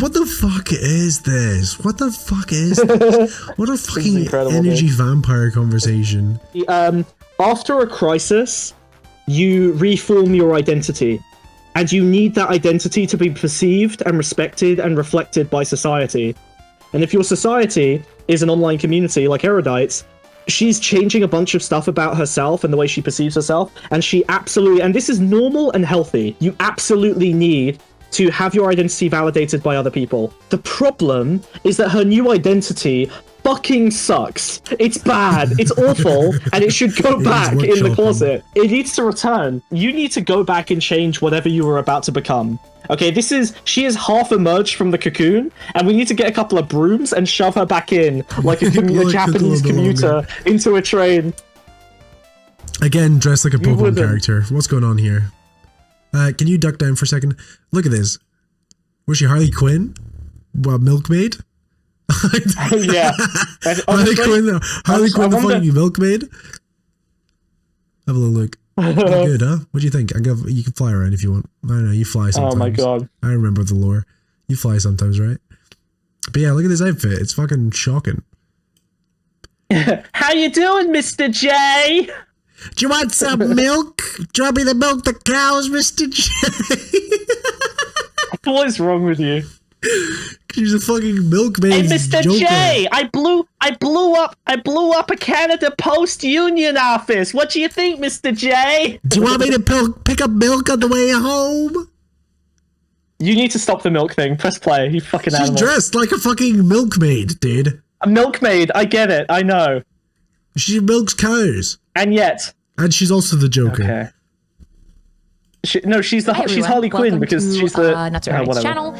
what the fuck is this? What the fuck is this? What a fucking energy vampire conversation. After a crisis, you reform your identity. And you need that identity to be perceived and respected and reflected by society. And if your society is an online community like Erudite's, she's changing a bunch of stuff about herself and the way she perceives herself. And she absolutely, and this is normal and healthy, you absolutely need to have your identity validated by other people. The problem is that her new identity fucking sucks. It's bad, it's awful, and it should go back in the closet. It needs to return. You need to go back and change whatever you were about to become. Okay, she is half emerged from the cocoon, and we need to get a couple of brooms and shove her back in, like a Japanese commuter into a train. Again, dressed like a Pokemon character. What's going on here? Can you duck down for a second? Look at this. Was she Harley Quinn? What, Milkmaid? Yeah. Harley Quinn the fucking Milkmaid? Have a little look. Good, huh? What do you think? You can fly around if you want. I don't know, you fly sometimes. Oh my god. I remember the lore. You fly sometimes, right? But yeah, look at this outfit. It's fucking shocking. How you doing, Mr. J? Do you want some milk? Do you want me to milk the cows, Mr. J? What is wrong with you? She's a fucking milkmaid. Hey, Mr. Joker. J, I blew up a Canada Post Union office. What do you think, Mr. J? Do you want me to pick up milk on the way home? You need to stop the milk thing. Press play, you fucking animal. She's dressed like a fucking milkmaid, dude. A milkmaid, I get it, I know. She milks cows. And yet. And she's also the Joker. Okay. She's Harley Quinn because she's the NotSoErudite channel.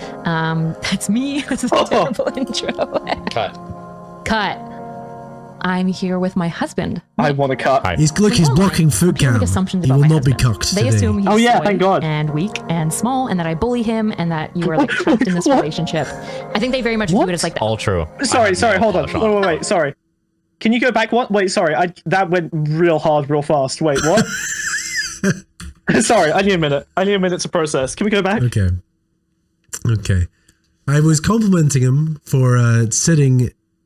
That's me. This is a terrible intro. Cut. I'm here with my husband. I want to cut. He's blocking food cam. He will not be cucked They today. assume he's thank God. and weak and small, and that I bully him, and that you are like trapped in this relationship. I think they very much view it as like all true. Sorry, hold on. Wait, sorry. Can you go back? What? Wait, sorry. That went real hard, real fast. Wait, what? Sorry, I need a minute to process. Can we go back? Okay. I was complimenting him for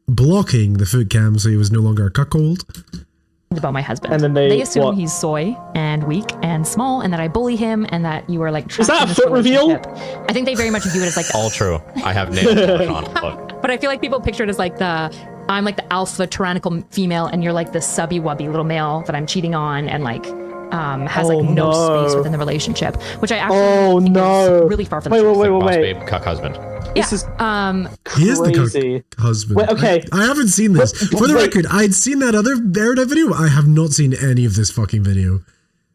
blocking the food cam so he was no longer a cuckold. About my husband. And then they assume he's soy and weak and small, and that I bully him, and that you are like trapped Is that in a this foot reveal? I think they very much view it as like all true. I have nails on. But I feel like people picture it as like I'm like the alpha tyrannical female, and you're like the subby wubby little male that I'm cheating on, and like has like no space within the relationship, which I actually think is really far from the truth. Wait. Boss babe, cuck husband. This is he is the crazy. husband. Wait, okay. I haven't seen this. For the record, I'd seen that other Erudite video. I have not seen any of this fucking video.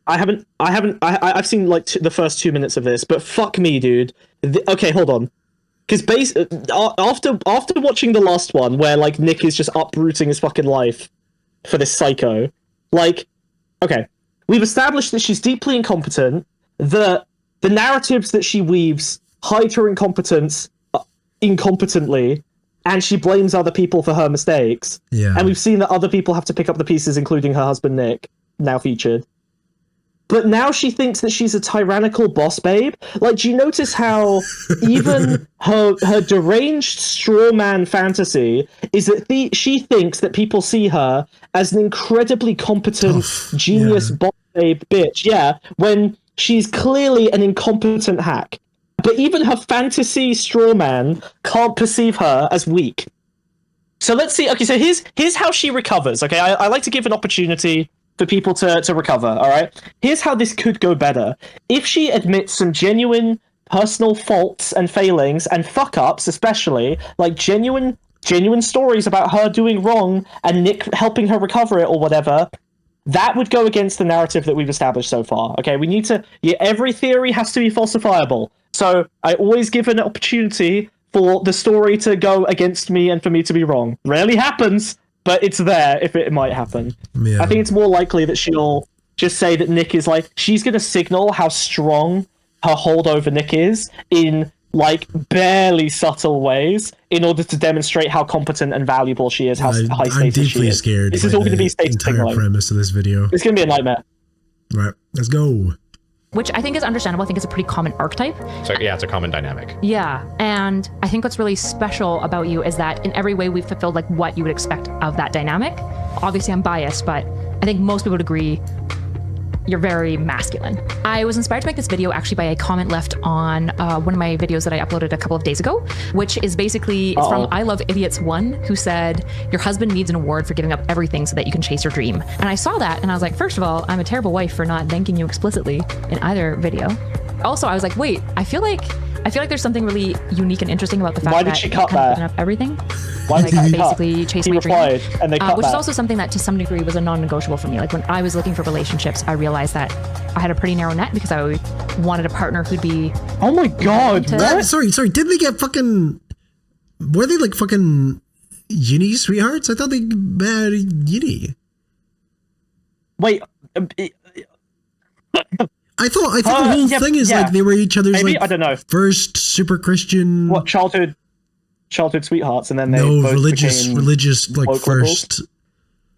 I've seen like the first 2 minutes of this, but fuck me, dude. Okay, hold on. Because after watching the last one, where like Nick is just uprooting his fucking life for this psycho, like, okay. We've established that she's deeply incompetent, that the narratives that she weaves hide her incompetence incompetently, and she blames other people for her mistakes. Yeah. And we've seen that other people have to pick up the pieces, including her husband Nick, now featured. But now she thinks that she's a tyrannical boss babe. Like, do you notice how even her deranged straw man fantasy is that she thinks that people see her as an incredibly competent genius boss babe bitch. Yeah, when she's clearly an incompetent hack. But even her fantasy straw man can't perceive her as weak. So let's see. Okay, so here's how she recovers. Okay, I like to give an opportunity for people to recover, all right? Here's how this could go better. If she admits some genuine personal faults and failings and fuck-ups, especially, like genuine stories about her doing wrong and Nick helping her recover it or whatever, that would go against the narrative that we've established so far, okay? We need to... every theory has to be falsifiable. So I always give an opportunity for the story to go against me and for me to be wrong. Rarely happens, but it's there if it might happen. Yeah. I think it's more likely that she'll just say that Nick is like... She's going to signal how strong her hold over Nick is in, like, barely subtle ways in order to demonstrate how competent and valuable she is, how high status she is. I'm deeply scared. This is all going to be status signaling. Entire premise of this video. It's going to be a nightmare. Right, let's go. which I think is understandable. I think it's a pretty common archetype. So yeah, it's a common dynamic. Yeah, and I think what's really special about you is that in every way we've fulfilled like what you would expect of that dynamic. Obviously I'm biased, but I think most people would agree you're very masculine. I was inspired to make this video actually by a comment left on one of my videos that I uploaded a couple of days ago, which is basically, it's from I Love Idiots 1, who said, your husband needs an award for giving up everything so that you can chase your dream. And I saw that and I was like, first of all, I'm a terrible wife for not thanking you explicitly in either video. Also, I was like, wait, I feel like there's something really unique and interesting about the fact that she cut kind of that? given up everything. Why did he basically cut? chase He my replied, dream, and they cut which is that. also something that to some degree was a non-negotiable for me. Like when I was looking for relationships, I realized that I had a pretty narrow net because I wanted a partner who'd be. Oh my god! What? Sorry. Didn't they get fucking? Were they like fucking uni sweethearts? I thought they met at uni. Wait. I thought the whole thing is like they were each other's Maybe? like I don't know. first super Christian. What childhood sweethearts, and then they No, both religious like woke first. liberals?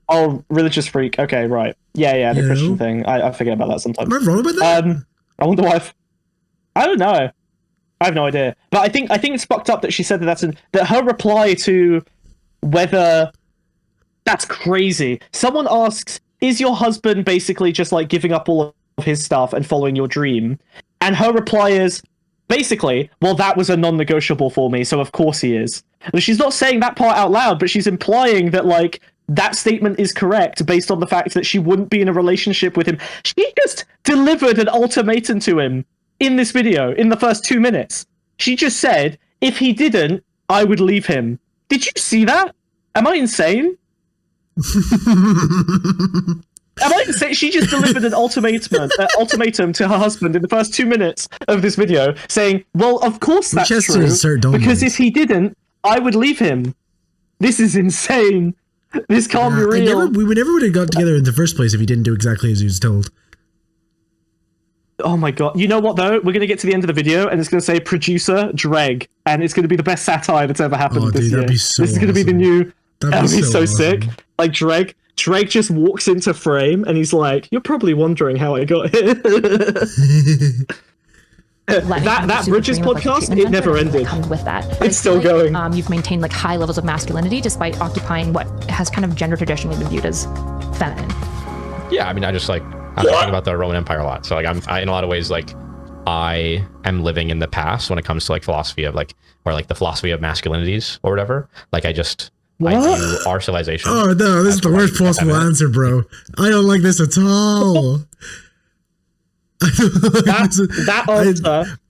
Oh, religious freak. Okay, right. Yeah, the Christian thing. I forget about that sometimes. Am I wrong about that? I wonder why. I don't know. I have no idea. But I think it's fucked up that she said that her reply to whether that's crazy. Someone asks, "Is your husband basically just like giving up all of his stuff and following your dream?" And her reply is basically, "Well, that was a non-negotiable for me, so of course he is." And she's not saying that part out loud, but she's implying that like that statement is correct based on the fact that she wouldn't be in a relationship with him. She just delivered an ultimatum to him in this video in the first 2 minutes. She just said, if he didn't, I would leave him. Did you see that? Am I insane? Am I insane? She just delivered an ultimatum to her husband in the first 2 minutes of this video, saying, well, of course that's true, because if he didn't, I would leave him. This is insane. This can't be real. We never would have got together in the first place if he didn't do exactly as he was told. Oh my god. You know what, though? We're going to get to the end of the video, and it's going to say producer Dreg, and it's going to be the best satire that's ever happened this year. That'd be so this is going to be the new... That'd be so awesome. sick. Like, Dreg just walks into frame, and he's like, you're probably wondering how I got here. that Bridges podcast, it never ended. Comes with that. It's still going. You've maintained like high levels of masculinity despite occupying what has kind of gender traditionally been viewed as feminine. Yeah, I mean, I'm thinking about the Roman Empire a lot. So like, I in a lot of ways, like, I am living in the past when it comes to like philosophy of like, or like the philosophy of masculinities or whatever. Like, I view our civilization. Oh no, this is the worst possible answer, bro. I don't like this at all.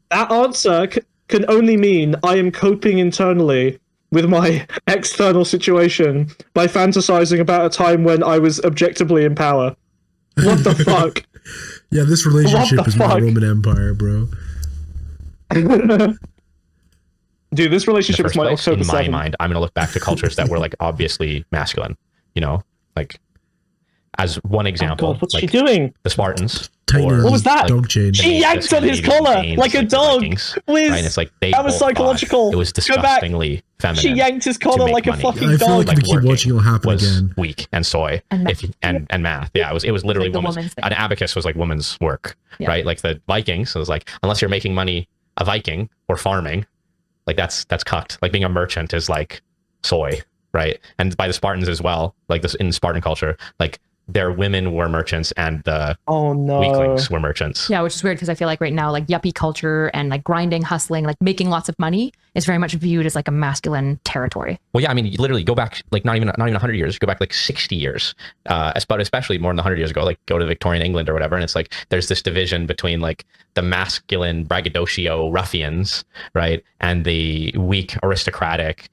That answer can only mean I am coping internally with my external situation by fantasizing about a time when I was objectively in power. What the fuck? Yeah, this relationship is my Roman Empire, bro. Dude, this relationship is my October 7th. In my mind, I'm gonna look back to cultures that were like obviously masculine. You know, like as one example. Oh God, what's like, she doing? The Spartans. What was that? Dog chain. She yanked on his collar like a dog. Right? And it's like that was psychological. It was disgustingly feminine. She yanked his collar like a fucking dog. I feel like we keep watching it happen again. Weak and soy and math. Yeah, it was literally like women's. An abacus was like women's work, right? Like the Vikings. So it was like, unless you're making money a Viking or farming, like that's cucked. Like being a merchant is like soy, right? And by the Spartans as well, like this in Spartan culture, like their women were merchants and the weaklings were merchants. Yeah, which is weird because I feel like right now, like yuppie culture and like grinding, hustling, like making lots of money is very much viewed as like a masculine territory. Well, yeah, I mean, you literally go back like not even 100 years, go back like 60 years, but especially more than 100 years ago, like go to Victorian England or whatever, and it's like there's this division between like the masculine braggadocio ruffians, right, and the weak aristocratic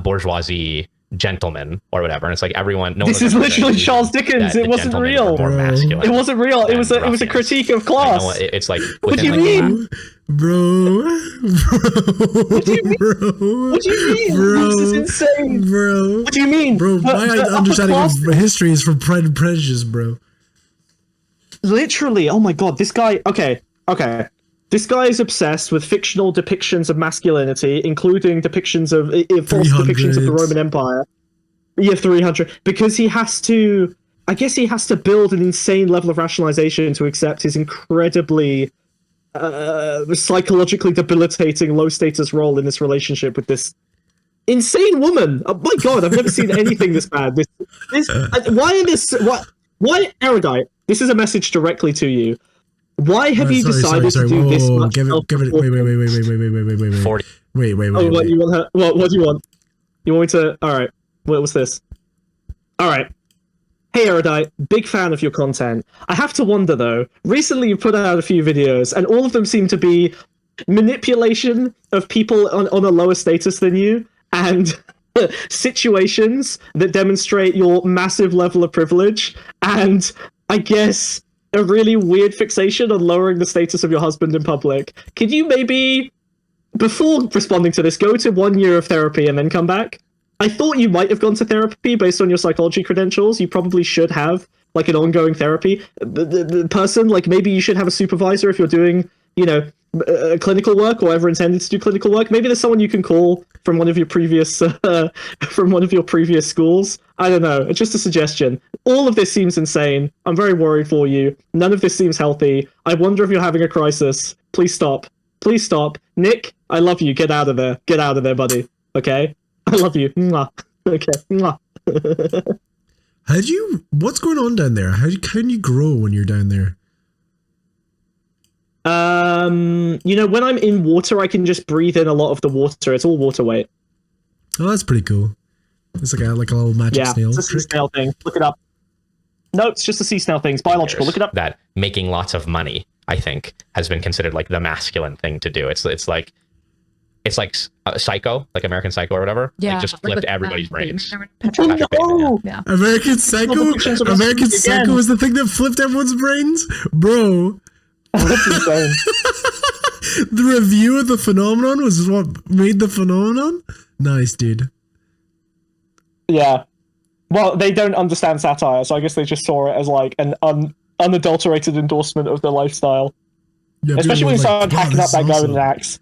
bourgeoisie gentleman or whatever, and it's like everyone. This is literally Charles Dickens. It wasn't real. It wasn't real. It was a critique of class. It's like, what do you mean, bro? What do you mean? What do you mean? Bro, this is insane, bro. What do you mean, bro? My understanding of history is from Pride and Prejudice, bro. Literally, oh my god, this guy. Okay. This guy is obsessed with fictional depictions of masculinity, including depictions of false depictions of the Roman Empire. Yeah, 300. Because he has to I guess he has to build an insane level of rationalization to accept his incredibly psychologically debilitating low status role in this relationship with this insane woman. Oh my god, I've never seen anything this bad. Why Erudite? This is a message directly to you. Why have you decided to do this much? Give it. Wait. 40. Wait. What you want her? What do you want? You want me to? All right. What's this? All right. Hey Erudite, big fan of your content. I have to wonder though, recently you put out a few videos and all of them seem to be manipulation of people on a lower status than you and situations that demonstrate your massive level of privilege and, I guess, a really weird fixation on lowering the status of your husband in public. Could you maybe, before responding to this, go to 1 year of therapy and then come back? I thought you might have gone to therapy based on your psychology credentials. You probably should have like an ongoing therapy. The person, like maybe you should have a supervisor if you're doing, clinical work or ever intended to do clinical work. Maybe there's someone you can call from one of your previous schools. I don't know. It's just a suggestion. All of this seems insane. I'm very worried for you. None of this seems healthy. I wonder if you're having a crisis. Please stop. Please stop. Nick, I love you. Get out of there. Get out of there, buddy. Okay? I love you. Mwah. Okay. Mwah. What's going on down there? How can you grow when you're down there? When I'm in water, I can just breathe in a lot of the water. It's all water weight. Oh, that's pretty cool. It's like a little magic snail. It's a sea snail thing. Look it up. No, it's just a sea snail thing. It's biological. Look it up. That making lots of money, I think, has been considered like the masculine thing to do. It's like Psycho, like American Psycho or whatever. Yeah, like just flipped everybody's brains. Patrick Oh, yeah. American Psycho? American Psycho was the thing that flipped everyone's brains? Bro. That's insane. The review of the phenomenon was what made the phenomenon? Nice, dude. Yeah. Well, they don't understand satire, so I guess they just saw it as like an unadulterated endorsement of their lifestyle. Yeah, especially when you started hacking up that guy with an axe.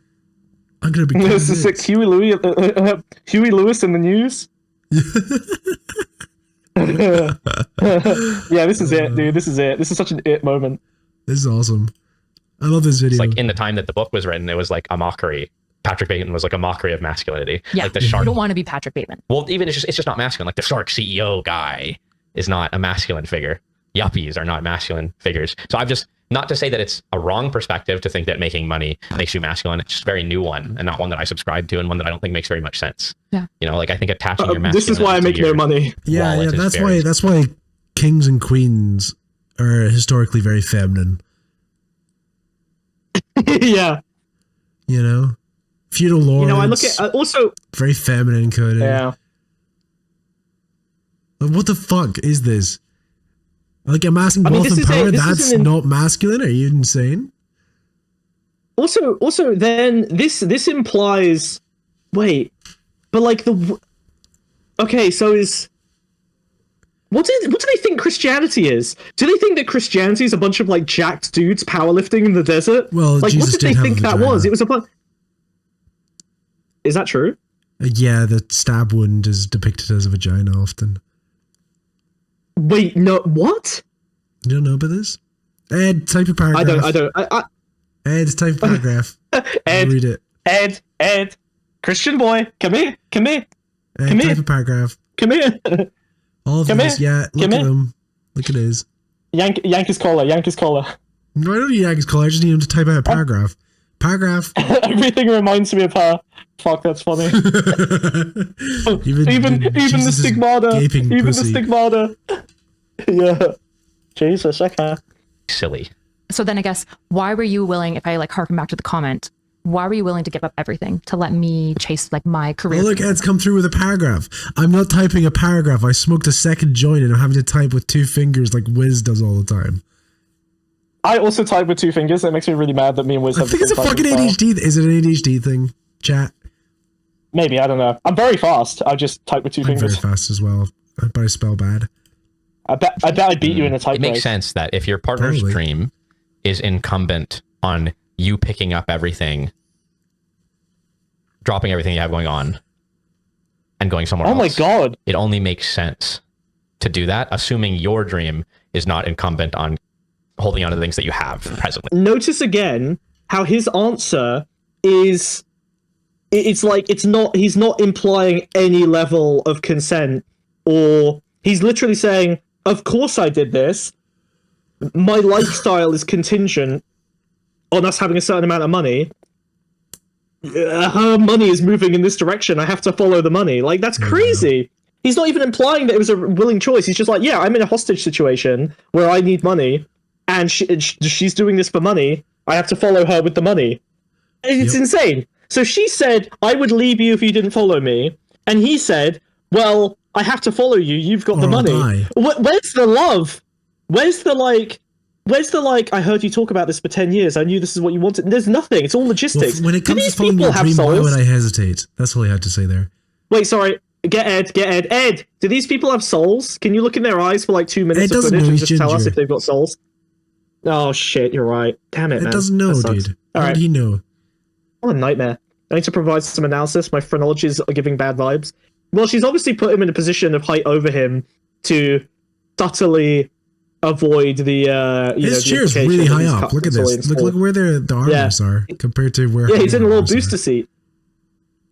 I'm gonna be. This is like Huey Lewis in the news. Yeah, this is it, dude. This is it. This is such an it moment. This is awesome. I love this video. It's like in the time that the book was written, it was like a mockery. Patrick Bateman was like a mockery of masculinity. Yeah, like the shark. You don't want to be Patrick Bateman. Well, even it's just not masculine. Like the shark CEO guy is not a masculine figure. Yuppies are not masculine figures. So I've just, not to say that it's a wrong perspective to think that making money makes you masculine. It's just a very new one and not one that I subscribe to and one that I don't think makes very much sense. Yeah. Like I think attaching your masculinity. This is why I make no money. Yeah, that's why kings and queens are historically very feminine. Yeah. Feudal lords. I look at also very feminine coded. Yeah. What the fuck is this? Like amassing wealth and power, that's not masculine? Are you insane? Also, then this implies. Wait, but like okay, so is. What do they think Christianity is? Do they think that Christianity is a bunch of like jacked dudes powerlifting in the desert? Well, like Jesus what did they think that was? It was a bunch. Is that true? Yeah, the stab wound is depicted as a vagina often. Wait, no, what? You don't know about this? Ed, type a paragraph. I don't. Ed, type a paragraph. Ed, read it. Ed, Christian boy, come here. Ed, type a paragraph. Come here. All of this, yeah. Look at him. Look at his. Yank his collar. No, I don't need yank his collar. I just need him to type out a paragraph. Paragraph. Everything reminds me of her. Fuck, that's funny. even the stigmata. Even pussy. the stigmata. Yeah. Jesus, okay. Silly. So then I guess, why were you willing, if I like harken back to the comment, why were you willing to give up everything to let me chase like my career? Oh, look, Ed's come through with a paragraph. I'm not typing a paragraph. I smoked a second joint and I'm having to type with 2 fingers like Wiz does all the time. I also type with 2 fingers. That makes me really mad that me and Wiz have I think it's a fucking ADHD. Is it an ADHD thing? Chat. Maybe, I don't know. I'm very fast. I just type with 2 fingers. Very fast as well, but I spell bad. I bet I beat you in a type It makes race. sense that if your partner's dream is incumbent on you picking up everything, dropping everything you have going on, and going somewhere else. Oh my god. It only makes sense to do that, assuming your dream is not incumbent on holding on to the things that you have presently. Notice again how his answer is, it's like, he's not implying any level of consent, or he's literally saying, of course I did this. My lifestyle is contingent on us having a certain amount of money. Her money is moving in this direction. I have to follow the money. Like, that's crazy. He's not even implying that it was a willing choice. He's just like, yeah, I'm in a hostage situation where I need money, and she's doing this for money. I have to follow her with the money. It's insane. So she said, I would leave you if you didn't follow me. And he said, well, I have to follow you. You've got the money. Where's the love? Where's the I heard you talk about this for 10 years. I knew this is what you wanted. There's nothing. It's all logistics. Well, when it comes to following your dream, why would I hesitate? That's all I had to say there. Wait, sorry. Get Ed. Ed, do these people have souls? Can you look in their eyes for like 2 minutes of footage and just tell us if they've got souls? Oh, shit, you're right. Damn it, man. It doesn't know, dude. How do you know? What a nightmare. I need to provide some analysis. My phrenologies are giving bad vibes. Well, she's obviously put him in a position of height over him to subtly avoid the his chair's really high up. Look at this. Look where the arms are compared to where. Yeah, he's in a little booster seat.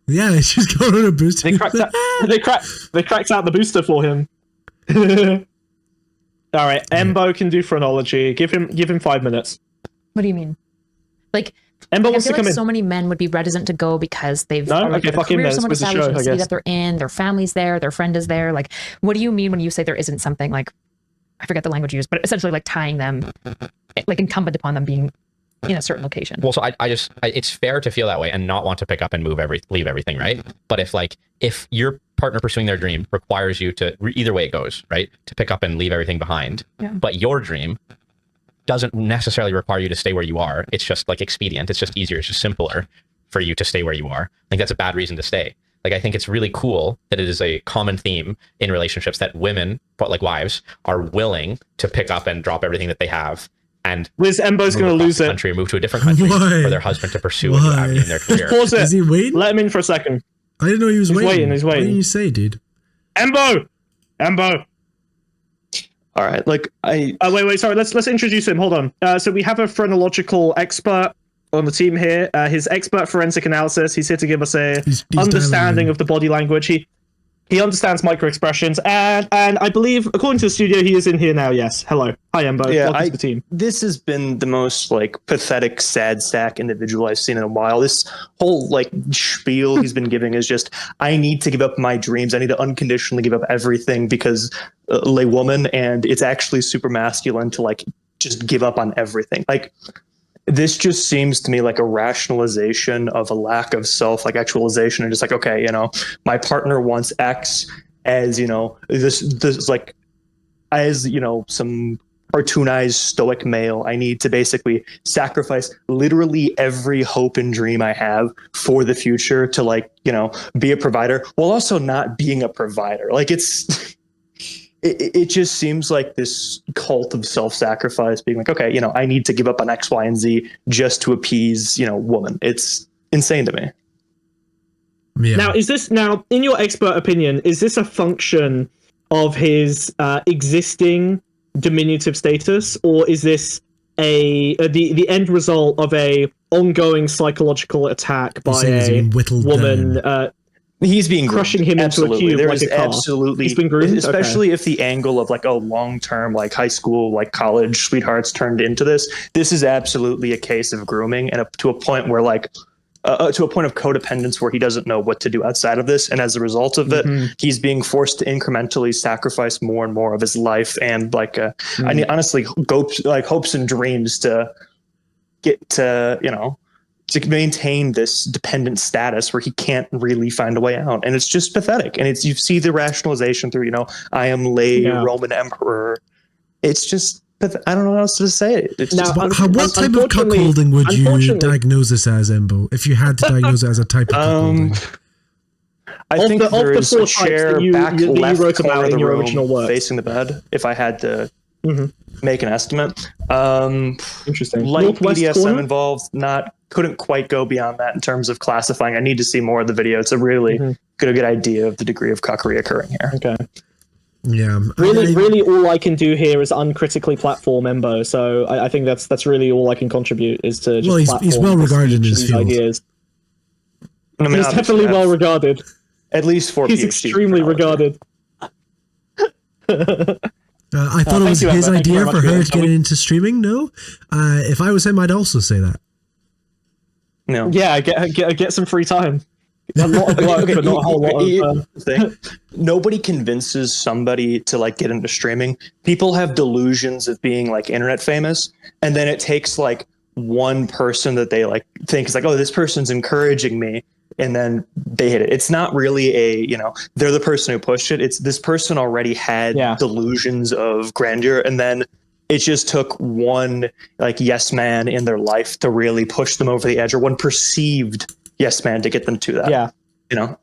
Yeah, she's going on a booster. They cracked out the booster for him. All right, Embo can do phrenology. Give him 5 minutes. What do you mean? Like, Embo wants I feel to come like in. so many men would be reticent to go because they've okay, fuck him then. someone It's the established show, in the I city guess. that they're in, their family's there, their friend is there. Like, what do you mean when you say there isn't something like, I forget the language you used, but essentially like tying them, like incumbent upon them being in a certain location. Well, so I it's fair to feel that way and not want to pick up and leave everything, right? But if your partner pursuing their dream requires you to, either way it goes, right, to pick up and leave everything behind, but your dream doesn't necessarily require you to stay where you are. It's just like expedient. It's just easier. It's just simpler for you to stay where you are. Like, that's a bad reason to stay. Like, I think it's really cool that it is a common theme in relationships that women, but like wives, are willing to pick up and drop everything that they have and Wiz Embo's going to lose it. Country or move to a different country for their husband to pursue a new avenue in their career. Pause it. Is he waiting? Let him in for a second. I didn't know he was waiting. He's waiting. What did you say, dude? Embo. All right, Wait. Sorry. Let's introduce him. Hold on. So we have a phrenological expert on the team here. His expert forensic analysis. He's here to give us a understanding of the body language. He understands micro expressions, and I believe, according to the studio, he is in here now. Yes. Hello. Hi, Embo. Yeah, welcome to the team. This has been the most pathetic, sad sack individual I've seen in a while. This whole spiel he's been giving is just, I need to give up my dreams. I need to unconditionally give up everything because le woman, and it's actually super masculine to just give up on everything. This just seems to me like a rationalization of a lack of self-actualization, and just okay, my partner wants X as, this as, some cartoonized stoic male. I need to basically sacrifice literally every hope and dream I have for the future to be a provider while also not being a provider. It just seems like this cult of self-sacrifice, being okay, I need to give up on X, Y, and Z just to appease, woman. It's insane to me. Yeah. Now, in your expert opinion, is this a function of his existing diminutive status, or is this the end result of a ongoing psychological attack by a woman? He's being crushing him absolutely. Into a cube There like is a car. Absolutely. He's been groomed? Especially if the angle of long-term, high school, college sweethearts turned into this. This is absolutely a case of grooming, and to a point where to a point of codependence where he doesn't know what to do outside of this. And as a result of it, he's being forced to incrementally sacrifice more and more of his life. And I mean, honestly, hopes and dreams to get to, to maintain this dependent status where he can't really find a way out. And it's just pathetic. And you see the rationalization through, I am Roman emperor. It's just, I don't know what else to say. It's what type of cuckolding would you diagnose this as, Embo? If you had to diagnose it as a type of cuckolding? I think there is a chair back left wrote corner about of in the your room original work. facing the bed, if I had to make an estimate. Interesting. Light Northwest BDSM corner? involved, couldn't quite go beyond that in terms of classifying. I need to see more of the video to really get a good idea of the degree of cuckery occurring here. Okay. Yeah. Really, all I can do here is uncritically platform Embo. So I think that's really all I can contribute is to just Well, he's well regarded in his field. ideas. I mean, He's definitely well regarded. At least for He's PhD extremely terminology. regarded. I thought it was thank you, his Emma. Thank you idea very for much her for to get into streaming. No, if I was him, I'd also say that. No. Yeah, get some free time. A lot of work, but not a whole lot of. Thing. Nobody convinces somebody to like get into streaming. People have delusions of being like internet famous, and then it takes like one person that they like think is like, oh, this person's encouraging me, and then they hit it. It's not really they're the person who pushed it. It's this person already had delusions of grandeur, and then it just took one like yes man in their life to really push them over the edge, or one perceived yes man to get them to that. Yeah.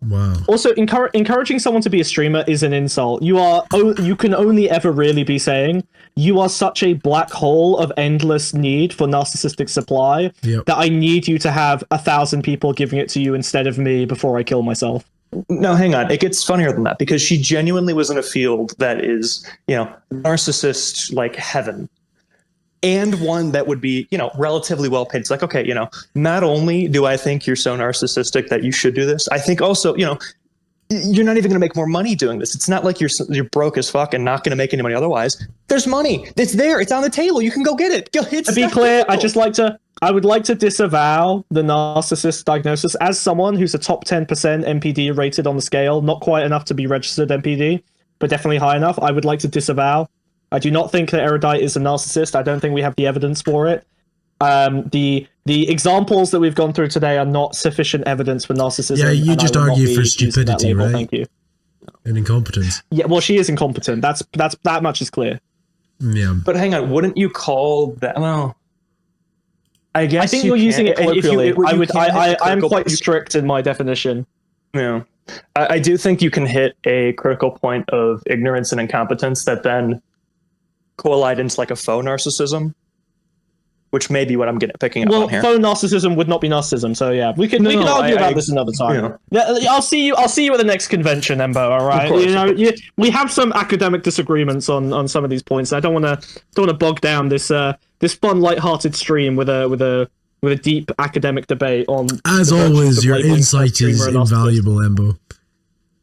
Wow. Also, encouraging someone to be a streamer is an insult. You can only ever really be saying you are such a black hole of endless need for narcissistic supply that I need you to have 1,000 people giving it to you instead of me before I kill myself. No, hang on. It gets funnier than that because she genuinely was in a field that is, narcissist like heaven. And one that would be, relatively well paid. It's like, okay, not only do I think you're so narcissistic that you should do this, I think also, you're not even going to make more money doing this. It's not like you're broke as fuck and not going to make any money otherwise. There's money. It's there. It's on the table. You can go get it. To be clear, I would like to disavow the narcissist diagnosis as someone who's a top 10% NPD rated on the scale, not quite enough to be registered NPD, but definitely high enough. I would like to disavow. I do not think that Erudite is a narcissist. I don't think we have the evidence for it. The examples that we've gone through today are not sufficient evidence for narcissism. Yeah, you just argue for stupidity, right? Thank you. And incompetence. Yeah, well, she is incompetent. That's that much is clear. Yeah. But hang on, wouldn't you call that? Well, I guess I think you're using it colloquially. I'm quite strict in my definition. Yeah, I do think you can hit a critical point of ignorance and incompetence that then collide into like a faux narcissism, which may be what I'm picking up on here. Faux narcissism would not be narcissism, so yeah, we can argue about this another time. Yeah, I'll see you at the next convention, Embo. All right, we have some academic disagreements on some of these points. I don't want to bog down this fun, light-hearted stream with a deep academic debate on. As always, your insight is invaluable, Embo.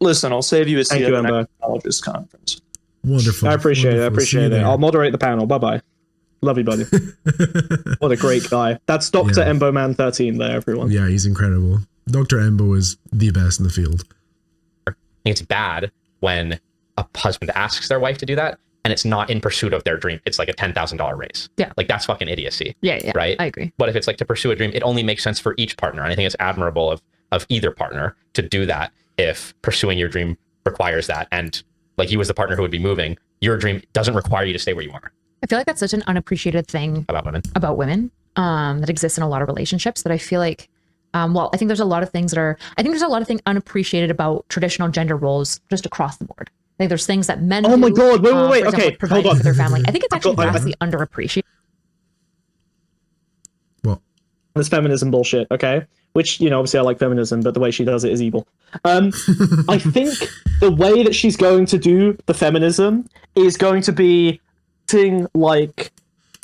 Listen, I'll save you a seat at the next technologist conference. Wonderful. I appreciate it. I'll moderate the panel. Bye-bye. Love you, buddy. What a great guy. That's Dr. Embo Man 13 there, everyone. Yeah, he's incredible. Dr. Embo is the best in the field. I think it's bad when a husband asks their wife to do that and it's not in pursuit of their dream. It's like a $10,000 raise. Yeah. Like that's fucking idiocy. Yeah. Right? I agree. But if it's like to pursue a dream, it only makes sense for each partner. And I think it's admirable of either partner to do that if pursuing your dream requires that. And like you as the partner who would be moving, your dream doesn't require you to stay where you are. I feel like that's such an unappreciated thing about women that exists in a lot of relationships that I feel like, I think there's a lot of things unappreciated about traditional gender roles just across the board. I think there's things that men Oh my god, wait, example, okay, provide hold on. for their family. I think it's actually vastly underappreciated. What? This feminism bullshit, okay? Which, obviously I like feminism, but the way she does it is evil. I think the way that she's going to do the feminism is going to be like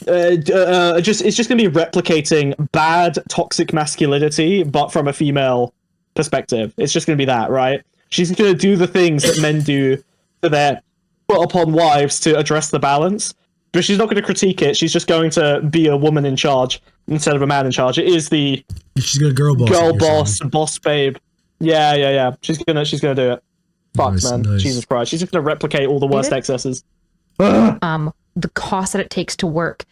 it's just going to be replicating bad toxic masculinity, but from a female perspective. It's just going to be that, right? She's going to do the things that men do to their put upon wives to address the balance, but she's not going to critique it. She's just going to be a woman in charge instead of a man in charge. It is the she's gonna girl boss babe. Yeah. She's gonna do it. Fuck, nice, man. nice. Jesus Christ. She's just gonna replicate all the worst excesses. The cost that it takes to work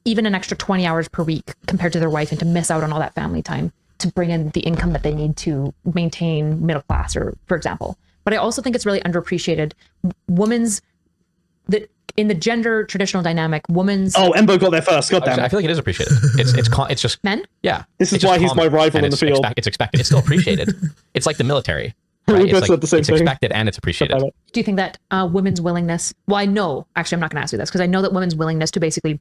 even an extra 20 hours per week compared to their wife and to miss out on all that family time to bring in the income that they need to maintain middle class, or for example. But I also think it's really underappreciated. In the gender traditional dynamic, woman's... Oh, Embo got there first. God damn it. I feel like it is appreciated. It's just... Men? Yeah. This is why he's my rival in the field. It's expected. It's still appreciated. It's like the military. Right? We both said the same thing. It's expected and it's appreciated. Do you think that women's willingness... Well, I know... Actually, I'm not going to ask you this because I know that women's willingness to basically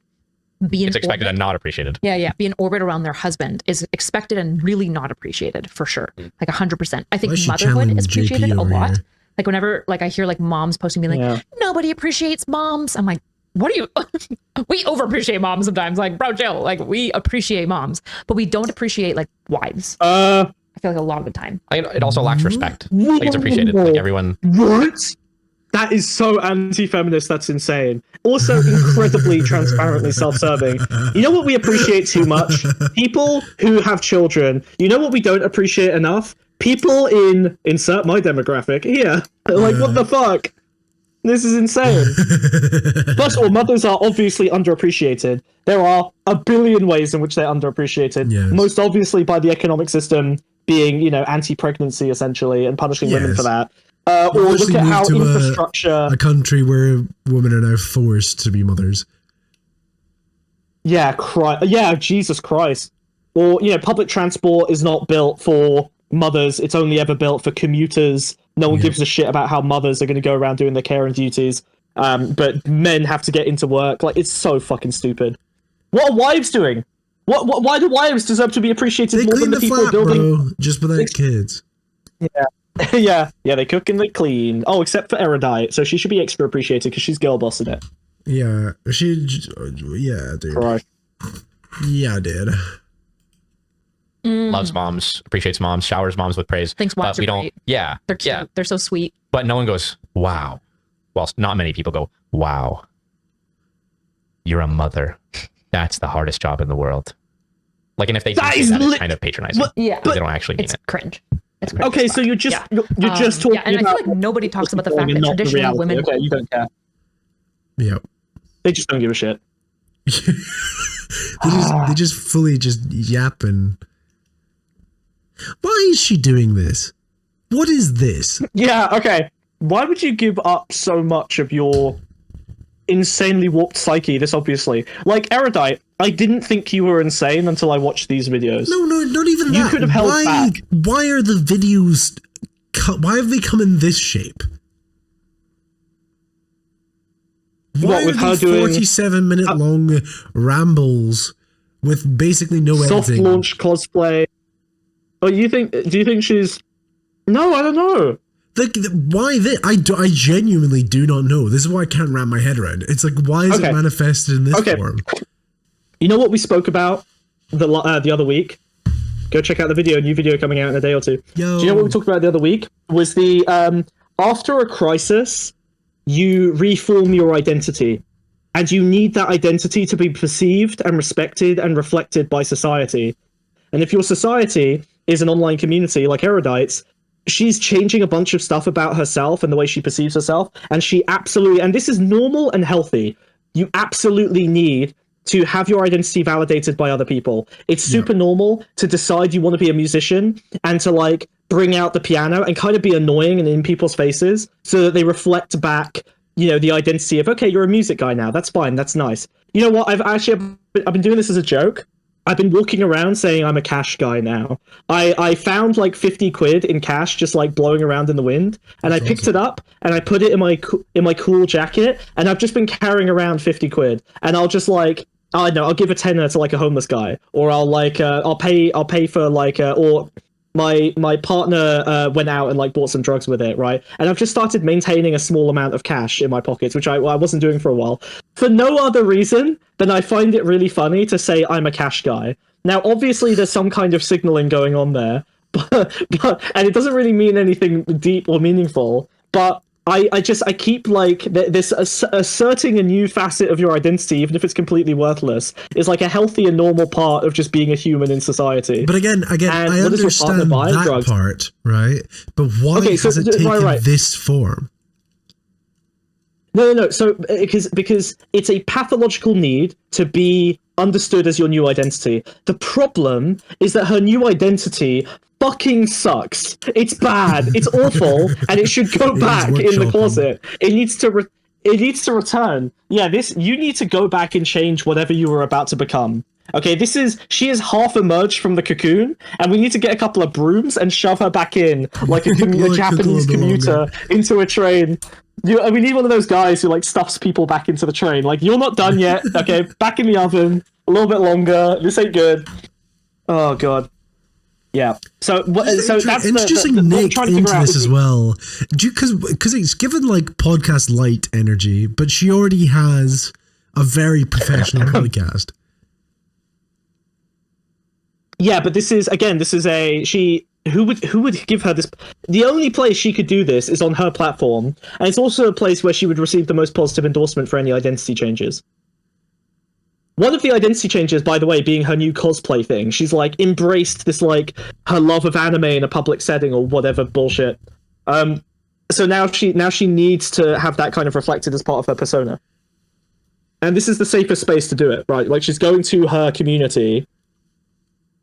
be in It's expected orbit, and not appreciated. Yeah. Be in orbit around their husband is expected and really not appreciated, for sure. Like 100%. I think motherhood is appreciated a lot. Like whenever like I hear like moms posting being like, nobody appreciates moms. I'm like, what are you? We over appreciate moms sometimes. Like, bro, chill. Like we appreciate moms, but we don't appreciate like wives. I feel like a lot of the time. It also lacks respect. Like it's appreciated. Like everyone. What? That is so anti-feminist. That's insane. Also, incredibly transparently self-serving. You know what we appreciate too much? People who have children. You know what we don't appreciate enough? People in insert my demographic here. Like, what the fuck? This is insane. First of all, mothers are obviously underappreciated. There are a billion ways in which they're underappreciated. Yes. Most obviously by the economic system being, you know, anti-pregnancy essentially and punishing women for that. Or look at how infrastructure... A country where women are now forced to be mothers. Yeah, Jesus Christ. Or, you know, public transport is not built for mothers. It's only ever built for commuters. No one gives a shit about how mothers are going to go around doing their care and duties. But men have to get into work. Like, it's so fucking stupid. What are wives doing? Why do wives deserve to be appreciated more than the people flat, building... bro, just without kids. Yeah. Yeah, they cook and they clean. Oh, except for Erudite, so she should be extra appreciated because she's girl bossing it. Yeah, yeah, dude. Right. Yeah, dude. Loves moms, appreciates moms, showers moms with praise. Thinks wives but we are don't. great. Yeah, They're cute. yeah. They're so sweet. But no one goes, wow. Well, not many people go, wow. You're a mother. That's the hardest job in the world. Like, and if they do say that, it's kind of patronizing. Yeah, they don't actually mean it's it. cringe. It's cringe. Okay, so you're just talking and I feel like nobody talks about the fact that traditionally women. Okay, you don't care. Yep. They just don't give a shit. they just fully just yapping. Why is she doing this? What is this? Yeah, okay. Why would you give up so much of your insanely warped psyche this obviously? Like, Erudite, I didn't think you were insane until I watched these videos. No, not even that. You could have held back. Why are the videos... Why have they come in this shape? Why with are her they doing 47-minute long rambles with basically no editing? Soft launch cosplay. Oh, do you think she's... No, I don't know. Why this? I genuinely do not know. This is why I can't wrap my head around it. It's like, why is it manifested in this form? You know what we spoke about the other week? Go check out the video, new video coming out in a day or two. Yo. Do you know what we talked about the other week? Was the after a crisis, you reform your identity. And you need that identity to be perceived and respected and reflected by society. And if your society is an online community like Erudite's, she's changing a bunch of stuff about herself and the way she perceives herself. And she absolutely, and this is normal and healthy, you absolutely need to have your identity validated by other people. It's super normal to decide you want to be a musician and to like bring out the piano and kind of be annoying and in people's faces so that they reflect back, you know, the identity of, okay, you're a music guy now. That's fine. That's nice. You know what? I've been doing this as a joke. I've been walking around saying I'm a cash guy now. I found like 50 quid in cash just like blowing around in the wind, and I picked it up and I put it in my cool jacket, and I've just been carrying around 50 quid, and I'll just like, I don't know, I'll give a tenner to like a homeless guy, or I'll like I'll pay for like or my partner went out and like bought some drugs with it, right? And I've just started maintaining a small amount of cash in my pockets, which I wasn't doing for a while, for no other reason than I find it really funny to say I'm a cash guy. Now, obviously, there's some kind of signaling going on there, but and it doesn't really mean anything deep or meaningful, but I keep like this asserting a new facet of your identity, even if it's completely worthless, is like a healthy and normal part of just being a human in society. But again, I understand that part, right? But why has it taken this form? No. So because it's a pathological need to be understood as your new identity. The problem is that her new identity fucking sucks. It's bad. It's awful, and it should go back in the closet. It needs to return. Yeah, you need to go back and change whatever you were about to become. Okay, she is half emerged from the cocoon, and we need to get a couple of brooms and shove her back in like a Japanese commuter into a train. We need one of those guys who like stuffs people back into the train. Like, you're not done yet. Okay, back in the oven. A little bit longer. This ain't good. Oh god. Yeah. So that's introducing what I'm Nick trying to into figure out this as well, because it's given like podcast light energy, but she already has a very professional podcast. Yeah, but this is who would give her this? The only place she could do this is on her platform, and it's also a place where she would receive the most positive endorsement for any identity changes. One of the identity changes, by the way, being her new cosplay thing. She's like embraced this like her love of anime in a public setting or whatever bullshit. So now she needs to have that kind of reflected as part of her persona. And this is the safest space to do it, right? Like she's going to her community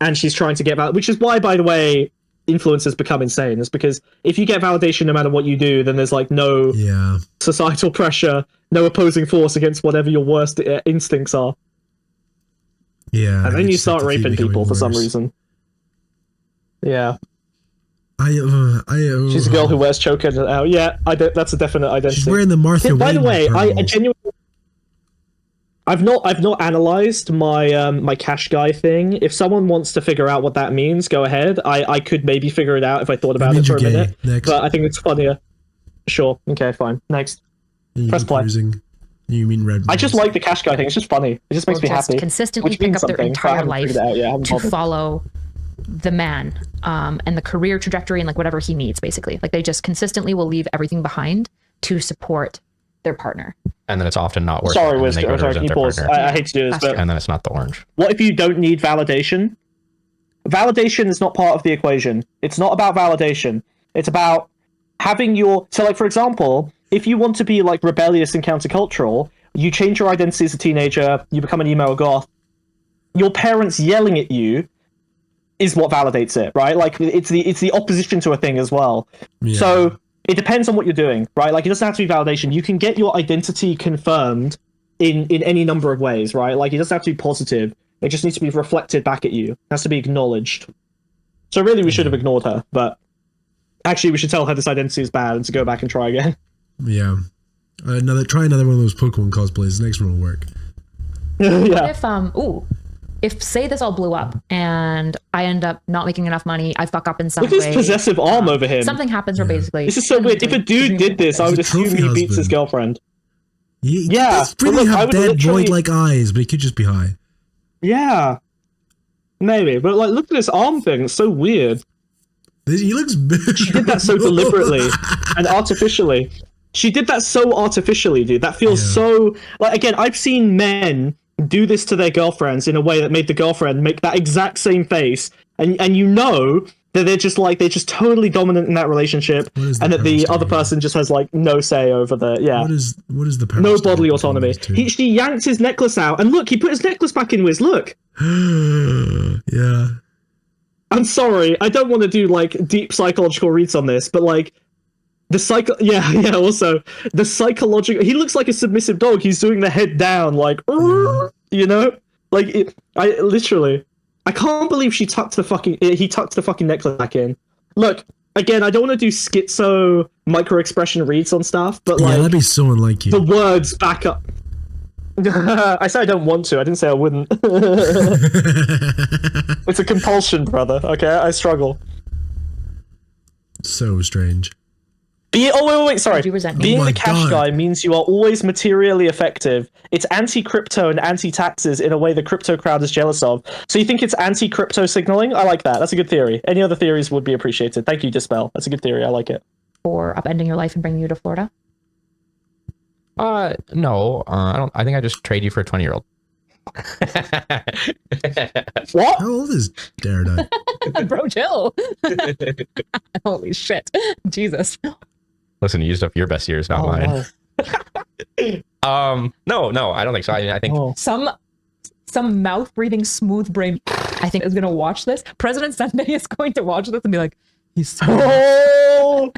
and she's trying to get that, which is why, by the way, influencers become insane. Is because if you get validation no matter what you do, then there's like no societal pressure, no opposing force against whatever your worst instincts are. Yeah, and then you start raping people for some reason. Yeah. She's a girl who wears choker. Yeah, that's a definite identity. She's wearing the Martha Wayne. By the way, I pearls. genuinely, I've not analyzed my my cash guy thing. If someone wants to figure out what that means, go ahead. I could maybe figure it out if I thought about it for a minute. Next. But I think it's funnier. Sure. Okay. Fine. Next. Press play. You mean red? I just like the cash guy thing. It's just funny. It just makes me happy. Consistently Which pick means up their something, but I entire haven't life figured it out yet. I haven't to bothered. follow the man and the career trajectory and like whatever he needs, basically. Like they just consistently will leave everything behind to support their partner. And then it's often not worth Sorry, it. Wiz. I'm sorry, can you pause? I hate to do this, but And then it's not the orange. what if you don't need validation? Validation is not part of the equation. It's not about validation. It's about having your... So, like, for example, if you want to be, like, rebellious and countercultural, you change your identity as a teenager, you become an emo goth, your parents yelling at you is what validates it, right? Like, it's the opposition to a thing as well. Yeah. So, it depends on what you're doing, right? Like, it doesn't have to be validation. You can get your identity confirmed in any number of ways, right? Like, it doesn't have to be positive. It just needs to be reflected back at you. It has to be acknowledged. So really, we should have ignored her, but actually, we should tell her this identity is bad and to go back and try again. Yeah. Try another one of those Pokemon cosplays. The next one will work. Yeah. If say this all blew up and I end up not making enough money, I fuck up in some Look way. at this possessive arm over him. Something happens where basically... This is so weird. If a dude did this, I would He's a assume trophy he beats his husband. girlfriend. He Yeah, does but really look, I have would dead literally- void-like eyes, but he could just be high. Yeah. Maybe. But, like, look at this arm thing. It's so weird. He looks... She did that so deliberately and artificially. She did that so artificially, dude. That feels so... Like, again, I've seen men do this to their girlfriends in a way that made the girlfriend make that exact same face. And you know that they're just totally dominant in that relationship, and that the other person just has, like, no say over the... Yeah. What is the power No story bodily between autonomy. these two? She yanked his necklace out, and look, he put his necklace back in, Wiz. Look. Yeah. I'm sorry, I don't want to do, like, deep psychological reads on this, but, like, also, the psychological... He looks like a submissive dog. He's doing the head down, like, you know? Like, I can't believe he tucked the fucking necklace back in. Look, again, I don't want to do schizo micro-expression reads on stuff, but, like... Yeah, that'd be so unlike you. The words back up... I said I don't want to. I didn't say I wouldn't. It's a compulsion, brother. Okay, I struggle. So strange. Wait, sorry. Do you resent me? Being Oh my the cash God. guy means you are always materially effective. It's anti-crypto and anti-taxes in a way the crypto crowd is jealous of. So you think it's anti-crypto signaling? I like that. That's a good theory. Any other theories would be appreciated. Thank you, Dispel. That's a good theory. I like it. For upending your life and bringing you to Florida? No, I don't. I think I just trade you for a 20-year-old. What? How old is Erudite? Bro, chill. Holy shit. Jesus. Listen, you used up your best years, not mine. No, I don't think so. I think Oh. Some mouth-breathing smooth brain I think is going to watch this. President Sunday is going to watch this and be like, he's so Oh!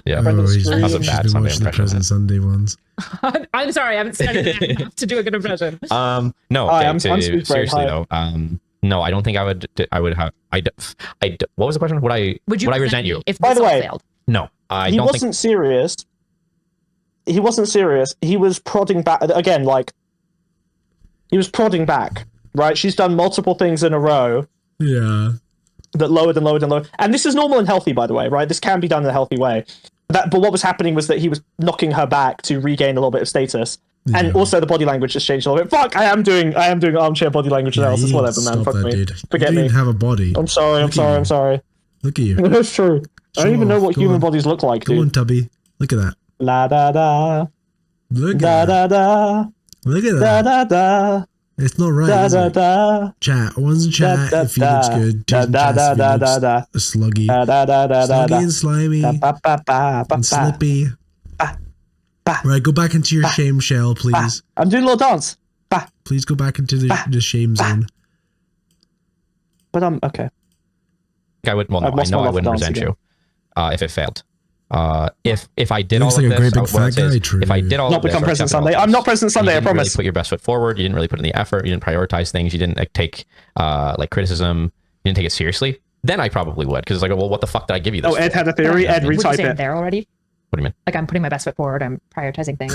yeah. Oh, he's That was a been bad Sunday watching the impression. Present Sunday ones. I'm sorry, I haven't studied enough to do a good impression. No. Hi, okay, I'm Smug, seriously hi. though. No, I don't think I would. I would have. What was the question? Would I resent you? If By this the all way, failed? No, I He don't wasn't think. serious. He wasn't serious. He was prodding back again, like he was prodding back. Right? She's done multiple things in a row. Yeah. that lowered and lowered and lowered. And this is normal and healthy, by the way, right? This can be done in a healthy way. But what was happening was that he was knocking her back to regain a little bit of status. And also the body language has changed a little bit. Fuck, I am doing armchair body language analysis. Whatever, man. Fuck that, me. dude. Forget you me. didn't have a body. I'm sorry. Look at you. That's true. I don't even know what Go human on. bodies look like, Go dude. on, Tubby. Look at that. La da da. Look Da at that. da da. Look at Da that. da da. It's not right. Da is da it? da. Chat. One's in chat Da, if he da, looks good. da, Two's in da, chat if he da, looks da, sluggy. Da da da da da Sluggy da. and slimy Ba ba ba ba ba. and slippy. ba. Right, go back into your shame shell, please. I'm doing a little dance. Ba. Please go back into the shame zone. But I'm okay. I would. Well, no, I've I lost know my I love wouldn't for dance resent again. you if it failed. If I did He all looks of like a this, great big what I'd fat say is, guy, True. if I did all Not of this, become or President accepted all Sunday. of I'm this, not President Sunday, you I didn't promise. Really put your best foot forward. You didn't really put in the effort. You didn't prioritize things. You didn't take like criticism. You didn't take it seriously. Then I probably would, because it's like, well, what the fuck did I give you this? Oh, Ed for? had a theory. Ed, Would you retype say I'm it. there already? What do you mean? Like, I'm putting my best foot forward. I'm prioritizing things.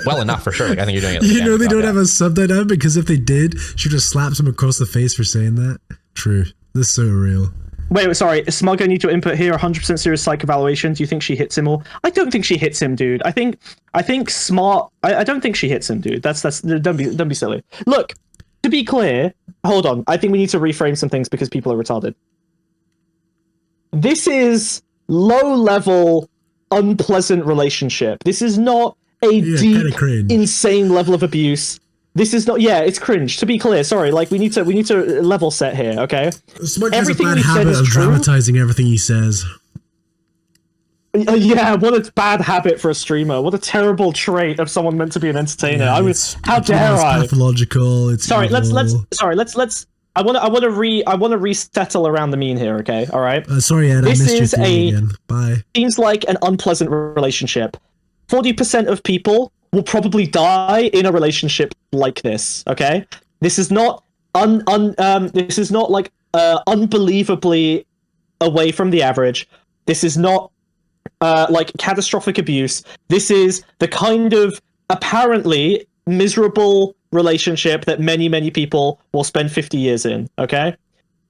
Well enough for sure. Like, I think you're doing it. You know they don't have a subtitle because if they did, she just slaps him across the face for saying that. True. This is so real. Wait, sorry. Smug, I need to input here. 100% serious psych evaluation. Do you think she hits him or? I don't think she hits him, dude. I think smart. I don't think she hits him, dude. That's. Don't be silly. Look, to be clear. Hold on. I think we need to reframe some things because people are retarded. This is low-level, unpleasant relationship. This is not a kinda deep, cringe. insane level of abuse. This is not. Yeah, it's cringe. To be clear, sorry. Like we need to level set here. Okay. Smug has a Everything bad we said habit is of true. dramatizing everything he says. Yeah, what a bad habit for a streamer. What a terrible trait of someone meant to be an entertainer. Yeah, I was. it's- How it's dare I? pathological. It's Sorry. Let's. evil. Sorry. Let's. I want to resettle around the mean here. Okay. All right. Sorry, Ed. This I missed your is theory a- again. Bye. Seems like an unpleasant relationship. 40% of people will probably die in a relationship like this. Okay. This is not this is not like unbelievably away from the average. This is not like catastrophic abuse. This is the kind of apparently miserable relationship that many people will spend 50 years in. Okay.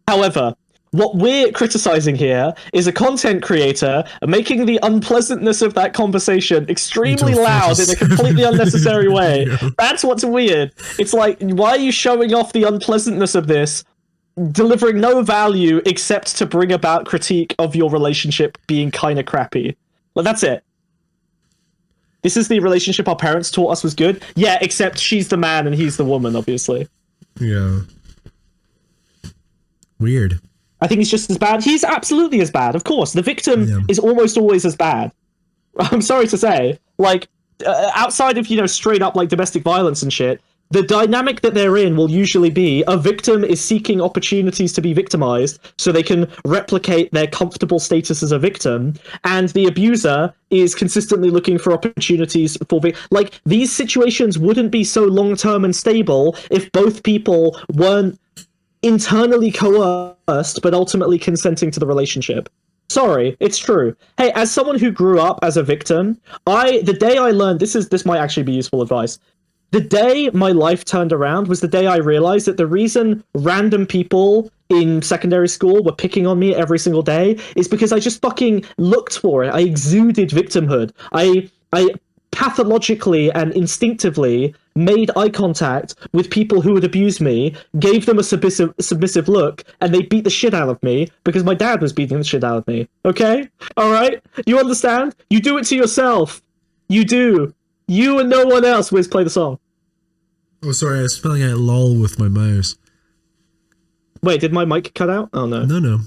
However, what we're criticizing here is a content creator making the unpleasantness of that conversation extremely Into a loud in a 47 completely unnecessary way. video. That's what's weird. It's like, why are you showing off the unpleasantness of this, delivering no value except to bring about critique of your relationship being kind of crappy? Well, that's it. This is the relationship our parents taught us was good. Yeah, except she's the man and he's the woman, obviously. Yeah. Weird. I think he's just as bad. He's absolutely as bad, of course. The victim Yeah. is almost always as bad. I'm sorry to say. Like, outside of, straight up, like, domestic violence and shit, the dynamic that they're in will usually be a victim is seeking opportunities to be victimized so they can replicate their comfortable status as a victim, and the abuser is consistently looking for opportunities for like, these situations wouldn't be so long-term and stable if both people weren't internally coerced but ultimately consenting to the relationship. Sorry, it's true. Hey, as someone who grew up as a victim, the day I learned this might actually be useful advice. The day my life turned around was the day I realized that the reason random people in secondary school were picking on me every single day is because I just fucking looked for it. I exuded victimhood. I pathologically and instinctively made eye contact with people who would abuse me, gave them a submissive look, and they beat the shit out of me because my dad was beating the shit out of me. Okay? Alright? You understand? You do it to yourself. You do. You and no one else. Wiz, play the song. Oh, sorry. I was spelling out lol with my mouse. Wait, did my mic cut out? Oh, no. No.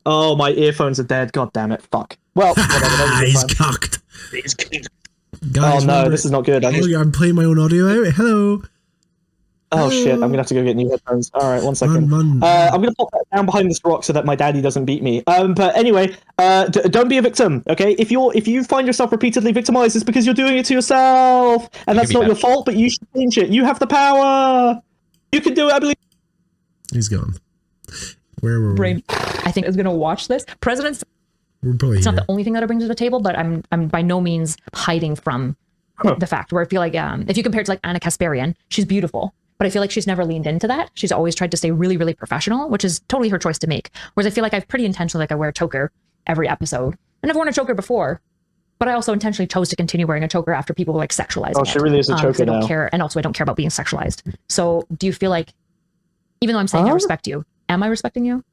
Oh, my earphones are dead. God damn it. Fuck. Well, whatever. That was a good He's time. cocked. Oh, Guys, no, remember- this is not good. I'm playing my own audio out. Hello. Oh, shit. I'm going to have to go get new headphones. All right, 1 second. Run. I'm going to pop that down behind this rock so that my daddy doesn't beat me. But anyway, don't be a victim, okay? If you find yourself repeatedly victimized, it's because you're doing it to yourself. And that's be not bad. your fault, but you should change it. You have the power. You can do it, I believe. He's gone. Where were we? Brain, I think, is going to watch this. President's We're probably it's here. not the only thing that I bring to the table, but I'm by no means hiding from the fact where I feel like if you compare it to like Anna Kasparian, she's beautiful. But I feel like she's never leaned into that. She's always tried to stay really, really professional, which is totally her choice to make. Whereas I feel like I've pretty intentionally, like I wear a choker every episode. And I've worn a choker before, but I also intentionally chose to continue wearing a choker after people were like sexualizing it. Oh, she really is a 'Cause choker I don't now. care, and also I don't care about being sexualized. So do you feel like, even though I'm saying I respect you, am I respecting you?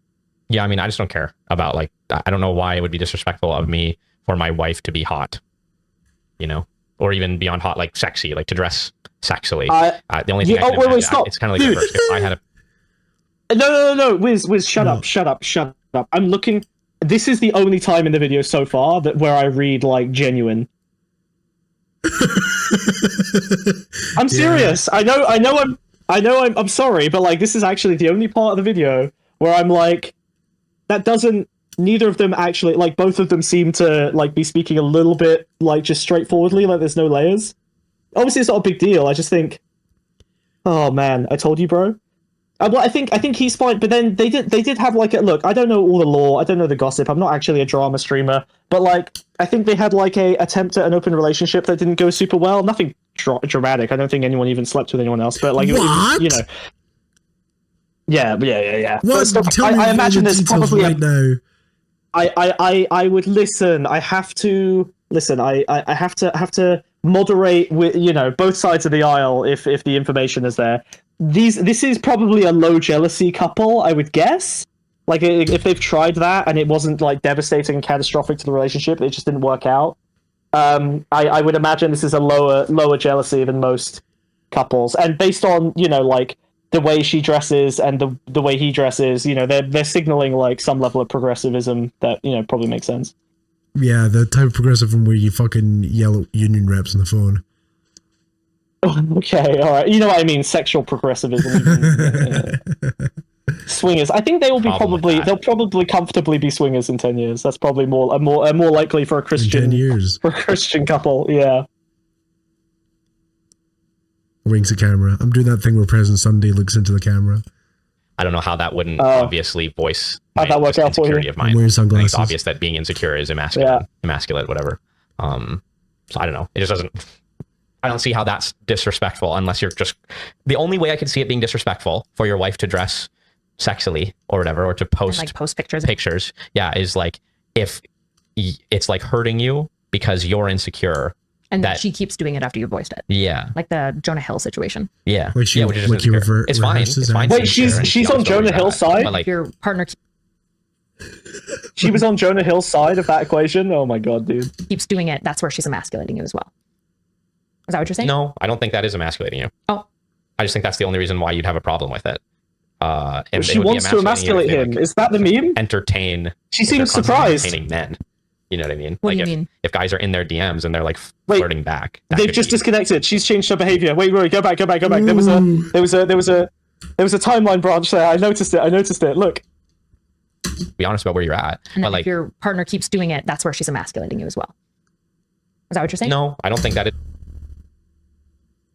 Yeah, I mean, I just don't care about like, I don't know why it would be disrespectful of me for my wife to be hot, you know, or even beyond hot, like sexy, like to dress sexily. The only thing I can imagine, stop. it's kind of like Dude. reverse. If I had a No, Wiz, shut up. I'm looking. This is the only time in the video so far that where I read like genuine. I'm serious. I know. I'm sorry, but like this is actually the only part of the video where I'm like, that doesn't. Neither of them actually, like both of them seem to like be speaking a little bit like just straightforwardly, like there's no layers. Obviously, it's not a big deal. I just think, oh man, I told you, bro. Well, I think he's fine, but then they did have like a look. I don't know all the lore. I don't know the gossip. I'm not actually a drama streamer, but like I think they had like a attempt at an open relationship that didn't go super well. Nothing dramatic. I don't think anyone even slept with anyone else. But like, it was, you know, yeah. What? Tell me I imagine there's details probably right now. I would listen. I have to listen. I have to moderate with, you know, both sides of the aisle if the information is there. This is probably a low jealousy couple, I would guess. Like if they've tried that and it wasn't like devastating and catastrophic to the relationship, it just didn't work out. I would imagine this is a lower jealousy than most couples, and based on, you know, like the way she dresses and the way he dresses, you know, they're signaling like some level of progressivism that, you know, probably makes sense. Yeah, the type of progressivism where you fucking yell at union reps on the phone. Okay, all right. You know what I mean? Sexual progressivism. Swingers. I think they will be they'll probably comfortably be swingers in 10 years. That's probably more likely for a Christian In 10 years. for a Christian couple. Yeah. Winks at camera. I'm doing that thing where President Sunday looks into the camera. I don't know how that wouldn't obviously voice how'd that work out for you? insecurity of mine. I'm wearing I think sunglasses. it's obvious that being insecure is emasculate, whatever. So I don't know. It just doesn't. I don't see how that's disrespectful unless you're just. The only way I can see it being disrespectful for your wife to dress sexily or whatever, or to post And, like post pictures. Yeah, is like if it's like hurting you because you're insecure. And that she keeps doing it after you voiced it. Yeah. Like the Jonah Hill situation. Yeah. Which yeah, you- which is which you insecure. It's fine. reverses It's fine. that. Wait, she's on Jonah Hill's side? But like, If your partner She was on Jonah Hill's side of that equation? Oh my god, dude. keeps doing it, that's where she's emasculating you as well. Is that what you're saying? no, I don't think that is emasculating you. Oh. I just think that's the only reason why you'd have a problem with it. And She it would be wants to emasculating you if emasculate they, him. Is that the meme? entertain. She if they're seems constantly surprised. Entertaining men. You know what I mean? What do like you mean? if guys are in their DMs and they're like Wait, flirting back, that They've could just be- disconnected. She's changed her behavior. Wait, go back. There was a timeline branch there. I noticed it. Look. be honest about where you're at. And But then like, if your partner keeps doing it, that's where she's emasculating you as well. Is that what you're saying? no, I don't think that is.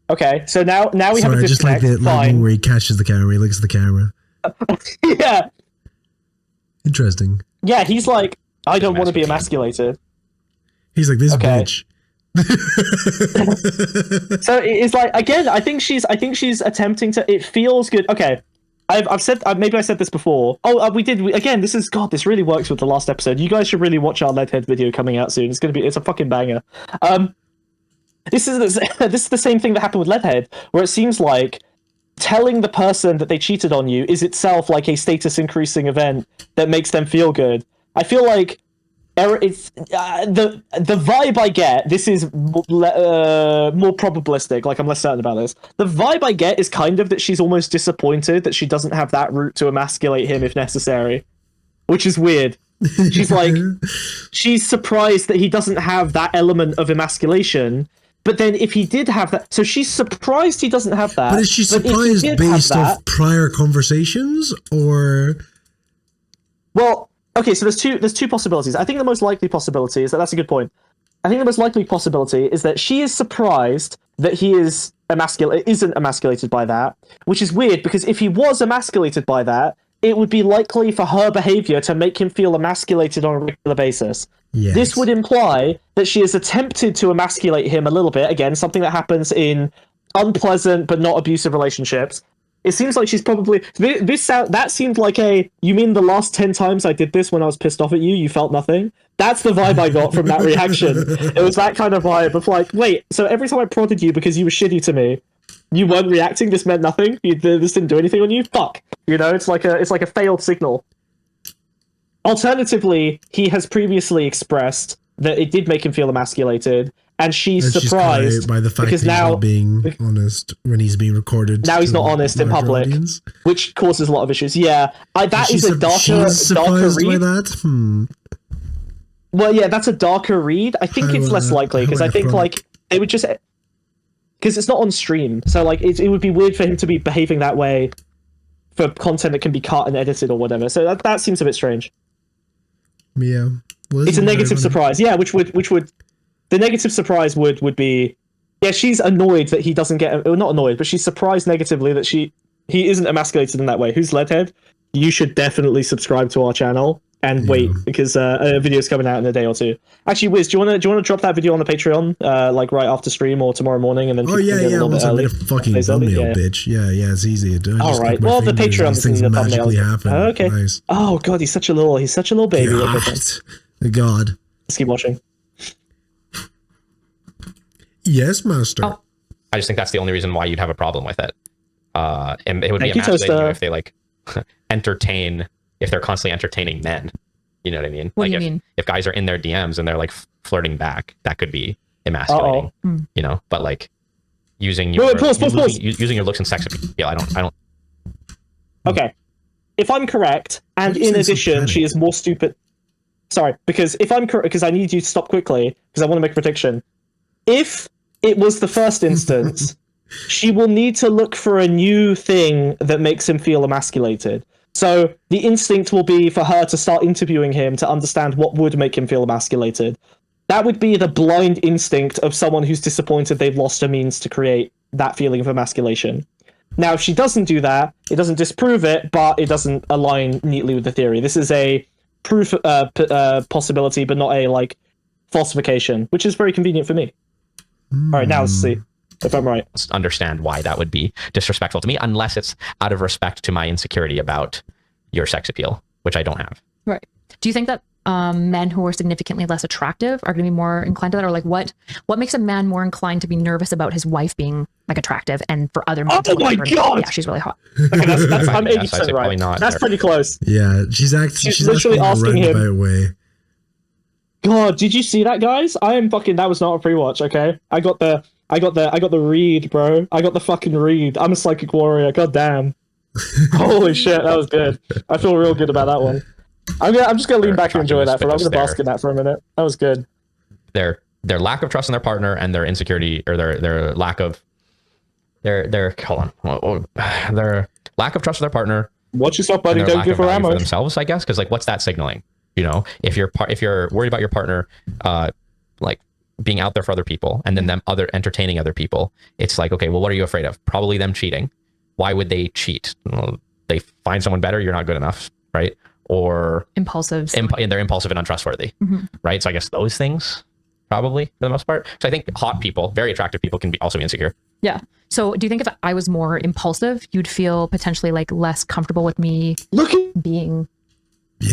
Okay, so now we have Sorry, a I just like disconnect. the lightning Fine. where he catches the camera, he looks at the camera. Yeah. Interesting. Yeah, he's like, I don't want to be emasculated. He's like, this Okay. bitch. So it's like, again, I think she's attempting to. It feels good. Okay, I've said, maybe I said this before. Oh, again. This really works with the last episode. You guys should really watch our Leadhead video coming out soon. It's a fucking banger. This is the same thing that happened with Leadhead, where it seems like telling the person that they cheated on you is itself like a status increasing event that makes them feel good. I feel like it's the vibe I get. This is more probabilistic. Like, I'm less certain about this. The vibe I get is kind of that she's almost disappointed that she doesn't have that route to emasculate him if necessary, which is weird. She's like, she's surprised that he doesn't have that element of emasculation. But then if he did have that, so she's surprised he doesn't have that. But is she if he surprised did have based that- off prior conversations, or Well, okay, so there's two possibilities. I think the most likely possibility is that's a good point. I think the most likely possibility is that she is surprised that he isn't emasculated by that, which is weird because if he was emasculated by that, it would be likely for her behavior to make him feel emasculated on a regular basis. yes. This would imply that she has attempted to emasculate him a little bit. Again, something that happens in unpleasant but not abusive relationships. It seems like she's probably that seemed like you mean the last 10 times I did this when I was pissed off at you, you felt nothing? That's the vibe I got from that reaction. It was that kind of vibe of like, wait, so every time I prodded you because you were shitty to me, you weren't reacting, this meant nothing? This didn't do anything on you? Fuck. You know, it's like a failed signal. Alternatively, he has previously expressed that it did make him feel emasculated, and she's surprised she's by the fact because that he's now not being honest when he's being recorded. now he's not honest in public, audience. which causes a lot of issues. Yeah, that is a darker by read. that. Well, yeah, that's a darker read. I think it's less likely because I think like they would just because it's not on stream, so like it would be weird for him to be behaving that way for content that can be cut and edited or whatever. So that seems a bit strange. Yeah, well, it's a negative surprise. Yeah, which would the negative surprise would be, yeah, she's annoyed that he doesn't get, well, not annoyed, but she's surprised negatively that he isn't emasculated in that way. Who's Leadhead? You should definitely subscribe to our channel and wait because a video's coming out in a day or two. Actually, Wiz, do you want to drop that video on the Patreon like right after stream or tomorrow morning, and then once I made a fucking thumbnail, bitch. Yeah, it's easy. All right. Well, the Patreon's in the thumbnail. Happen. Oh, okay. Nice. Oh god, he's such a little baby. God. Let's keep watching. Yes, master. Oh. I just think that's the only reason why you'd have a problem with it. And it would be Thank you, emasculating if they like if they're constantly entertaining men. You know what I mean? What like do you mean? If guys are in their DMs and they're like flirting back, that could be emasculating. You know, but like using your using your looks and sex appeal, I don't. Okay, if I'm correct, and in addition, she is more stupid. Sorry, because if I'm correct, because I need you to stop quickly because I want to make a prediction. If it was the first instance, she will need to look for a new thing that makes him feel emasculated. So the instinct will be for her to start interviewing him to understand what would make him feel emasculated. That would be the blind instinct of someone who's disappointed they've lost a means to create that feeling of emasculation. Now, if she doesn't do that, it doesn't disprove it, but it doesn't align neatly with the theory. This is a proof possibility, but not a like falsification, which is very convenient for me. All right, now let's see if I'm right. Let's understand why that would be disrespectful to me, unless it's out of respect to my insecurity about your sex appeal, which I don't have. Right. Do you think that men who are significantly less attractive are going to be more inclined to that, or like what makes a man more inclined to be nervous about his wife being like attractive and for other men? Oh my god! Yeah, she's really hot. Okay, that's I'm 80% yes, right. Not that's pretty close. Yeah, she's literally asking him. Way. God, did you see that, guys? I am fucking. That was not a pre-watch. Okay, I got the read, bro. I got the fucking read. I'm a psychic warrior. God damn. Holy shit, that was good. I feel real good about that one. I'm just gonna lean back and enjoy that. I'm gonna bask in that for a minute. That was good. Their lack of trust in their partner and their insecurity, or their lack of their lack of trust in their partner. Watch yourself, buddy. Don't give her ammo. For themselves, I guess, because like, what's that signaling? You know, if you're worried about your partner, like being out there for other people, and then them entertaining other people, it's like, okay, well, what are you afraid of? Probably them cheating. Why would they cheat? Well, they find someone better. You're not good enough, right? Or impulsive. They're impulsive and untrustworthy, right? So I guess those things, probably for the most part. So I think hot people, very attractive people, can be also insecure. Yeah. So do you think if I was more impulsive, you'd feel potentially like less comfortable with me being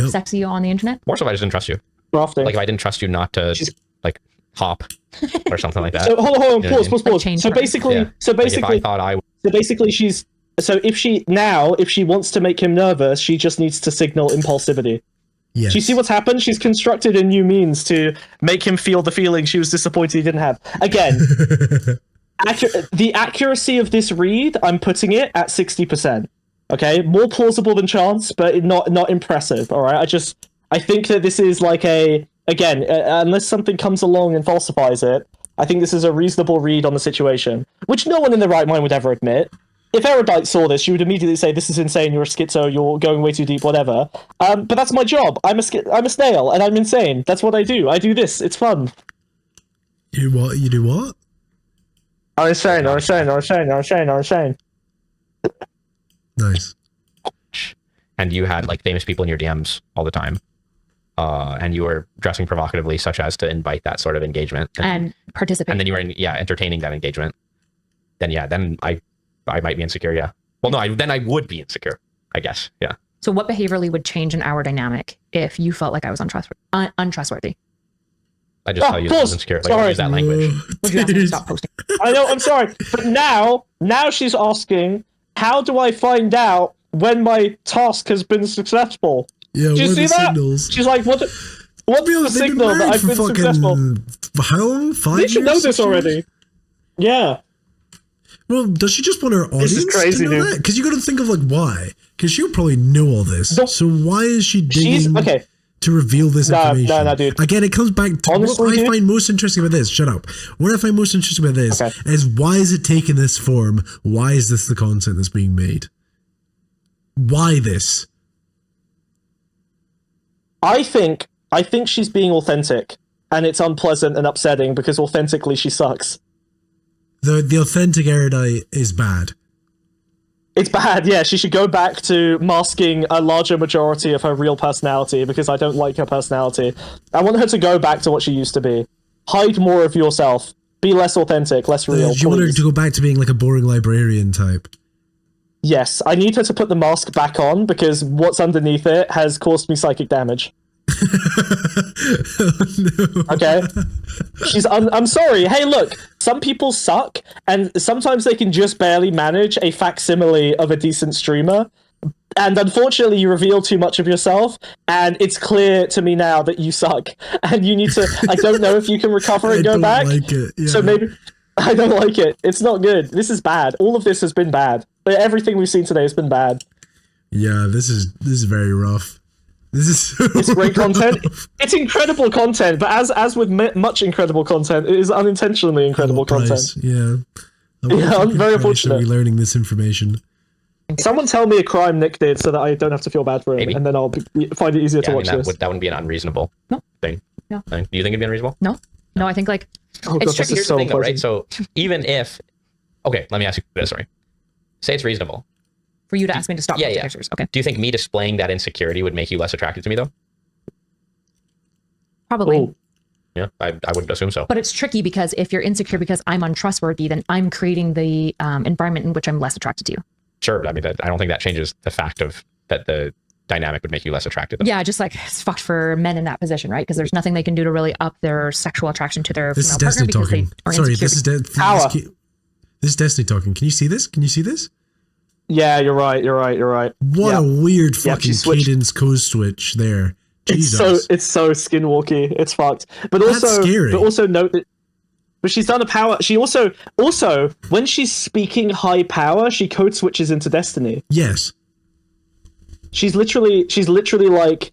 sexy on the internet? More so if I just didn't trust you. Crafting. Like if I didn't trust you not to like hop or something like that. So hold on, pause. Like So basically, she's. So if she wants to make him nervous, she just needs to signal impulsivity. Yes. Do you see what's happened? She's constructed a new means to make him feel the feeling she was disappointed he didn't have. Again, the accuracy of this read, I'm putting it at 60%. Okay, more plausible than chance, but not impressive. All right, I think that this is like unless something comes along and falsifies it, I think this is a reasonable read on the situation, which no one in their right mind would ever admit. If Erudite saw this, she would immediately say, "This is insane. You're a schizo. You're going way too deep. Whatever." But that's my job. I'm a snail, and I'm insane. That's what I do. I do this. It's fun. You do what? I'm insane. Nice. And you had like famous people in your DMs all the time, and you were dressing provocatively, such as to invite that sort of engagement and participate. And then you were entertaining that engagement. then yeah, then I might be insecure. Yeah. Well, no, then I would be insecure, I guess. Yeah. So what behaviorally would change in our dynamic if you felt like I was untrustworthy? I just tell you that I was insecure. Like, sorry. use that language. Would you ask me to stop posting? I know, I'm sorry. But now she's asking, how do I find out when my task has been successful? Yeah, Do you what are see the that? signals? She's like, what's the signal that I've been successful? How long? 5 They years? should know 6 this years? already. Yeah. Well, does she just want her audience is crazy, to know dude. that? Because you got to think of like why. Because she'll probably know all this. No. So why is she digging Okay. to reveal this information? No, dude. Again, it comes back to Honestly, what I dude? find most interesting about this. Shut up. What I find most interesting about this Okay. is why is it taking this form? Why is this the content that's being made? Why this? I think she's being authentic, and it's unpleasant and upsetting because authentically she sucks. The authentic Erudite is bad. It's bad, yeah. She should go back to masking a larger majority of her real personality because I don't like her personality. I want her to go back to what she used to be. Hide more of yourself. Be less authentic, less real. Do you want her please. to go back to being like a boring librarian type? Yes, I need her to put the mask back on because what's underneath it has caused me psychic damage. Oh, no. Okay? I'm sorry. Hey, look, some people suck, and sometimes they can just barely manage a facsimile of a decent streamer. And unfortunately, you reveal too much of yourself, and it's clear to me now that you suck. And you need to. I don't know if you can recover and I go don't back. like it. Yeah. So maybe. I don't like it. It's not good. This is bad. All of this has been bad. Everything we've seen today has been bad. Yeah, this is very rough. This is so It's great content. rough. It's incredible content, but as with much incredible content, it is unintentionally incredible What content. price? Yeah. Yeah, I'm very Are fortunate. we learning this information? Someone tell me a crime Nick did so that I don't have to feel bad for him, Maybe. and then I'll find it easier Yeah, to I mean, watch this. that wouldn't be an unreasonable thing. No. Do you think it'd be unreasonable? No, I think like Oh it's god, this tricky. is Here's so the thing, though, right? unpleasant. So even if, okay, let me ask you this. Sorry, say it's reasonable. for you to ask me to stop Yeah, posting yeah. pictures. Okay, Do you think me displaying that insecurity would make you less attracted to me, though? probably. Oh. Yeah, I would assume so. But it's tricky because if you're insecure because I'm untrustworthy, then I'm creating the environment in which I'm less attracted to you. Sure, I mean, I don't think that changes the fact of that the dynamic would make you less attracted. Yeah, just like it's fucked for men in that position, right? Because there's nothing they can do to really up their sexual attraction to their This is female partner Destiny because talking. they are Sorry, insecure. this is Destiny talking. Can you see this? Can you see this? Yeah, you're right. What Yeah. a weird Yeah, fucking she switched. cadence code switch there. It's Jesus. so skinwalky. It's fucked. But That's also, scary. but also note that. But she's done a power. She also when she's speaking high power, she code switches into Destiny. Yes. She's literally like,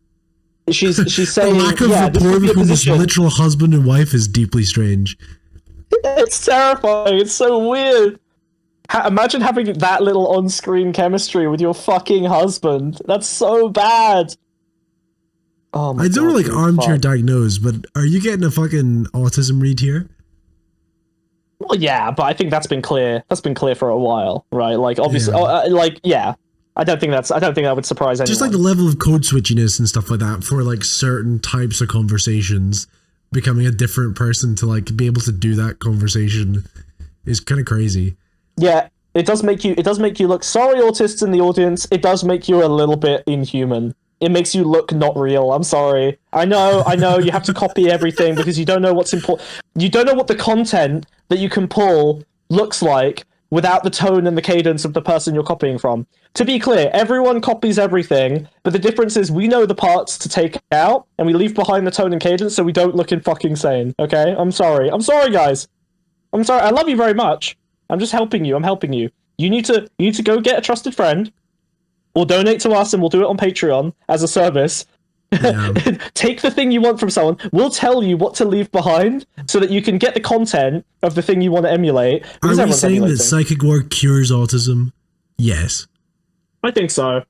she's The saying, lack of yeah, this rapport could be a between this position. literal husband and wife is deeply strange. It's terrifying. It's so weird. Imagine having that little on-screen chemistry with your fucking husband. That's so bad. Oh my I don't God, like dude, armchair fuck. diagnose, but are you getting a fucking autism read here? Well, yeah, but I think that's been clear. That's been clear for a while, right? Like, obviously, Yeah. yeah. I don't think that would surprise anyone. Just like the level of code switchiness and stuff like that for like certain types of conversations, becoming a different person to like be able to do that conversation is kind of crazy. Yeah, it does make you look, sorry, autists in the audience, it does make you a little bit inhuman. It makes you look not real. I'm sorry. I know, you have to copy everything because you don't know what's important. You don't know what the content that you can pull looks like without the tone and the cadence of the person you're copying from. To be clear, everyone copies everything, but the difference is we know the parts to take out, and we leave behind the tone and cadence so we don't look fucking sane, okay? I'm sorry, guys. I'm sorry, I love you very much. I'm just helping you. I'm helping you. You need to go get a trusted friend, or donate to us, and we'll do it on Patreon as a service. Yeah. Take the thing you want from someone. We'll tell you what to leave behind, so that you can get the content of the thing you want to emulate. Are because we everyone's saying that emulating. psychic work cures autism? Yes. I think so.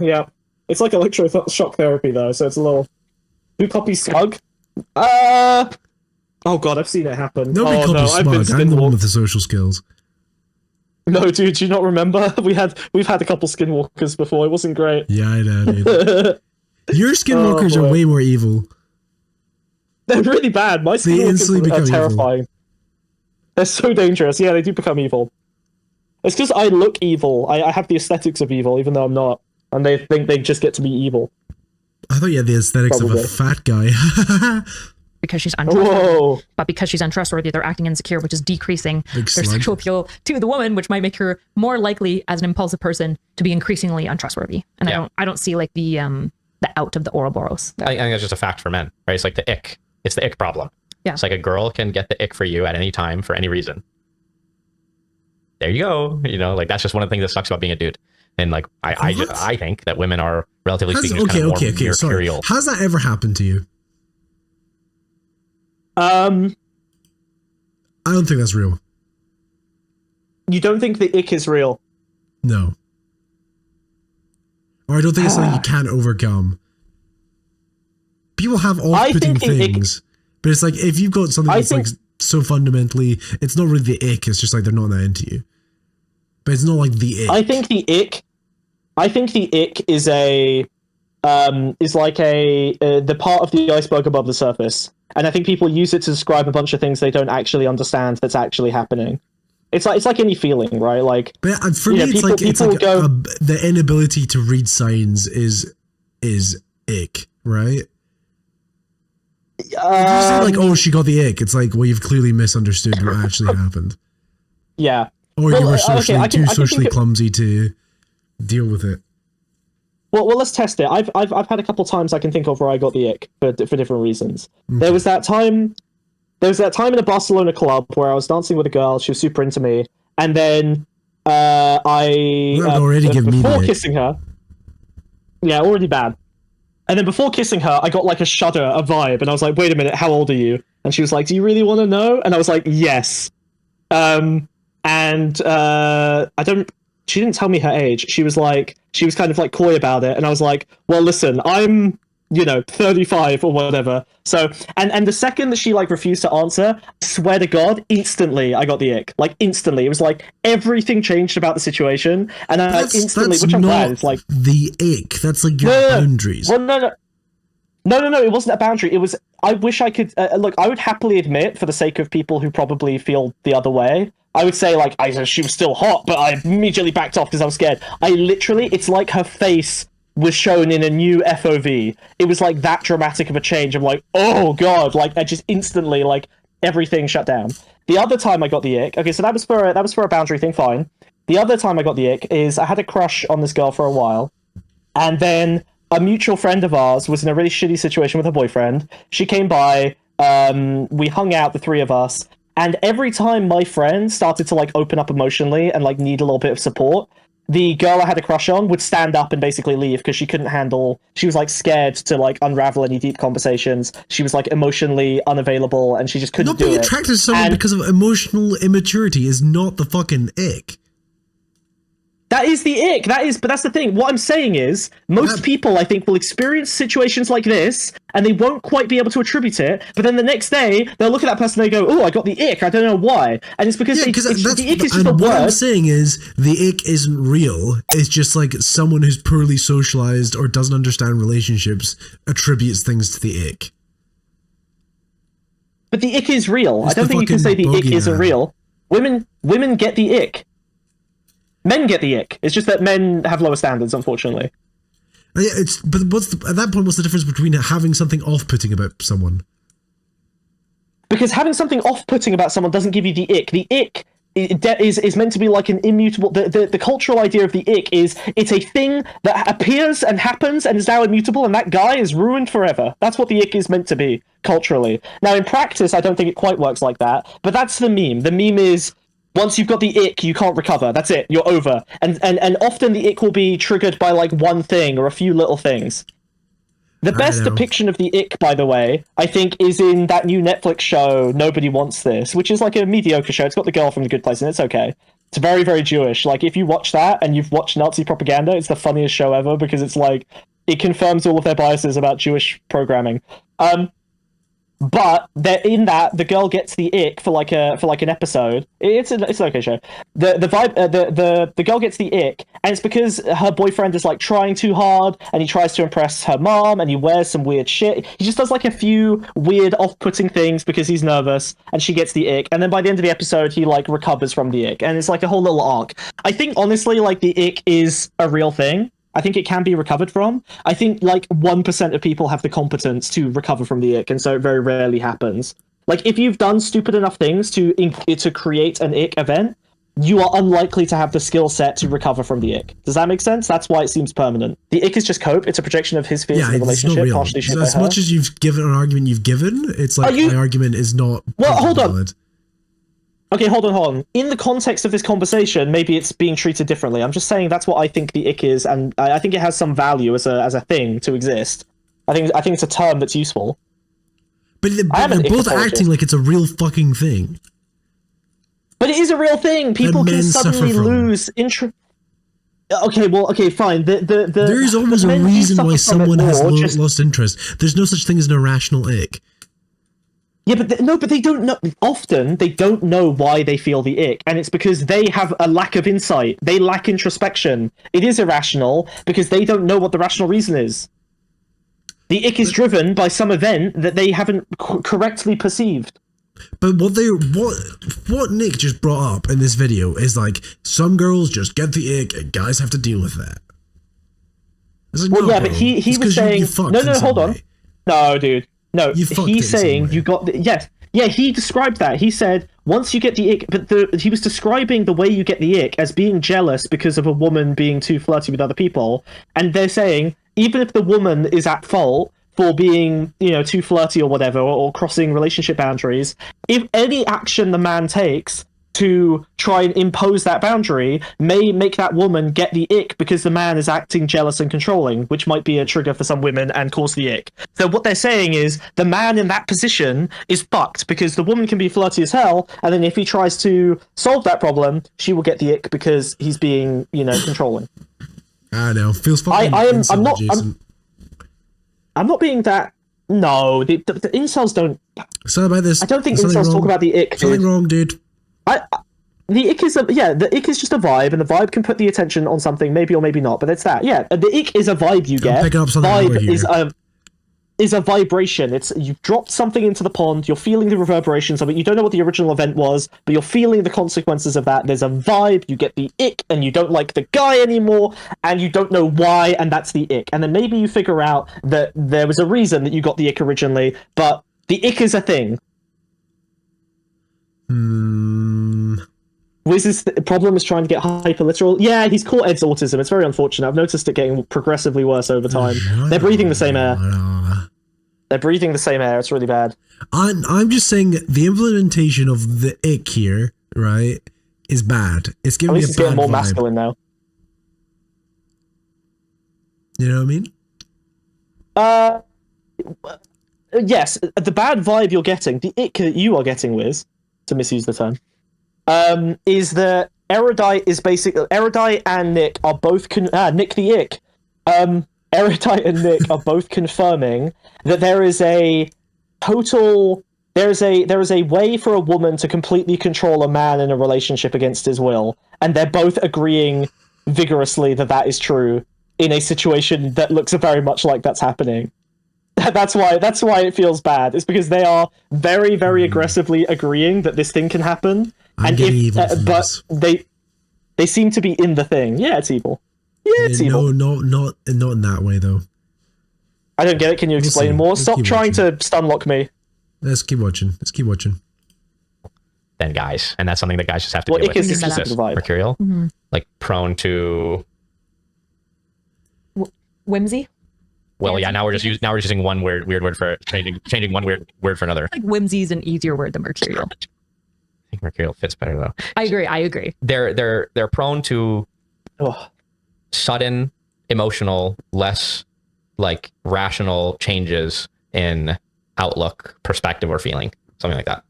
Yeah, it's like electroshock therapy though, so it's a little. Who copies Smug? Oh god, I've seen it happen. Nobody oh, copies I've been Smug. I'm the one skinwalked. with the social skills. No, dude, do you not remember? We've had a couple skinwalkers before. It wasn't great. Yeah, I know, dude. Your skinwalkers boy. are way more evil. They're really bad. My They instantly skinwalkers are become evil. terrifying. They're so dangerous. Yeah, they do become evil. It's because I look evil. I have the aesthetics of evil, even though I'm not. And they think they just get to be evil. I thought you had the aesthetics Probably. of a fat guy. Because she's untrustworthy. Whoa. But because she's untrustworthy, they're acting insecure, which is decreasing Big their slug. sexual appeal to the woman, which might make her more likely, as an impulsive person, to be increasingly untrustworthy. And Yeah. I don't see like the out of the Ouroboros. I think that's just a fact for men, right? It's like the ick. It's the ick problem. Yeah. It's like a girl can get the ick for you at any time for any reason. There you go. You know, like that's just one of the things that sucks about being a dude. And like I think that women are relatively speaking just kind of more mercurial. Has that ever happened to you? I don't think that's real. You don't think the ick is real? No. Or I don't think it's something you can't overcome. People have off-putting think the ick- things, but it's like if you've got something that's like so fundamentally, it's not really the ick. It's just like they're not that into you. But it's not like the ick. I think the ick is a is like the part of the iceberg above the surface, and I think people use it to describe a bunch of things they don't actually understand that's actually happening. It's like any feeling, right? Like, but for me, it's like the inability to read signs is ick, right? If you say like, "Oh, she got the ick," it's like, well, you've clearly misunderstood what actually happened. Yeah. Or you were socially too socially clumsy to deal with it. Well, let's test it. I've had a couple times I can think of where I got the ick for different reasons. Okay. There was that time in a Barcelona club where I was dancing with a girl. She was super into me, and then before kissing her, yeah, already bad. And then before kissing her, I got like a shudder, a vibe, and I was like, "Wait a minute, how old are you?" And she was like, "Do you really want to know?" And I was like, "Yes." She didn't tell me her age. She was kind of like coy about it, and I was like, "Well, listen, I'm 35 or whatever." So, and the second that she like refused to answer, I swear to God, instantly I got the ick. Like instantly, it was like everything changed about the situation, and I instantly, which I'm glad. It's like the ick. That's like your boundaries. Well, no. It wasn't a boundary. It was. I wish I could look. I would happily admit, for the sake of people who probably feel the other way, I would say like she was still hot, but I immediately backed off because I was scared. It's like her face was shown in a new FOV. It was like that dramatic of a change. I'm like, oh god, like I just instantly like everything shut down. The other time I got the ick. Okay, so that was for a boundary thing. Fine. The other time I got the ick is I had a crush on this girl for a while, and then a mutual friend of ours was in a really shitty situation with her boyfriend. She came by, we hung out, the three of us, and every time my friend started to like open up emotionally and like need a little bit of support, the girl I had a crush on would stand up and basically leave because she was like scared to like unravel any deep conversations. She was like emotionally unavailable and she just couldn't do it. Not being attracted to someone because of emotional immaturity is not the fucking ick. That is the ick. But that's the thing. What I'm saying is, most people, I think, will experience situations like this, and they won't quite be able to attribute it. But then the next day, they'll look at that person and they go, "Oh, I got the ick. I don't know why." And it's because the ick is just a word. What I'm saying is, the ick isn't real. It's just like someone who's poorly socialized or doesn't understand relationships attributes things to the ick. But the ick is real. I don't think you can say the ick isn't real. Women get the ick. Men get the ick. It's just that men have lower standards, unfortunately. Yeah, but at that point, what's the difference between having something off-putting about someone? Because having something off-putting about someone doesn't give you the ick. The ick is meant to be like an immutable. The cultural idea of the ick is it's a thing that appears and happens and is now immutable, and that guy is ruined forever. That's what the ick is meant to be culturally. Now, in practice, I don't think it quite works like that. But that's the meme. The meme is, once you've got the ick, you can't recover. That's it. You're over. And often the ick will be triggered by like one thing or a few little things. The best depiction of the ick, by the way, I think, is in that new Netflix show, Nobody Wants This, which is like a mediocre show. It's got the girl from The Good Place, and it's okay. It's very, very Jewish. Like, if you watch that and you've watched Nazi propaganda, it's the funniest show ever because it's like, it confirms all of their biases about Jewish programming. But they're in that the girl gets the ick for like an episode. It's an okay show. The girl gets the ick, and it's because her boyfriend is like trying too hard, and he tries to impress her mom, and he wears some weird shit. He just does like a few weird, off-putting things because he's nervous, and she gets the ick. And then by the end of the episode, he like recovers from the ick, and it's like a whole little arc. I think honestly, like the ick is a real thing. I think it can be recovered from. I think like 1% of people have the competence to recover from the ick, and so it very rarely happens. Like if you've done stupid enough things to create an ick event, you are unlikely to have the skill set to recover from the ick. Does that make sense? That's why it seems permanent. The ick is just cope. It's a projection of his fears in the relationship. Not real. Partially shaped by As her. much as you've given an argument you've given, it's like my argument is not valid. Okay, hold on. In the context of this conversation, maybe it's being treated differently. I'm just saying that's what I think the ick is, and I think it has some value as a thing to exist. I think it's a term that's useful. But they're both acting like it's a real fucking thing. But it is a real thing. People can suddenly lose interest. Okay, fine. There is always a reason why someone has lost interest. There's no such thing as an irrational ick. Yeah, but they don't know. Often they don't know why they feel the ick, and it's because they have a lack of insight. They lack introspection. It is irrational because they don't know what the rational reason is. The ick is driven by some event that they haven't correctly perceived. But what Nick just brought up in this video is like some girls just get the ick and guys have to deal with that. Like, well, yeah, but he was saying no, hold on, no, dude. No, he's saying you got yeah, he described that. He said once you get the ick, but he was describing the way you get the ick as being jealous because of a woman being too flirty with other people, and they're saying even if the woman is at fault for being, too flirty or whatever, or crossing relationship boundaries, if any action the man takes to try and impose that boundary may make that woman get the ick because the man is acting jealous and controlling, which might be a trigger for some women and cause the ick. So what they're saying is the man in that position is fucked because the woman can be flirty as hell, and then if he tries to solve that problem, she will get the ick because he's being, controlling. I know. Feels fucking I'm not being that. No, the incels don't. Something about this. I don't think incels talk about the ick. Something wrong, dude. The ick is the ick is just a vibe, and the vibe can put the attention on something, maybe or maybe not. But it's that. Yeah, the ick is a vibe you get. Picking up something Vibe is a vibration. It's you've dropped something into the pond. You're feeling the reverberations of it. You don't know what the original event was, but you're feeling the consequences of that. There's a vibe. You get the ick, and you don't like the guy anymore, and you don't know why, and that's the ick. And then maybe you figure out that there was a reason that you got the ick originally, but the ick is a thing. Wiz's problem is trying to get hyper literal. Yeah, he's caught Ed's autism. It's very unfortunate. I've noticed it getting progressively worse over time. They're breathing the same air. It's really bad. I'm just saying the implementation of the ick here, right, is bad. It's giving me a bad getting more vibe. masculine now. You know what I mean? Yes, the bad vibe you're getting, the ick that you are getting, Wiz, to misuse the term, is that Erudite is basically Erudite and Nick are both Nick the Ick. Erudite and Nick are both confirming that there is a way for a woman to completely control a man in a relationship against his will, and they're both agreeing vigorously that is true in a situation that looks very much like that's happening. That's why it feels bad. It's because they are very, very aggressively agreeing that this thing can happen, but they seem to be in the thing. Yeah, it's evil. Yeah, it's evil. No, not in that way though. I don't get it. Can you explain more? Stop trying to stunlock me. Let's keep watching. Then guys, and that's something that guys just have to deal with. Is this mercurial, like prone to whimsy. Well, yeah. Now we're just using one weird word for changing one weird word for another. Like whimsy is an easier word than mercurial. I think mercurial fits better though. I agree. They're prone to sudden emotional, less like rational changes in outlook, perspective, or feeling, something like that.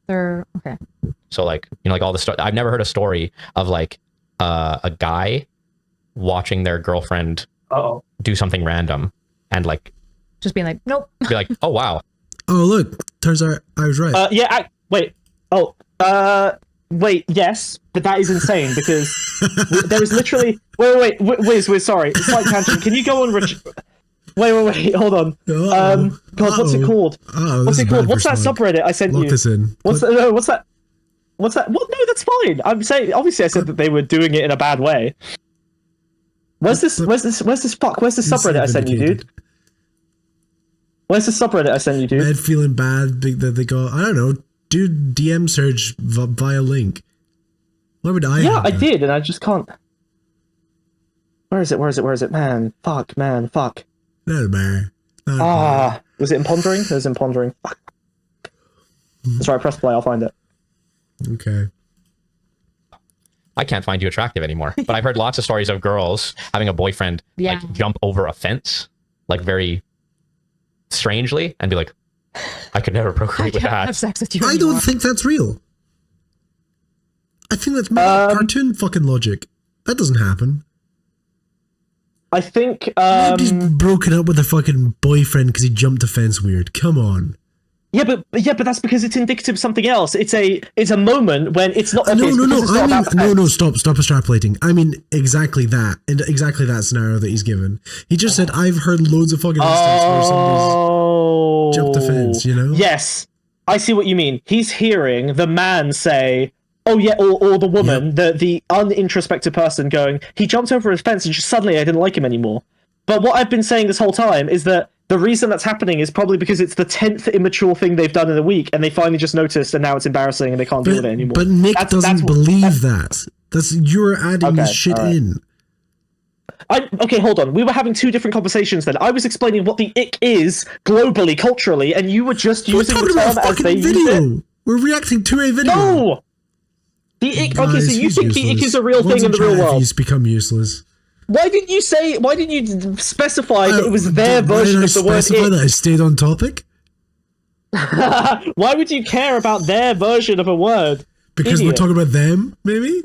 They're okay. So like like all the I've never heard a story of like a guy watching their girlfriend do something random and like just being like, nope. Be like, oh wow. Oh, look. Turns out I was right. Wait. Oh. Wait. Yes, but that is insane because there is literally. Wait. Wiz. Sorry. Slight tangent. Can you go on? Wait. Hold on. God, what's it called? What's it called? What's that subreddit I sent you? Lock this in. What's that? What's that? Well, no, that's fine. I'm saying. Obviously, I said that they were doing it in a bad way. Where's this subreddit I sent you, dude? Where's the subreddit I sent you, dude? Ed feeling bad that they go, I don't know, dude, DM search via link. Why would I? Yeah, I did, and I just can't. Where is it? Man, fuck. No matter. Was it in Pondering? It was in Pondering. Fuck. That's right, press play, I'll find it. Okay. I can't find you attractive anymore. But I've heard lots of stories of girls having a boyfriend like jump over a fence, like very strangely, and be like, I could never procreate with that. Have sex with you I don't think that's real. I think that's cartoon fucking logic. That doesn't happen. I think Nobody's broken up with a fucking boyfriend because he jumped a fence weird. Come on. Yeah, but that's because it's indicative of something else. It's a moment when it's not. Okay, No. No. Stop extrapolating. I mean exactly that, and exactly that scenario that he's given. He just said, "I've heard loads of fucking instances where somebody's jumped a fence." You know? Yes, I see what you mean. He's hearing the man say, "Oh yeah," or the woman, the unintrospective person going, "He jumped over his fence, and just suddenly I didn't like him anymore." But what I've been saying this whole time is that the reason that's happening is probably because it's the 10th immature thing they've done in a week, and they finally just noticed, and now it's embarrassing, and they can't deal with it anymore. But Nick doesn't believe that. You're adding this shit in. Okay, hold on. We were having two different conversations then. I was explaining what the ick is globally, culturally, and you were just using the term as they use it. We're reacting to a video. No! The ick. Okay, so you think the ick is a real thing in the real world? He's become useless. Why didn't you specify that it was their version of the word ick? That I stayed on topic? Why would you care about their version of a word? Because we're talking about them, maybe?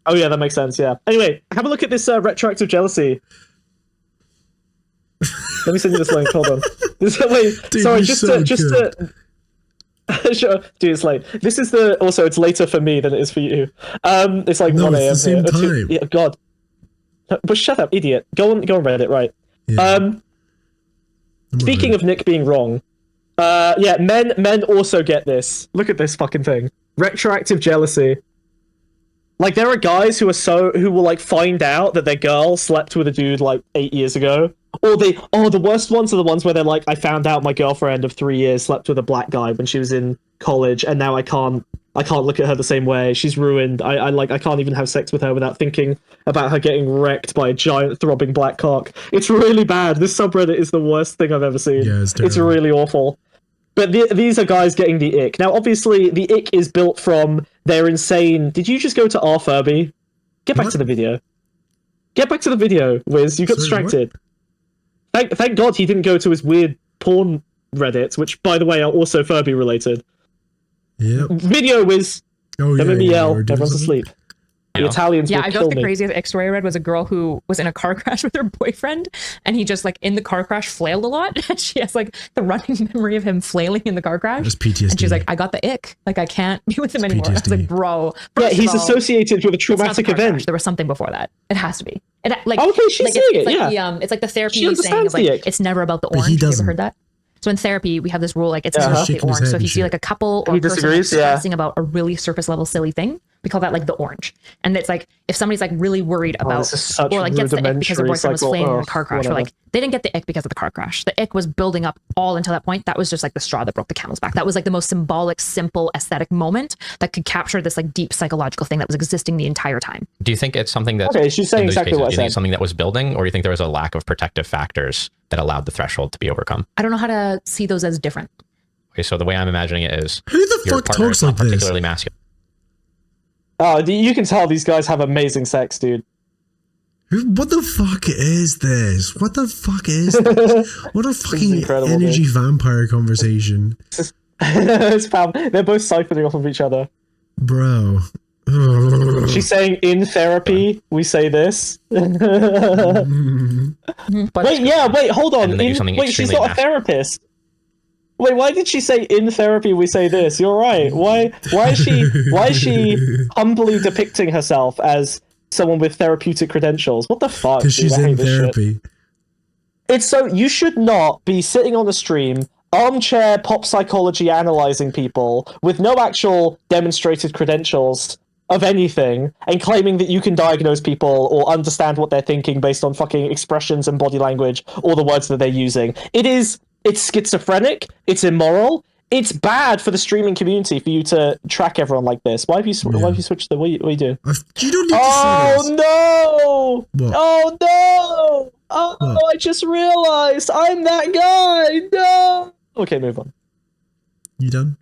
Oh yeah, that makes sense, yeah. Anyway, have a look at this retroactive jealousy. Let me send you this link, hold on. Sure, dude, it's late. This is it's later for me than it is for you. It's like 1 a.m. It's the same time. Yeah, God. But shut up, idiot. Go on Reddit, right. Yeah. Speaking of Nick being wrong, men also get this. Look at this fucking thing. Retroactive jealousy. Like, there are guys who will like find out that their girl slept with a dude like 8 years ago. Or the worst ones are the ones where they're like, I found out my girlfriend of 3 years slept with a black guy when she was in college, and now I can't look at her the same way. She's ruined. I can't even have sex with her without thinking about her getting wrecked by a giant throbbing black cock. It's really bad. This subreddit is the worst thing I've ever seen. Yeah, it's really awful. But these are guys getting the ick. Now, obviously, the ick is built from their insane... Did you just go to R Furby? Get back to the video. Get back to the video, Wiz. You got distracted. Thank God he didn't go to his weird porn Reddit, which, by the way, are also Furby related. Yeah. Video, Wiz. Oh, Don't yeah, make me yell. yeah, Everyone's asleep. The Italians will I kill got the me. craziest X story I read was a girl who was in a car crash with her boyfriend, and he just like in the car crash flailed a lot. And she has like the running memory of him flailing in the car crash. That's PTSD. And she's like, I got the ick. Like I can't be with him anymore. I was like, bro. Yeah, he's associated with a it's not the traumatic car event. crash. There was something before that. It has to be. It like Okay, she's saying it. Like Yeah, it's like the therapy She saying understands of, like the ick. it's never about the But he orange. Have you doesn't. ever heard that? So in therapy, we have this rule, like it's never about the Shaking his orange. head So if you and see shit. like a couple or He a person like, disagrees, yeah. stressing about a really surface level silly thing, we call that like the orange. And it's like if somebody's like really worried about this is such or like gets the ick because their rudimentary boyfriend was flailing in a car crash, or whatever. like they didn't get the ick because of the car crash. The ick was building up all until that point. That was just like the straw that broke the camel's back. That was like the most symbolic, simple, aesthetic moment that could capture this like deep psychological thing that was existing the entire time. Do you think it's something that Okay, she's saying in those exactly cases, what I do you think said. it's something that was building, or do you think there was a lack of protective factors that allowed the threshold to be overcome? I don't know how to see those as different. Okay, so the way I'm imagining it is Who the your fuck partner talks is not like this? particularly masculine. Oh, you can tell these guys have amazing sex, dude. What the fuck is this? What the fuck is this? What a fucking incredible, energy vampire conversation. It's fam. They're both siphoning off of each other. Bro. She's saying in therapy we say this. But Wait, hold on. And then they do something Wait, she's extremely not a nasty. therapist. Wait, why did she say in therapy we say this? You're right. Why is she humbly depicting herself as someone with therapeutic credentials? What the fuck? Because she's in therapy. It's so you should not be sitting on the stream, armchair pop psychology analyzing people with no actual demonstrated credentials of anything and claiming that you can diagnose people or understand what they're thinking based on fucking expressions and body language or the words that they're using. It's schizophrenic, it's immoral, it's bad for the streaming community for you to track everyone like this. Why have you switched the what you do? You don't need to say this. No! What? Oh no! Oh, What? I just realized I'm that guy. No. Okay, move on. You done?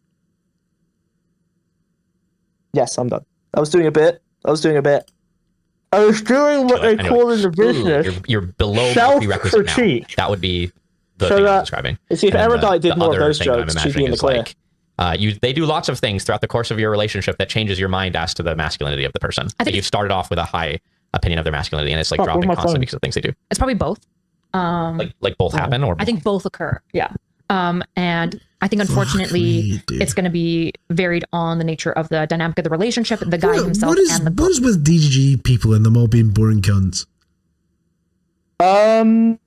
Yes, I'm done. I was doing a bit. I was doing what they call in the business. You're below prerequisite now. That would be the thing I'm describing. See, if Erudite did more of those jokes, she'd be in the clear. They do lots of things throughout the course of your relationship that changes your mind as to the masculinity of the person. I think you've started off with a high opinion of their masculinity, and it's like dropping constantly because of things they do. It's probably both. Like both happen, or I think both occur. Yeah. And I think unfortunately it's going to be varied on the nature of the dynamic of the relationship, the guy himself, and the book. What is with DGG people and them all being boring cunts? That's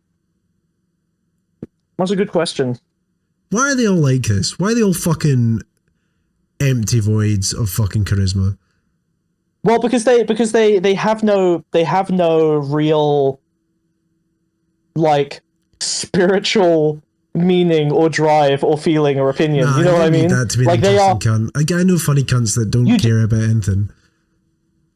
a good question. Why are they all like this? Why are they all fucking empty voids of fucking charisma? Well, because they have no real like spiritual meaning or drive or feeling or opinion. Nah, you know what I mean? That to be like they are. Cunt. I know funny cunts that don't care about anything.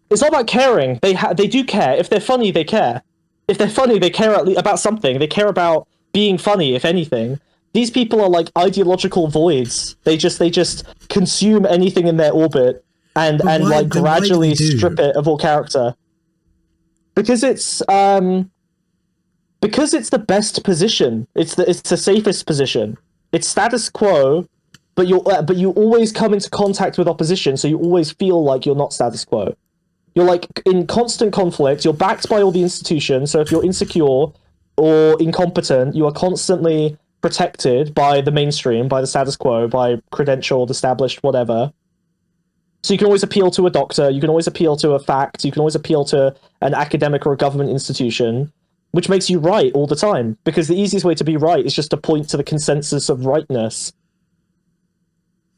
It's not about caring. They do care. If they're funny, they care. If they're funny, they care at least about something. They care about being funny, if anything. These people are like ideological voids. They just consume anything in their orbit and like gradually strip it of all character. Because it's the best position. It's the safest position. It's status quo, but you always come into contact with opposition, so you always feel like you're not status quo. You're like in constant conflict. You're backed by all the institutions, so if you're insecure or incompetent, you are constantly protected by the mainstream, by the status quo, by credentialed, established, whatever. So you can always appeal to a doctor, you can always appeal to a fact, you can always appeal to an academic or a government institution, which makes you right all the time. Because the easiest way to be right is just to point to the consensus of rightness.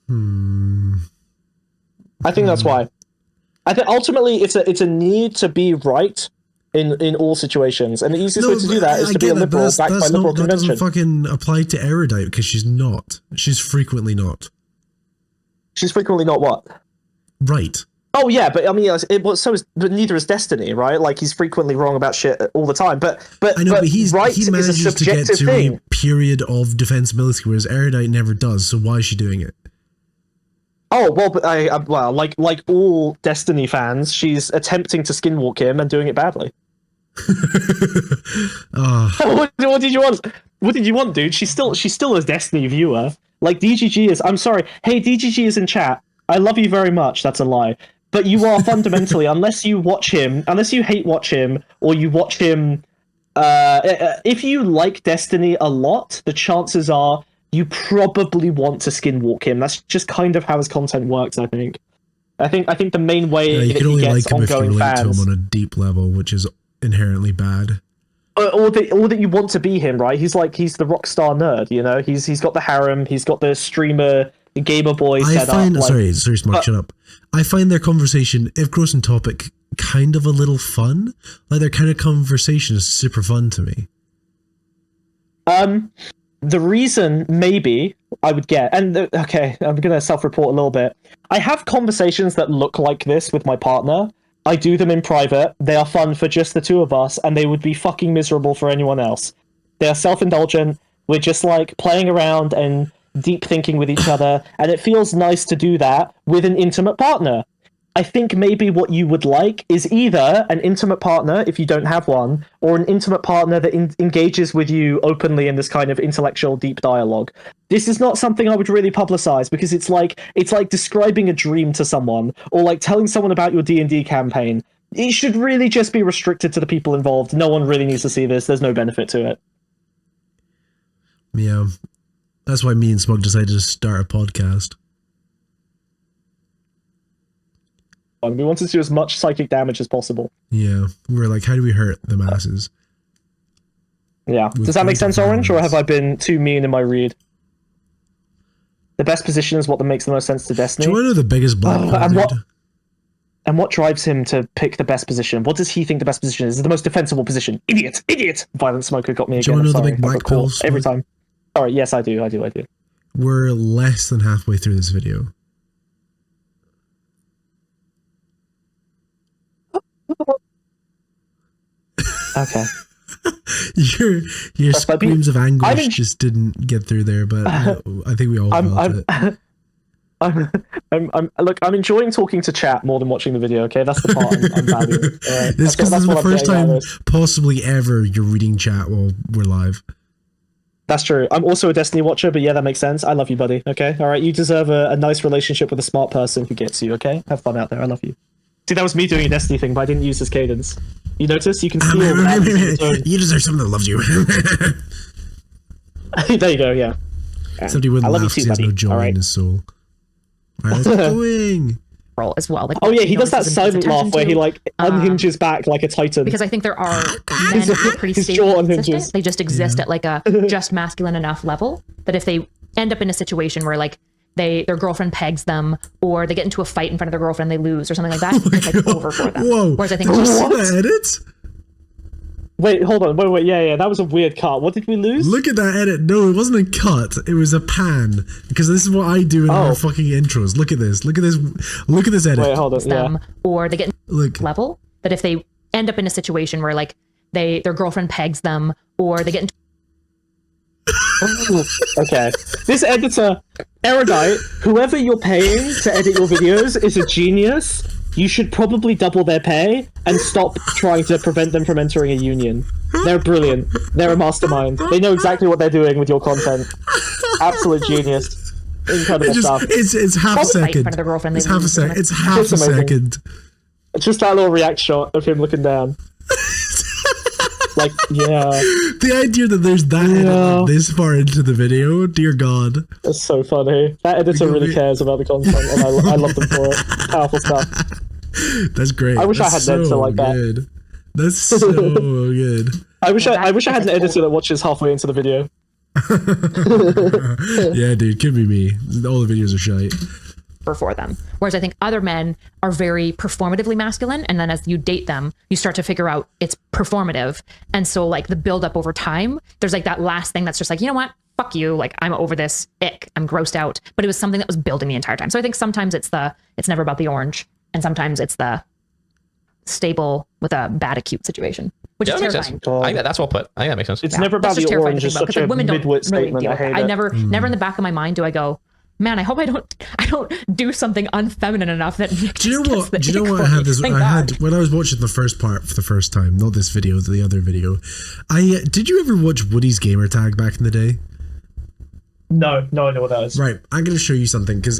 I think that's why. I think ultimately it's a need to be right in all situations, and the easiest way to do that is to be a liberal backed by liberal convention. That doesn't fucking apply to Erudite because she's not. She's frequently not. She's frequently not what? Right. Oh yeah, but I mean, but neither is Destiny, right? Like he's frequently wrong about shit all the time. But I know, but he right manages is a to get subjective to thing. a period of defensibility, whereas Erudite never does. So why is she doing it? Oh well, but like all Destiny fans, she's attempting to skinwalk him and doing it badly. What did you want? What did you want, dude? She's still a Destiny viewer. Like DGG is. I'm sorry. Hey, DGG is in chat. I love you very much. That's a lie. But you are fundamentally, unless you hate watch him, or you watch him. If you like Destiny a lot, the chances are you probably want to skinwalk him. That's just kind of how his content works. I think the main way you that can he only gets like him if you ongoing relate fans, to him on a deep level, which is inherently bad. or that you want to be him, right? He's the rock star nerd, you know. He's got the harem, he's got the streamer, the gamer boy set up. Sorry, Smug, shut up. I find their conversation, if gross in topic, kind of a little fun. Like their kind of conversation is super fun to me. The reason, maybe, I would get, okay, I'm going to self-report a little bit. I have conversations that look like this with my partner. I do them in private. They are fun for just the two of us, and they would be fucking miserable for anyone else. They are self-indulgent. We're just, like, playing around and deep thinking with each other, and it feels nice to do that with an intimate partner. I think maybe what you would like is either an intimate partner, if you don't have one, or an intimate partner that engages with you openly in this kind of intellectual deep dialogue. This is not something I would really publicize because it's like describing a dream to someone, or like telling someone about your D&D campaign. It should really just be restricted to the people involved. No one really needs to see this. There's no benefit to it. Yeah. That's why me and Smug decided to start a podcast. We wanted to do as much psychic damage as possible. Yeah, we were like, how do we hurt the masses? Yeah. Does that make sense, Orange, or have I been too mean in my read? The best position is what makes the most sense to Destiny. Do you want to know the biggest black hole, and what drives him to pick the best position? What does he think the best position is? The most defensible position? Idiot! Violent Smoker got me again. Do you want to know the Sorry, big black hole? every time. Sorry, yes, I do. We're less than halfway through this video. Okay. Your screams of anguish just didn't get through there, but I think we all felt it. I'm enjoying talking to chat more than watching the video. Okay, that's the part I'm valuing. This is the first time possibly ever you're reading chat while we're live. That's true. I'm also a Destiny watcher, but yeah, that makes sense. I love you, buddy. Okay, all right. You deserve a nice relationship with a smart person who gets you. Okay, have fun out there. I love you. See, that was me doing a Destiny thing, but I didn't use his cadence. You notice? You can feel you deserve someone that loves you. There you go. Yeah. Somebody wouldn't laugh because he has no joy in his soul. All right, let's going. As well. Like, oh yeah, he does that silent laugh where he like unhinges back like a titan. Because I think there are men who are pretty stable and consistent. They just exist at like a just masculine enough level that if they end up in a situation where like their girlfriend pegs them or they get into a fight in front of their girlfriend and they lose or something like that, it's like over for them. Whoa. Whereas I think it's just edit? Wait, hold on. Wait. Yeah. That was a weird cut. What did we lose? Look at that edit. No, it wasn't a cut. It was a pan. Because this is what I do in our fucking intros. Look at this. Look at this edit. Wait, hold on. Them, or they get level that if they end up in a situation where like their girlfriend pegs them or they get into okay. This editor, Erudite, whoever you're paying to edit your videos is a genius. You should probably double their pay and stop trying to prevent them from entering a union. They're brilliant. They're a mastermind. They know exactly what they're doing with your content. Absolute genius. Incredible stuff. It's half a second. It's half a second. It's half a second. Just that little react shot of him looking down. Like, yeah. The idea that there's that edit this far into the video, dear God. That's so funny. That editor really cares about the content, and I love them for it. Powerful stuff. That's great. I wish I had an editor like that. That's so good. I wish I had an editor that watches halfway into the video. Yeah, dude, could be me. All the videos are shite. For them. Whereas I think other men are very performatively masculine, and then as you date them, you start to figure out it's performative. And so like the build up over time, there's like that last thing that's just like, you know what? Fuck you. Like I'm over this. Ick. I'm grossed out. But it was something that was building the entire time. So I think sometimes it's never about the orange, and sometimes it's the stable with a bad acute situation. Which is terrifying. I think that's well put. I think that makes sense. It's never about the orange. It's such a mid-wit statement. I hate it. I never in the back of my mind do I go, man, I hope I don't do something unfeminine enough that Nick do you know what? Do you know what I had this? I had when I was watching the first part for the first time, not this video, the other video. Did you ever watch Woody's gamer tag back in the day? No, I know what that is. Right, I'm going to show you something because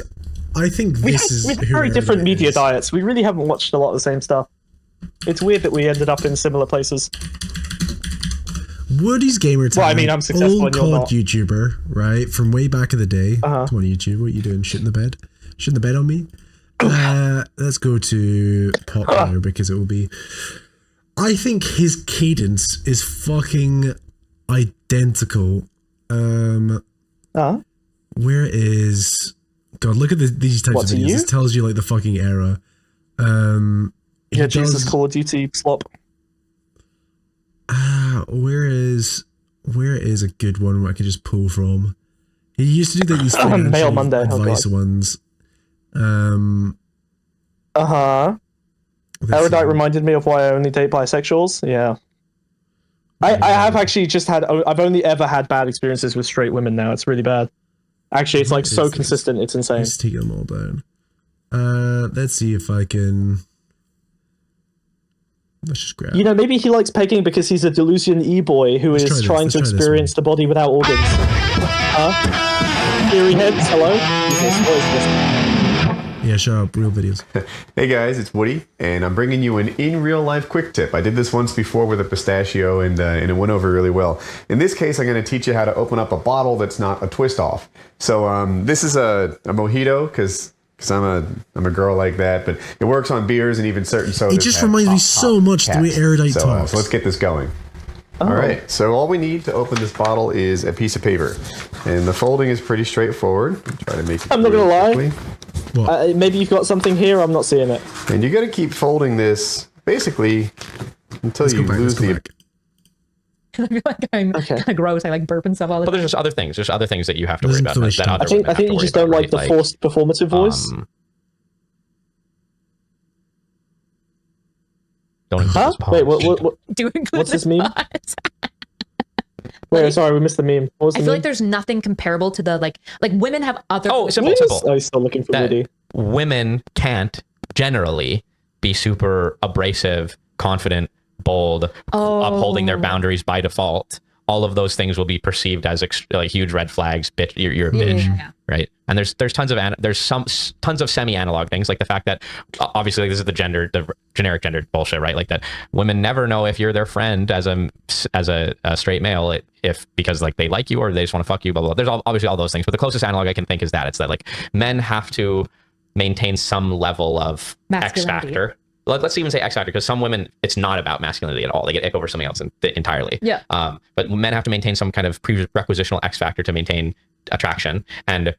I think we have very different media diets. We really haven't watched a lot of the same stuff. It's weird that we ended up in similar places. Woody's gamer tag. Well, I mean, I'm successful old and you're COD not. YouTuber, right? From way back in the day. Come on, YouTube. What are you doing? Shit in the bed? Shit in the bed on me? Let's go to popular because it will be. I think his cadence is fucking identical. Where is God? Look at these types of videos. This tells you like the fucking era. Yeah, Jesus, Call of Duty slop. Where is a good one where I could just pull from? He used to do these Mail Monday advice ones. Erudite reminded me of why I only date bisexuals. Yeah. I have actually I've only ever had bad experiences with straight women now. It's really bad. Actually, it's like so consistent. It's insane. Let's take them all down. Let's see if I can. Let's just grab. You know, maybe he likes pegging because he's a Delusion e-boy who is trying to experience the body without organs. Theory heads, hello? Jesus, what is this? Yeah, shut up. Real videos. Hey guys, it's Woody, and I'm bringing you an in real life quick tip. I did this once before with a pistachio, and it went over really well. In this case, I'm going to teach you how to open up a bottle that's not a twist off. So this is a mojito because I'm a girl like that, but it works on beers and even certain sodas. It just reminds me so much the way Erudite talks. So let's get this going. All right, so all we need to open this bottle is a piece of paper, and the folding is pretty straightforward. Try to make it. I'm not gonna lie. What? Maybe you've got something here. I'm not seeing it. And you got to keep folding this basically until you lose the. I feel like I'm kind of gross. I like burp and stuff all the But time. there's just other things. There's other things that you have to worry about. There's That other I think women have to you worry just don't about, like the right? forced performative voice. Don't include Huh? this pause. Wait, what? Doing What's this meme? pause. Wait, sorry, we missed the meme. What was I the feel meme? like there's nothing comparable to the like women have other. Oh, simple, What is- simple. Oh, he's still looking for That Woody. women can't generally be super abrasive, confident, bold, upholding their boundaries by default. All of those things will be perceived as like huge red flags. Bitch, you're a bitch, yeah. right? And there's tons of tons of semi-analog things, like the fact that obviously like, this is the generic gender bullshit, right? Like that women never know if you're their friend as a straight male, because like they like you or they just want to fuck you, blah blah. There's obviously all those things, but the closest analog I can think is that it's that like men have to maintain some level of X Masculinity. factor. Let's even say X factor, because some women, it's not about masculinity at all. They get ick over something else entirely. Yeah. But men have to maintain some kind of prerequisitional X factor to maintain attraction, and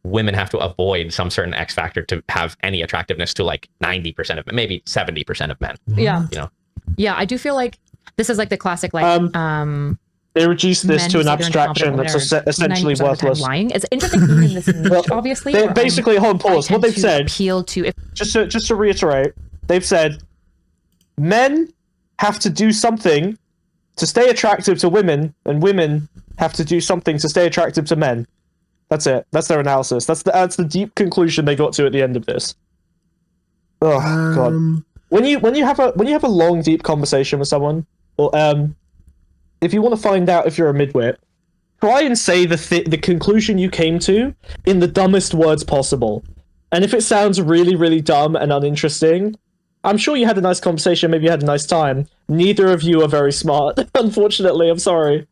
women have to avoid some certain X factor to have any attractiveness to like 90% of men, maybe 70% of men. Yeah. You know. Yeah, I do feel like this is like the classic like They reduced this men to who an say they're abstraction incompetent that's when they're essentially 90% of the time worthless. lying. It's interesting being in this niche, obviously. They where basically, hold on, pause. I What tend they've to said, appeal to if just to reiterate, they've said men have to do something to stay attractive to women, and women have to do something to stay attractive to men. That's it. That's their analysis. That's the deep conclusion they got to at the end of this. Oh god. When you have a long, deep conversation with someone, or if you want to find out if you're a midwit, try and say the conclusion you came to in the dumbest words possible. And if it sounds really, really dumb and uninteresting, I'm sure you had a nice conversation, maybe you had a nice time. Neither of you are very smart, unfortunately. I'm sorry.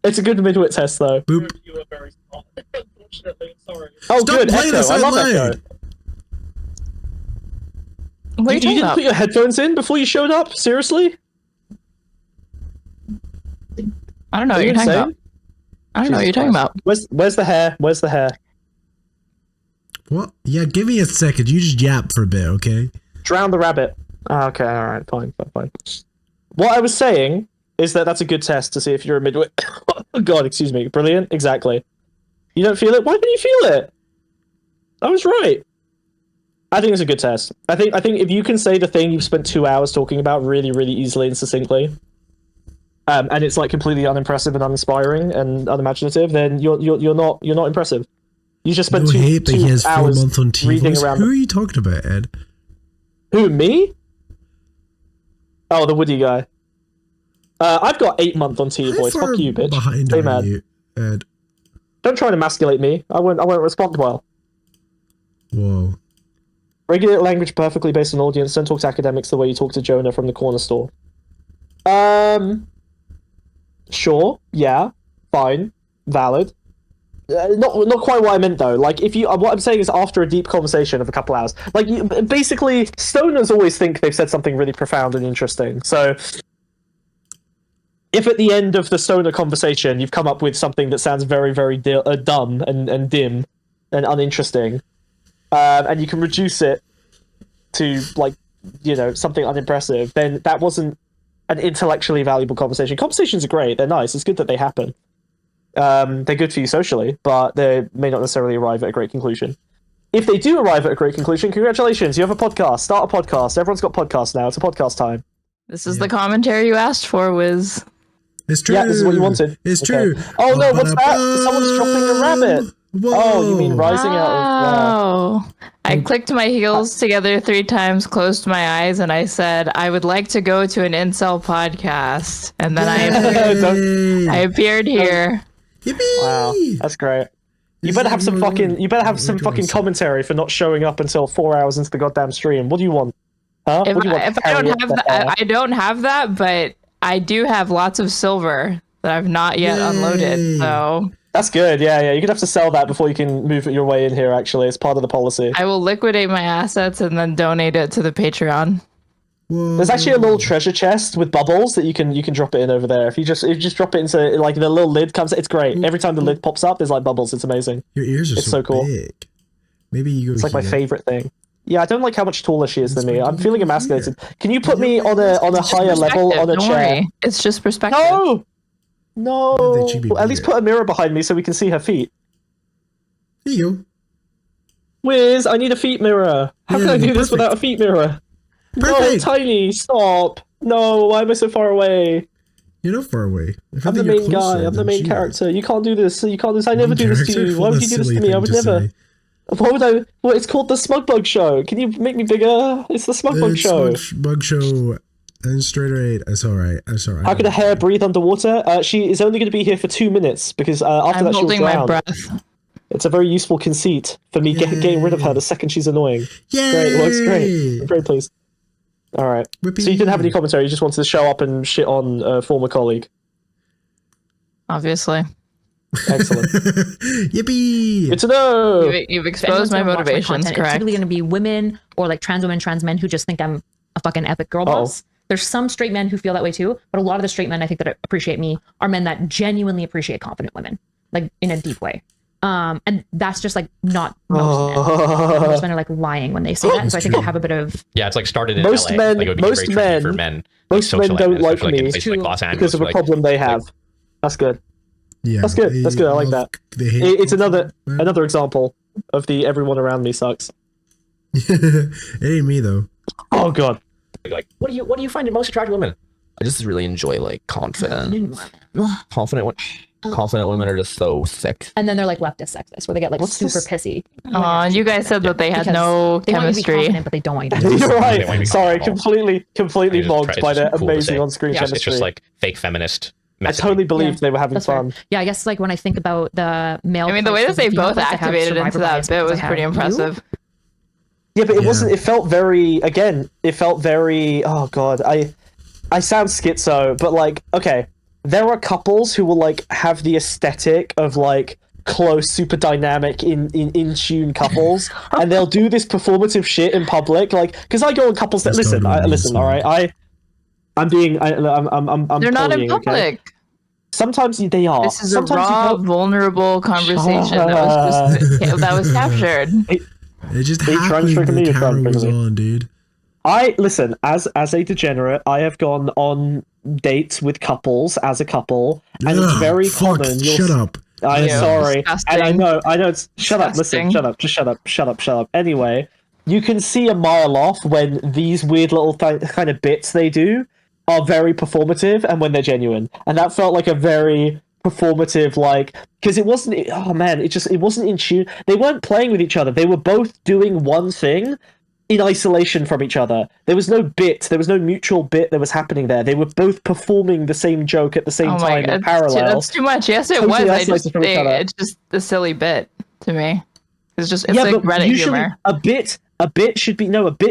It's a good midwit test, though. Boop. Neither of you are very smart, unfortunately. I'm sorry. Oh, Stop good. playing Echo. this I love online. Echo. What are you You talking didn't about? put your headphones in before you showed up? Seriously? I don't know Are what you you're talking insane? about. I don't know what you're talking about. Where's the hair? Where's the hair? What? Yeah, give me a second. You just yap for a bit, okay? Drown the rabbit. Okay, alright, fine. What I was saying is that that's a good test to see if you're a midwit. Oh god, excuse me. Brilliant, exactly. You don't feel it? Why don't you feel it? I was right. I think it's a good test. I think if you can say the thing you've spent 2 hours talking about really, really easily and succinctly, and it's like completely unimpressive and uninspiring and unimaginative, then you're not impressive. You just spent No two hate, but he has 4 hours months on T reading voice. around. Who are you talking about, Ed? Who, me? Oh, the Woody guy. I've got 8 months on T How voice. far Fuck you, bitch. behind Hey, are man. you, Ed? Don't try to emasculate me. I won't respond well. Whoa. Regulate language perfectly based on audience. Don't talk to academics the way you talk to Jonah from the corner store. Sure. Yeah. Fine. Valid. Not quite what I meant though. Like if you, what I'm saying is after a deep conversation of a couple hours, like basically stoners always think they've said something really profound and interesting. So if at the end of the stoner conversation you've come up with something that sounds very, very dumb and dim and uninteresting, and you can reduce it to like something unimpressive, then that wasn't an intellectually valuable conversation. Conversations are great; they're nice. It's good that they happen. They're good for you socially, but they may not necessarily arrive at a great conclusion. If they do arrive at a great conclusion, congratulations, you have a podcast. Start a podcast. Everyone's got podcasts now. It's a podcast time. This is the commentary you asked for, Wiz. It's true. Yeah, this is what you wanted. It's Okay. true. Oh no, what's that? Someone's dropping a rabbit. Whoa. Oh, you mean rising out of... Oh, I clicked my heels together 3 times, closed my eyes, and I said, I would like to go to an incel podcast. And then I appeared here. Yippee! Wow, that's great. You better have some fucking commentary for not showing up until 4 hours into the goddamn stream. What do you want? Huh? If, What do you want? if I don't have that, I don't have that, but I do have lots of silver that I've not yet unloaded. So that's good. Yeah. You're gonna have to sell that before you can move your way in here. Actually, it's part of the policy. I will liquidate my assets and then donate it to the Patreon. Whoa. There's actually a little treasure chest with bubbles that you can drop it in over there. If you just drop it into like the little lid comes, it's great. Every time the lid pops up, there's like bubbles. It's amazing. Your ears are so cool. big. Maybe you go. It's like my favorite thing. Yeah, I don't like how much taller she is than me. I'm feeling here. emasculated. Can you put me on a higher level on a Don't chair? worry. It's just perspective. No. That should be At least bigger. put a mirror behind me so we can see her feet. There you go. Wiz, I need a feet mirror. How can Yeah, I do this perfect. without a feet mirror? No, Perfect. Tiny, stop. No, why am I so far away? You're not far away. I'm the main guy. I'm the main character. You can't do this. You can't do this. I never do this to you. Why would you do this to me? I would never. Why would I? Well, it's called the Smug Bug Show. Can you make me bigger? It's the Smug Bug Show. Bug show and Straighterade. That's alright. That's alright. How can a hare breathe underwater? She is only going to be here for 2 minutes because after I'm that she'll holding my drown. breath. It's a very useful conceit for me getting rid of her the second she's annoying. Yay! Great, it works great. I'm very pleased. All right. Whippy. So you didn't have any commentary. You just wanted to show up and shit on a former colleague. Obviously. Excellent. Yippee! Good to know. You've If exposed anyone's my gonna watch motivations, content, It's correct? typically going to be women or like trans women, trans men who just think I'm a fucking epic girl boss. There's some straight men who feel that way too, but a lot of the straight men I think that appreciate me are men that genuinely appreciate confident women, like in a deep way. And that's just like not most men. Most men are like lying when they say that. So I think I have a bit of Yeah, it's like started in Most LA. men- like, it would be most very trendy men- for men. most like, men don't socialize, like especially, me in places like Los Angeles. because of a like, problem they have. That's good. Yeah, That's good. That's good. I like that. They hate It's another man. example of the everyone around me sucks. It ain't me though. Oh god. like, what do you find in most attractive women? I just really enjoy like confident women are just so sick. and then they're like leftist sexist where they get like What's super this? pissy. You guys said that they had Because no They want you to be chemistry. confident, but they don't want you to be You're They want right. to Sorry, be completely It's just bogged by their cool to amazing say. on-screen Yeah, chemistry. it's just like fake feminist I messaging. totally believed they were having That's fair. fun. Yeah, I guess like when I think about the male. I mean, the way that they both activated into that bit was pretty impressive. Yeah, but it Yeah. wasn't. It felt very. Again, it felt very. Oh god, I sound schizo, but like, okay, there are couples who will like have the aesthetic of like close, super dynamic, in tune couples, and they'll do this performative shit in public. Like, because I go on couples that That's listen. totally Listen, all right, I'm being. I'm. They're not in bullying, public. okay? Sometimes they are. This is a Sometimes you raw, don't- vulnerable conversation that was captured. It just Are you trying happened. to trigger me The or trying camera to was trigger me? on, dude. I listen as a degenerate. I have gone on dates with couples as a couple, and it's Ugh, very fuck, common. Shut up. I'm Ew, sorry, disgusting. and I know. It's shut up. Listen, Disgusting. shut up. Just shut up. Anyway, you can see a mile off when these weird little kind of bits they do are very performative, and when they're genuine. And that felt like a very performative, like, because it wasn't. Oh man, it wasn't in tune. They weren't playing with each other. They were both doing one thing in isolation from each other. There was no bit. There was no mutual bit that was happening there. They were both performing the same joke at the same Oh time my in god, parallel. that's too much. Yes, it Totally was. isolated from each other. It's just a silly bit to me. It's yeah, like but Reddit usually humor. a bit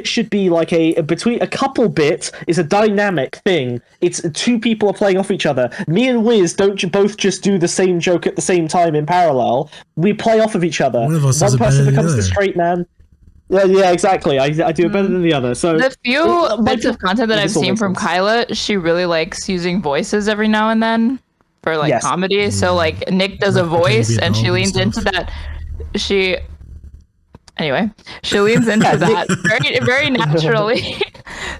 should be like a between a couple bit is a dynamic thing. It's two people are playing off each other. Me and Wiz don't both just do the same joke at the same time in parallel. We play off of each other. One of us does One it better person than the becomes the other. straight man. Yeah, exactly. I do it better than the other. So The few my bits of content that I've this all seen makes from sense. Kyla, she really likes using voices every now and then for like Yes. comedy. So like Nick does a Like pretending to voice be a and she dog and leans into stuff. that. She leans into that very naturally.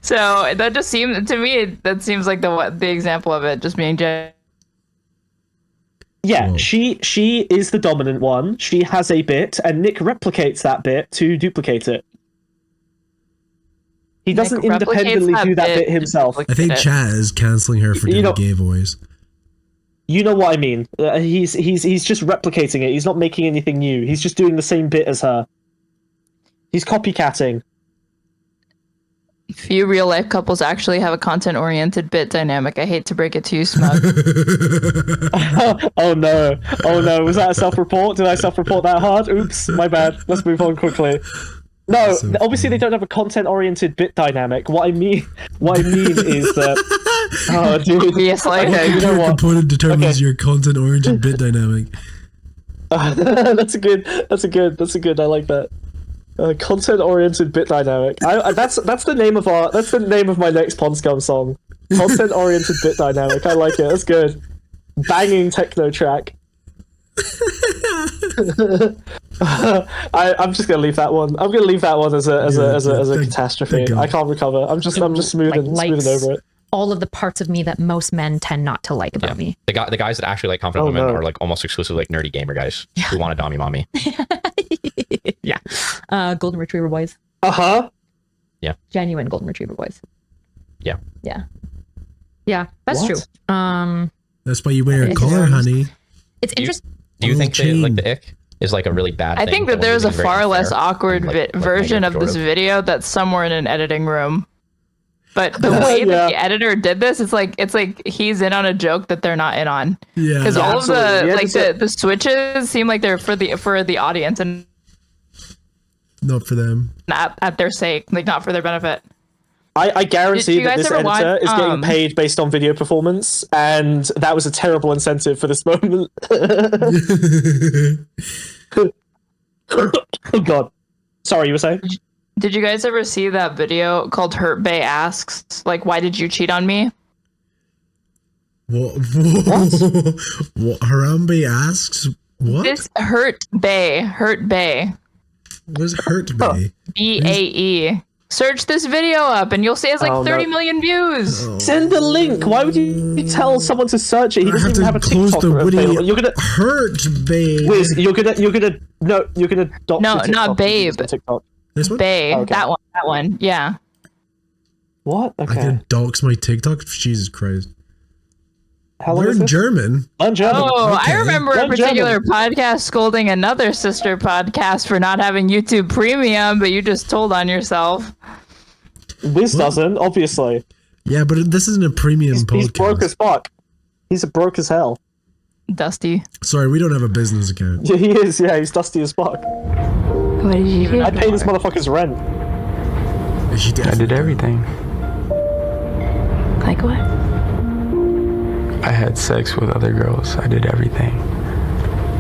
So that just seems to me that seems like the example of it just being yeah, Whoa. she is the dominant one. She has a bit, and Nick replicates that bit to duplicate it. He doesn't Nick replicates independently do that bit to himself. I think duplicate it. chat is canceling her for You doing know- a gay voice. You know what I mean. He's just replicating it. He's not making anything new. He's just doing the same bit as her. He's copycatting. Few real life couples actually have a content oriented bit dynamic. I hate to break it to you, Smug. Oh no. Was that a self-report? Did I self-report that hard? Oops, my bad. Let's move on quickly. No, So obviously they don't have a content-oriented bit dynamic. What I mean is that. Oh, dude. Obviously. Okay, you know what? component determines your content-oriented bit dynamic. That's a good. I like that. Content-oriented bit dynamic. That's the name of our. That's the name of my next Ponscum song. Content-oriented bit dynamic. I like it. That's good. Banging techno track. I'm just gonna leave that one. I'm gonna leave that one as a catastrophe. thank God. I can't recover. I'm just smoothing over it. All of the parts of me that most men tend not to like about me. The guys that actually like confident women are like almost exclusively like nerdy gamer guys who want a dommy mommy. Yeah. Golden Retriever boys. Yeah. Genuine Golden Retriever boys. Yeah. Yeah. Yeah, that's What? true. That's why you wear a It's collar, honey. It's interesting. Do you Oh, think chain. like the ick is like a really bad I thing? think that when there's a using very far less unfair awkward and, like version of negative this sort video that's somewhere in an editing room. But the way that the editor did this, it's like he's in on a joke that they're not in on. Yeah. Because all of the absolutely. the switches seem like they're for the audience and Not for them. not at their sake, like not for their benefit. I guarantee Did you that guys this ever editor watch, is getting paid based on video performance, and that was a terrible incentive for this moment. Oh god. Sorry, you were saying? Did you guys ever see that video called Hurt Bay Asks? Like, why did you cheat on me? What? What? Harambe asks, what? This Hurt Bay. What is hurt me? BAE. Search this video up and you'll see it's like Oh, 30 no. million views. Send the link. Why would you tell someone to search it? He I doesn't have even have to a close TikTok the available. video. You're gonna Hurt, babe. Wiz, you're gonna dox No, your TikTok not and babe. use the TikTok. This one? Bay. Okay. That one. Yeah. What? I Okay. can dox my TikTok? Jesus Christ. How long is Learn this? German. Learn German. Oh, Okay. I remember a Learn particular podcast scolding another sister podcast for not having YouTube Premium, but you just told on yourself. Wiz doesn't, obviously. Yeah, but this isn't a premium He's podcast. broke as fuck. He's broke as hell. Dusty. Sorry, we don't have a business account. Yeah, he is. Yeah, he's dusty as fuck. What did you do? I pay this motherfucker's rent. I did everything. Like what? I had sex with other girls. I did everything.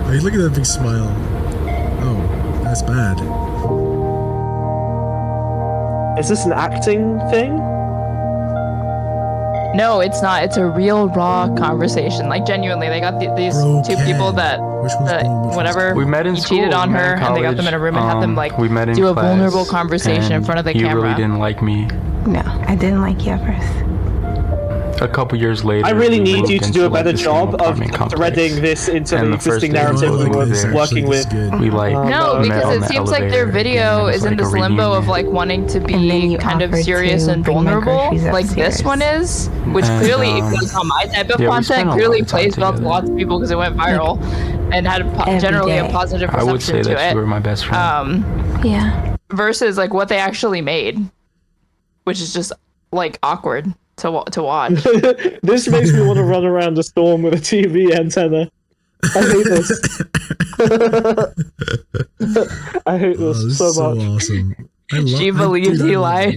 Oh, you look at that big smile. Oh, that's bad. Is this an acting thing? No, it's not. It's a real raw conversation. Like genuinely, they got these two people that whatever. We met in he school. cheated on we met her, in and they got them in a room and had them like we met in do a class, vulnerable conversation in and front of the he camera. really didn't like me. No, I didn't like you at first. A couple years later, I really we need moved you to into, do a like, better the same job of apartment complex. threading this into And the the first existing day we narrative were we were there, working with. We like No, met because on it the seems like their elevator, video and it was is in like this a limbo of reunion. like wanting to And then be you kind of offered serious to and bring my vulnerable, groceries like this upstairs. one is, which And, clearly was not my type of yeah, we spent content. a lot Clearly of time plays well to together. lots of people because it went viral and had Every generally a day. positive I would say reception to that you were it. my best friend. Yeah. Versus like what they actually made, which is just like awkward to watch. This makes me want to run around a storm with a TV antenna. I hate this. I hate Oh, this this so is so much. awesome. She believes he lied.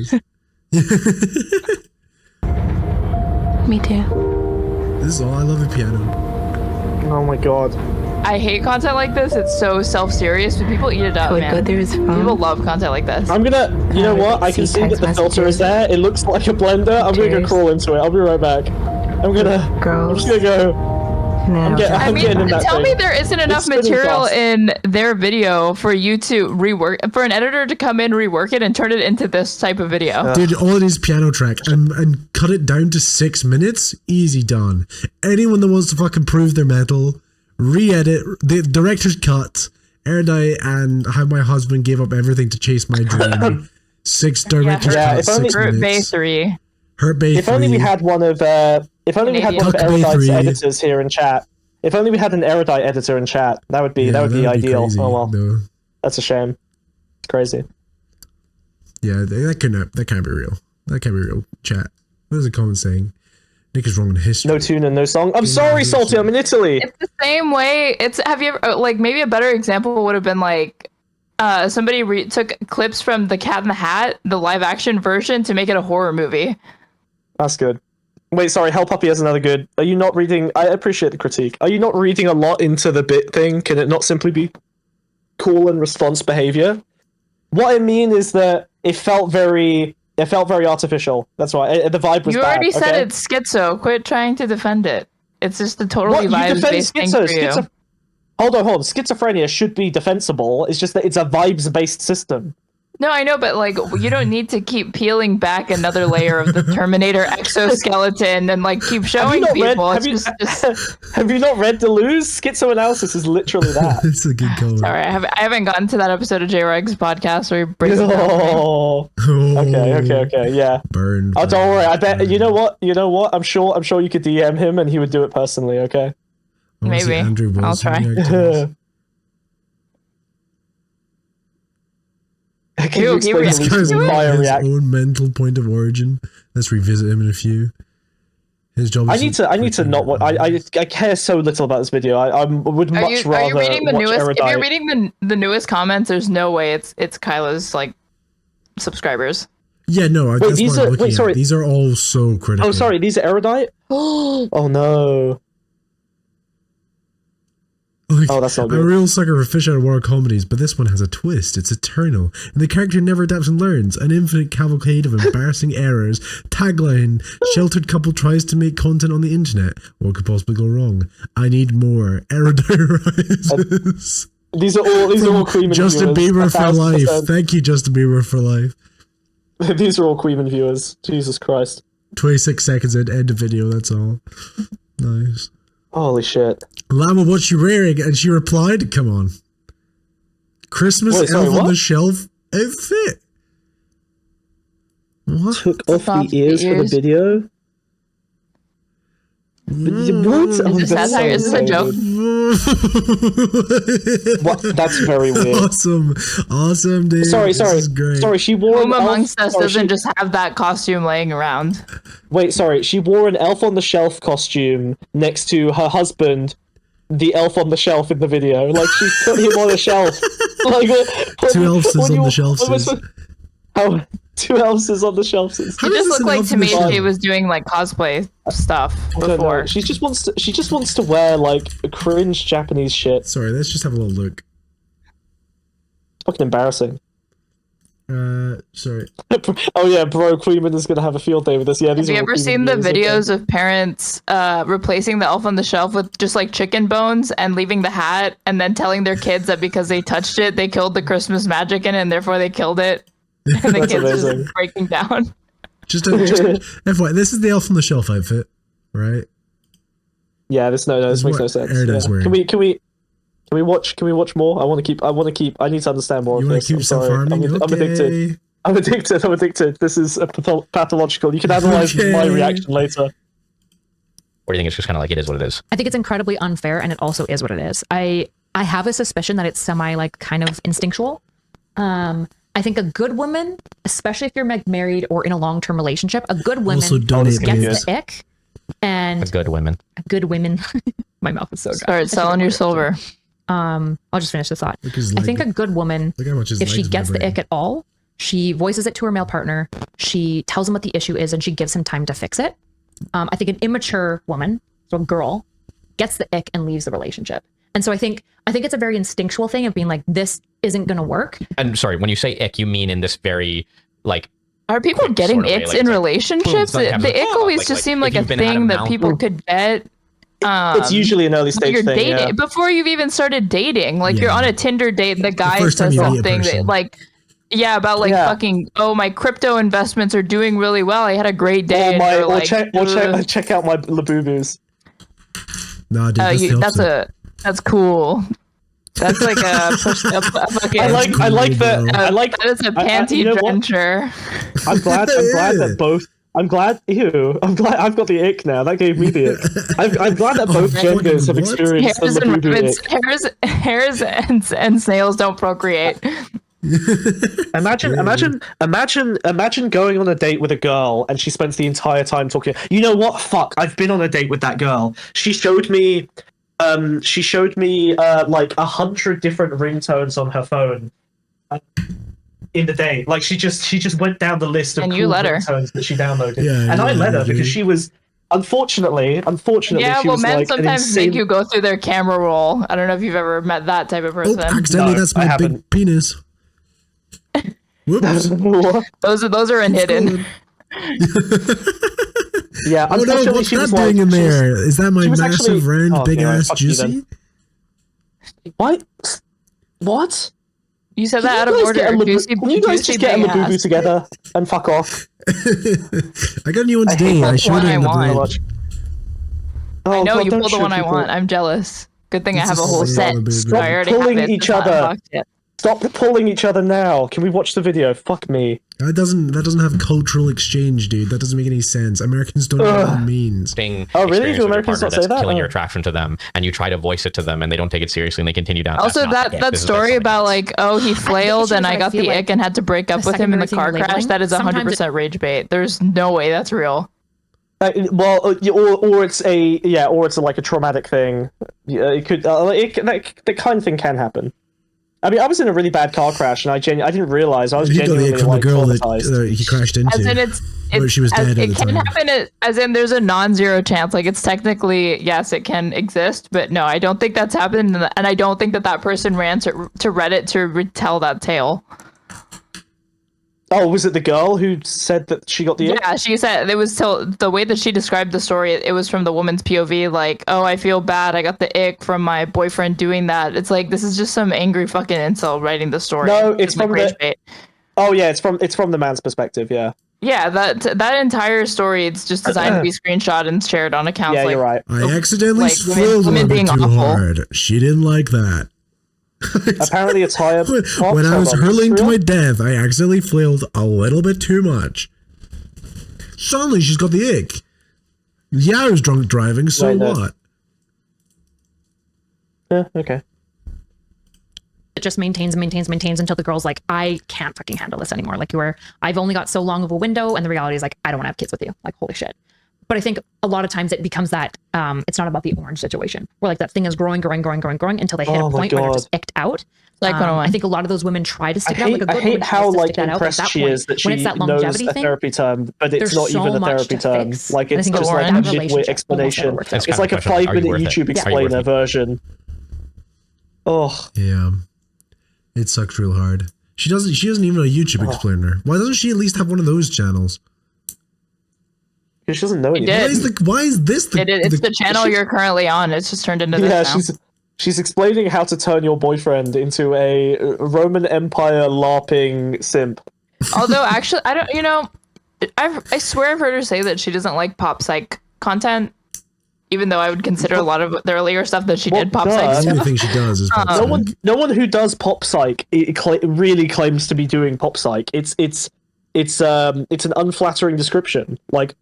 Me too. This is all. I love the piano. Oh my god. I hate content like this. It's so self-serious, but people eat it up, So we man. go through his phone. People love content like this. I'm gonna, you know what? I see can see that text the filter is messages. there. It looks like a blender. I'm gonna go Pictures. crawl into it. I'll be right back. I'm Girls. just gonna go. No. get- I I'm mean, getting in that tell thing. me there isn't enough spinning material fast. in their video for you to rework, for an editor to come in, rework it, and turn it into this type of video. Dude, all it is piano track and cut it down to 6 minutes. Easy done. Anyone that wants to fucking prove their metal, re-edit the director's cut, Erudite, and how my husband gave up everything to chase my dream. 6 director's Yeah, cut, if only- 6 Hurt Bay minutes. 3. Hurt Bay If only we 3. had one of Canadian. Duck Bay Erudite's 3. editors here in chat. If only we had an Erudite editor in chat, that would be Yeah, that would be ideal. crazy. Oh well, No. that's a shame. It's crazy. Yeah, that can't be real. That can't be real. Chat. What is the comment saying? Nick is wrong in history. No tune and no song. I'm sorry, Salty. I'm in Italy. It's the same way. Have you ever, like, maybe a better example would have been like somebody took clips from The Cat in the Hat, the live action version, to make it a horror movie. That's good. Wait, sorry. Hell Puppy has another good. Are you not reading? I appreciate the critique. Are you not reading a lot into the bit thing? Can it not simply be call and response behavior? What I mean is that it felt very artificial. That's why the vibe was bad. You already said okay? it's schizo. Quit trying to defend it. It's just a totally vibes-based thing for you. Hold on. Schizophrenia should be defensible. It's just that it's a vibes-based system. No, I know, but like, you don't need to keep peeling back another layer of the Terminator exoskeleton and like keep showing people. Have you not read Deleuze? Schizoanalysis is literally that. It's a good call. Sorry, I haven't gotten to that episode of J Reg's podcast where he breaks it down. Oh. Okay, yeah. Burn. Oh, don't worry. I bet you know what. I'm sure you could DM him and he would do it personally. Okay. Maybe. I'll try. Can you explain This guy's fire his react? own mental point of origin. Let's revisit him in a few. His job. I need to not watch. I care so little about this video. I would much rather. Are you reading the watch newest? Erudite. If you're reading the newest comments, there's no way it's Kyla's like subscribers. Yeah, no. That's these what I'm are looking sorry. at. These are all so critical. Oh, sorry. These are Erudite. Oh no. Like, Oh, that's not I'm good. a real sucker for fish out of water comedies, but this one has a twist. It's eternal, and the character never adapts and learns. An infinite cavalcade of embarrassing errors. Tagline: sheltered couple tries to make content on the internet. What could possibly go wrong? I need more. Erudite rises. These are all Queen Justin viewers. Bieber for life. 1000%. Thank you, Justin Bieber for life. These are all Queen viewers. Jesus Christ. 26 seconds in, end of video. That's all. Nice. Holy shit. Llama, what's you wearing? And she replied, come on. Christmas Wait, sorry, elf on what? the shelf outfit. What? Took off the ears for the video. What? Is this satire? Is this a joke? What? That's very weird. Awesome, dude. Sorry. This is great. Sorry, she wore Whom an amongst us doesn't she, just have that costume laying around? Wait, sorry. She wore an elf on the shelf costume next to her husband, the elf on the shelf in the video. Like, she put him on a shelf. Like, Two elves on the shelf. How? Two elves on the shelf. She just looked like to me she was doing like cosplay stuff before. She just wants to wear like cringe Japanese shit. Sorry, let's just have a little look. Fucking embarrassing. Sorry. Oh yeah, bro, Queeman is gonna have a field day with this. Yeah, these Have you are all ever Queeman seen the videos, videos of parents replacing the elf on the shelf with just like chicken bones and leaving the hat and then telling their kids that because they touched it, they killed the Christmas magic in it and therefore they killed it? And the That's kids amazing. just breaking down. Just FYI, this is the elf on the shelf outfit, right? Yeah, this makes no sense. Erudite's wearing. Can we watch more? I need to understand more You of want this. to keep some farming? I'm addicted. I'm addicted. This is a pathological. You can analyze my reaction later. Or do you think it's just kind of like it is what it is? I think it's incredibly unfair, and it also is what it is. I have a suspicion that it's semi like kind of instinctual. I think a good woman, especially if you're married or in a long-term relationship, a good woman Also donate gets the ick. And A good women. my mouth is so dry. Start selling your silver. I'll just finish the thought. I think a good woman, Look how much his if she legs gets the vibrating. ick at all, she voices it to her male partner. She tells him what the issue is, and she gives him time to fix it. I think an immature woman, so a girl, gets the ick and leaves the relationship. And so I think it's a very instinctual thing of being like, this isn't going to work. And sorry, when you say ick, you mean in this very like. Are people quick getting sort of way, icks like, in it's like, relationships? boom, something The happens, ick always like, just seemed like if a you've been had thing a that mouth- people could get. It's usually an early stage You're thing. dating Yeah. before you've even started dating. Like you're Yeah. on a Tinder date and the guy first time says you meet a something that person. like, yeah, about like fucking, oh, my crypto investments are doing really well. I had a great day. And you're like, check out my Labubu's. Nah, dude, that's cool. That's like a fucking. I like that. I like that is a panty you know what? drencher. I'm glad that both. I'm glad I've got the ick now. That gave me the ick. I'm glad that both genders have experienced the Hairs and Labubu rabbits, ick. hairs and snails don't procreate. Imagine going on a date with a girl and she spends the entire time talking. You know what? Fuck! I've been on a date with that girl. She showed me like 100 different ringtones on her phone in the day. Like she just went down the list of And cool you let her. ringtones that she downloaded, Yeah, and I let her dude. because she was unfortunately Yeah, she well, was men like an sometimes insane... make you go through their camera roll. I don't know if you've ever met that type of Oh, person. accidentally, No, that's I my haven't. big penis. Whoops. Those are hidden. Yeah, Oh no, unfortunately, what's she that was doing like, in she was- there? Is that my she was massive, actually- round, Oh, big anyway, ass fuck you then. juicy? What? You said Can that out you of guys order. get a Juicy, Can you guys juicy just get a big Labubu ass. together and fuck off? I got a new one I hate today. that I one showed it I in the want. vlog. I know God, you don't pulled the show one I people. want. I'm jealous. Good thing I It's have a a whole set. baby. Stop I already pulling have it. each It's not other. unboxed yet. Stop pulling each other now. Can we watch the video? Fuck me. That doesn't have cultural exchange, dude. That doesn't make any sense. Americans don't know what that means. Oh, really? Experience Do with your Americans partner not say that's that? killing Oh. your attraction to them, and you try to voice it to them, and they don't take it seriously, and they continue down. Also, That's not the that case. story That's about something like, oh, he flailed issue and is I that I got feel the like ick and had to break up the with him in the secondary car thing you're crash. labeling, That is sometimes 100% rage bait. There's no way that's real. Or it's like a traumatic thing. Yeah, it could. That kind of thing can happen. I mean, I was in a really bad car crash, and I didn't realize I was He got the genuinely ick from the like girl that traumatized. he crashed into. As in, Or she was dead at it the can time. happen. As in, there's a non-zero chance. Like it's technically yes, it can exist, but no, I don't think that's happened, and I don't think that person ran to Reddit to retell that tale. Oh, was it the girl who said that she got the ick? Yeah, she said it was the way that she described the story. It was from the woman's POV. Like, oh, I feel bad. I got the ick from my boyfriend doing that. It's like this is just some angry fucking incel writing the story. No, it's from rage the. bait. Oh yeah, it's from the man's perspective. Yeah. Yeah, that entire story, it's just designed to be screenshot and shared on accounts. Yeah, like, you're right. I accidentally like, flailed women one being too awful. hard. She didn't like that. Apparently, a tire. When I was hurling to my death, I accidentally flailed a little bit too much. Suddenly, she's got the ick. Yeah, I was drunk driving, so Right, no. what? Yeah. Okay. It just maintains until the girl's like, I can't fucking handle this anymore. Like I've only got so long of a window, and the reality is like, I don't want to have kids with you. Like, holy shit. But I think a lot of times it becomes that it's not about the orange situation where like that thing is growing until they hit Oh a my point where they're God. just icked out. Like I think a lot of those women try to stick it out. Like a I good hate woman how tries to like stick that out, but at impressed that she point, is that when she it's that knows longevity a thing, therapy term, but it's there's not so even a much therapy to term. fix. Like And I it's think just that like a that midway relationship almost never explanation. works out. It's like a Kind of question, are you 5-minute worth it? YouTube Are you worth explainer it? version. Oh, Yeah. It sucks real hard. She doesn't even a YouTube explainer. Why doesn't she at least have one of those channels? she doesn't know anything. did. Why is this the It's the channel you're currently on. It's just turned into this Yeah, now. she's explaining how to turn your boyfriend into a Roman Empire LARPing simp. Although, actually, I don't. I swear I've heard her say that she doesn't like pop psych content, even though I would consider a lot of the earlier stuff that she did pop does? psych The stuff. only thing she does is pop psych. No one who does pop psych really claims to be doing pop psych. It's an unflattering description. Like,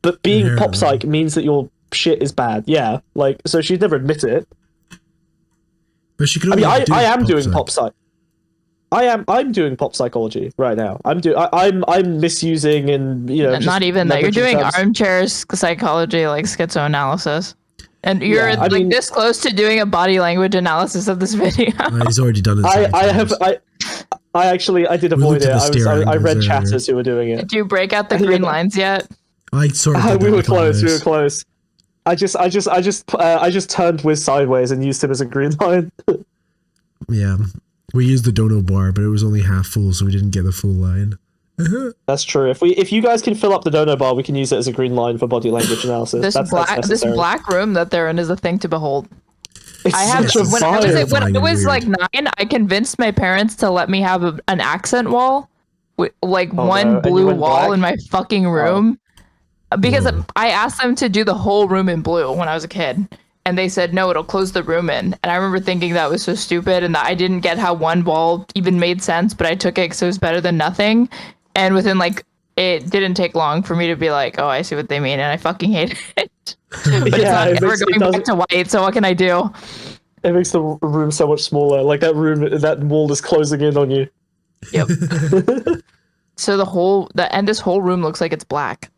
but being pop Inherently. psych means that your shit is bad. Yeah, like so she'd never admit it. But she could I mean, only do I am pop doing psych. pop psych. I'm doing pop psychology right now. I'm misusing and just Not even that. You're leveraging doing terms. armchair psychology, like schizoanalysis. And you're Yeah, I mean- this close to doing a body language analysis of this video. He's already done it. I did We avoid looked it. at the I stare read angles chatters who were doing it. Did you break out the green lines yet? I sort of did We that were with close. We Thomas. were close. I just turned Wiz sideways and used him as a green line. Yeah. We used the dono bar, but it was only half full, so we didn't get the full line. That's true. If you guys can fill up the dono bar, we can use it as a green line for body language analysis. This That's this necessary. black room that they're in is a thing to behold. It's I have such a when I vibe. was Terrifying and like weird. 9, I convinced my parents to let me have an accent wall, with like Oh, one no. And you blue went wall black? in my fucking room, because Whoa. I asked them to do the whole room in blue when I was a kid, and they said no, it'll close the room in. And I remember thinking that was so stupid, and that I didn't get how one wall even made sense, but I took it because it was better than nothing. And within it didn't take long for me to be like, oh, I see what they mean, and I fucking hated it. But Yeah, it's it not makes- ever it going back doesn't- to white, so what can I do? It makes the room so much smaller. Like that wall is closing in on you. Yep. So this whole room looks like it's black.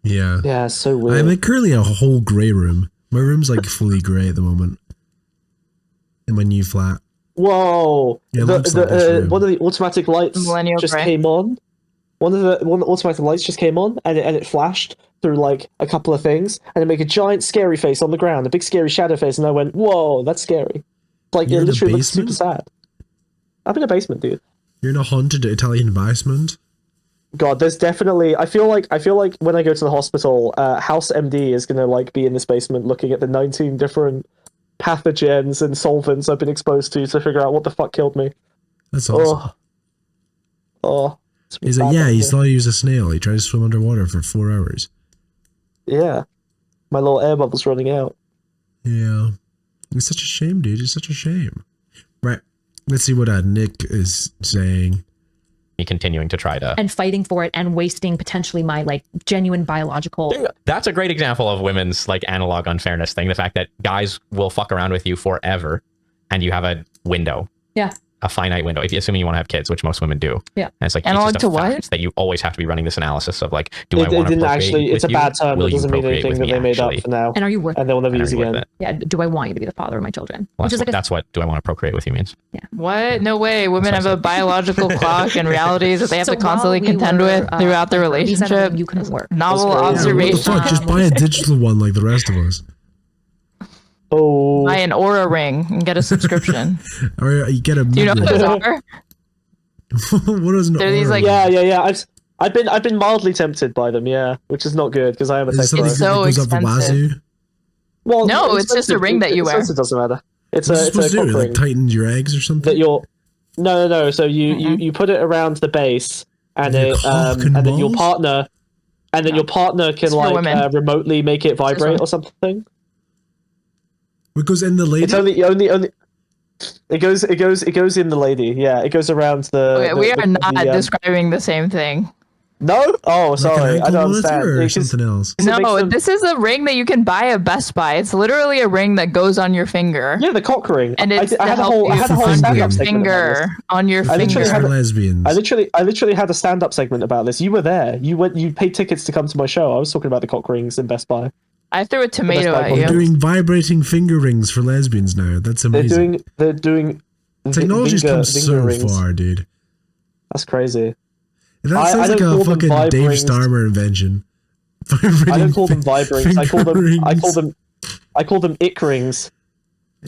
Yeah. Yeah, it's so weird. I'm like currently a whole grey room. My room's like fully grey at the moment. In my new flat. Whoa! Yeah, it looks like this room. One of the automatic lights Millennial just grey. came on. One of the automatic lights just came on, and it flashed through like a couple of things, and it made a giant scary face on the ground, a big scary shadow face, and I went, "Whoa, that's scary!" Like You're it in a literally looks super basement? sad. I'm in a basement, dude. You're in a haunted Italian basement? God, there's definitely. I feel like when I go to the hospital, House MD is gonna like be in this basement looking at the 19 different pathogens and solvents I've been exposed to figure out what the fuck killed me. That's awesome. Oh. He's like, yeah, he thought he was a snail. He tried to swim underwater for 4 hours. Yeah. My little air bubble's running out. Yeah. It's such a shame, dude. It's such a shame. Right. Let's see what Nick is saying. Me continuing to try to and fighting for it and wasting potentially my like genuine biological. That's a great example of women's like analog unfairness thing. The fact that guys will fuck around with you forever and you have a window. Yeah. A finite window, if you assuming you want to have kids, which most women do. Yeah. And it's like Analog it's just to a what? fact that you always have to be running this analysis of like, do I It want to didn't procreate actually. with It's a you? bad term. Will It you doesn't mean procreate anything with that me, they made up actually? for now, And are you worth? and they'll never And use are you worth again. it? Yeah. Do I want you to be the father of my children? Well, Which is like that's what do I want to procreate with you means. What? No way. Women have a biological clock and realities that they have So to constantly while we contend were, with throughout the these are the relationship. you couldn't work. Novel That's great. Yeah, what the observation. fuck? Just buy a digital one like the rest of us. Oh. Buy an Aura ring and get a subscription. Or you get a Do you know what ring. those are? What is an They're these, aura like- ring? Yeah. I've been mildly tempted by them. Yeah, which is not good because I am a Is it tech something It's bro. that so goes up the expensive. wazoo? Well, No, it's just a ring that you wear. It doesn't matter. It's What's it a supposed to cock do? Like ring tighten your eggs or something? that you're. No. So you put it around the base, and Your cock and then your balls? partner, your partner can It's for like women. remotely make it vibrate women. or something. What goes in the lady? It's only. It goes in the lady. Yeah, it goes around the. Okay, we are not the, describing the same thing. No. Oh, Like sorry. an I ankle don't monitor understand. or It's just- something else? it makes No, them- this is a ring that you can buy at Best Buy. It's literally a ring that goes on your finger. Yeah, the cock ring. And it's I to had a help whole. I you had a whole on on stand-up your segment about this. finger. On your I literally finger. had For a- lesbians. I literally had a stand-up segment about this. You were there. You paid tickets to come to my show. I was talking about the cock rings in Best Buy. I threw a tomato Buy at one. you. They're doing vibrating finger rings for lesbians now. That's amazing. They're doing. Technology's Vinger- come Vinger so rings. far, dude. That's crazy. That I sounds like don't a call them fucking vibe Dave rings. Starmer invention. I don't call them vibe rings. I call Finger them ick rings.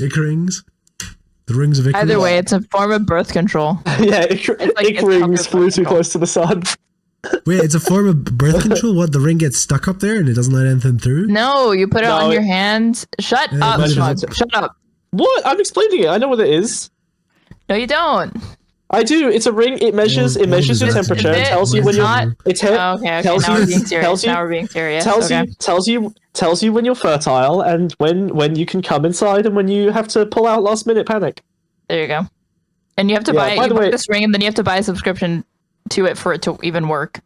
Ick rings? The rings of Icarus? Either way, it's a form of birth control. Yeah, ick it's rings fucking flew too control. close to the sun. Wait, it's a form of birth control? What, the ring gets stuck up there and it doesn't let anything through? No, you put it No, on it- your hand. Shut Yeah, up, but it Smug. doesn't- Shut up. What? I'm explaining it. I know what it is. No, you don't. I do. It's a ring. It measures. Well, It measures what your does that temperature. do? It tells you when you're. Not- It's Oh, okay. tells Now you- we're being serious. tells you- Now we're being serious. tells Okay. tells you when you're fertile and when you can come inside and when you have to pull out last minute panic. There you go. And you have to Yeah, by buy the way- this ring, and then you have to buy a subscription to it for it to even work.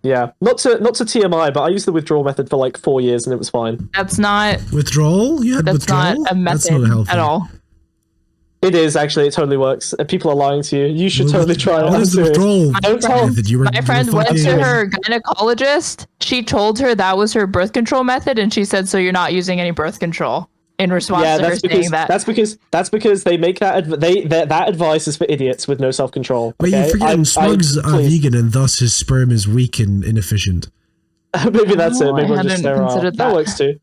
Yeah, not to TMI, but I used the withdrawal method for like 4 years and it was fine. That's not. Withdrawal? You had That's withdrawal? not a That's method not healthy. at all. It is actually. It totally works. People are lying to you. You should Well, totally try it. What I'm is the serious. withdrawal Don't tell- method? My friend went to fucking- her gynecologist. She told her that was her birth control method, and she said, "So you're not using any birth control." In response Yeah, to her that's saying because that. that's because they make that that advice is for idiots with no self control. But you're forgetting Smug's a vegan and thus his sperm is weak and inefficient. Maybe that's it. Oh, Maybe I I'm just hadn't sterile. considered That that. works too.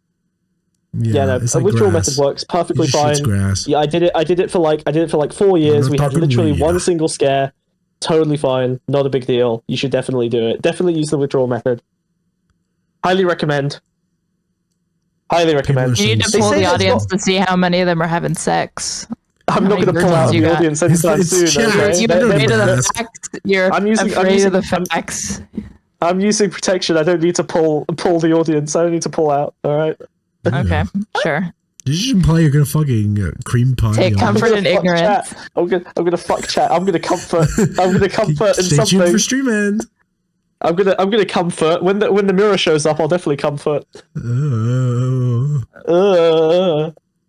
Yeah, no, it's a like withdrawal grass. method works perfectly It just shits fine. grass. Yeah, I did it for like 4 years. not We had talking literally weed. one single scare. Totally fine. Not a big deal. You should definitely do it. Definitely use the withdrawal method. Highly recommend. Highly recommend. People You need to They pull say the that's audience not- to see how many of them are having sex. I'm not How going to many pull out virgins you the got? audience anytime It's soon. chat. Okay? You're They don't afraid of the ask. fact. You're I'm using afraid of the facts. I'm using protection. I don't need to pull the audience. I don't need to pull out. All right. Okay, sure. Did you just imply you're gonna fucking cream pie? Take on- comfort in fuck ignorance. chat. I'm gonna fuck chat. I'm gonna comfort. I'm gonna comfort in Stay tuned something. for stream end. I'm gonna comfort when the mirror shows up. I'll definitely comfort.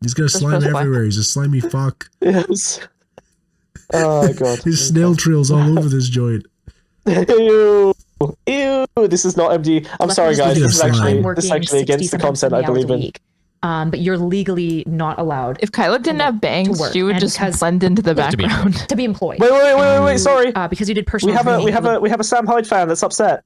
He's gonna slime press Y. everywhere. He's a slimy fuck. Yes. Oh god. There's snail trails all over this joint. Ew. Ew. This is not MD. I'm sorry, guys. Look at This is him slide. actually against the content I believe in. But you're legally not allowed. If Kyla didn't have bangs, work, she would and just because- blend into the to be background. To be employed. Wait. Sorry. Because you did personal. We have a Sam Hyde fan that's upset.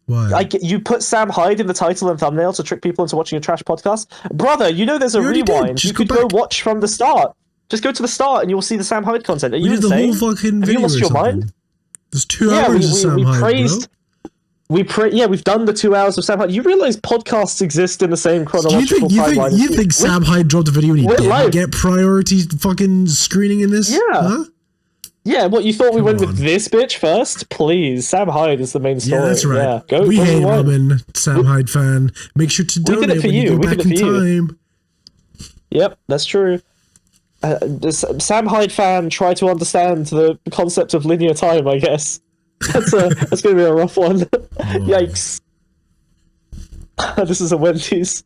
Why? You put Sam Hyde in the title and thumbnail to trick people into watching a trash podcast. Brother, you know there's a You already did. rewind. Just You could go go back. watch from the start. Just go to the start and you'll see the Sam Hyde content. Are We you did the insane? whole fucking Have video you lost or your something. mind? There's 2 hours of Sam Hyde, praised. We've done the 2 hours of Sam Hyde. You realize podcasts exist in the same Do you chronological think timeline? you think Sam Hyde dropped a video and he we're didn't live. get priority fucking screening in this? Yeah. Huh? Yeah, what, you thought we Come went on. with this bitch first? Please, Sam Hyde is the main story. Yeah, that's right. Yeah, go. We go hate rewind. Robin, Sam Hyde fan. Make sure to We did it donate for when you you. go We back did in it for you. time. Yep, that's true. Sam Hyde fan try to understand the concept of linear time, I guess. That's going to be a rough one. Yikes. This is a Wendy's.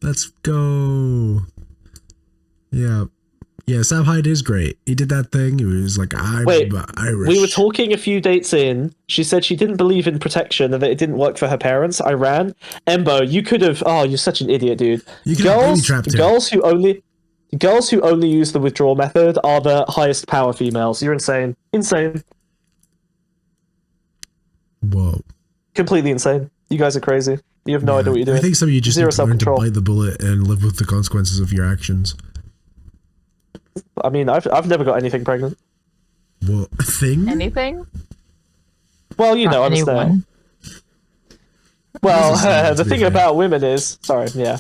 Let's go. Yeah. Yeah, Sam Hyde is great. He did that thing. He was like, I'm Wait, Irish. we were talking a few dates in. She said she didn't believe in protection and that it didn't work for her parents. I ran. Embo, you could have. Oh, you're such an idiot, dude. You could have booby-trapped her. Girls who only use the withdrawal method are the highest power females. You're insane. Insane. Whoa. Completely insane. You guys are crazy. You have no idea what you're doing. I think some of you just Zero need to learn to self-control. bite the bullet and live with the consequences of your actions. I mean, I've never got anything pregnant. Well, a thing? Anything? Well, you know, Not understand. anyone. Well, To the be thing fair. about women is, sorry, yeah.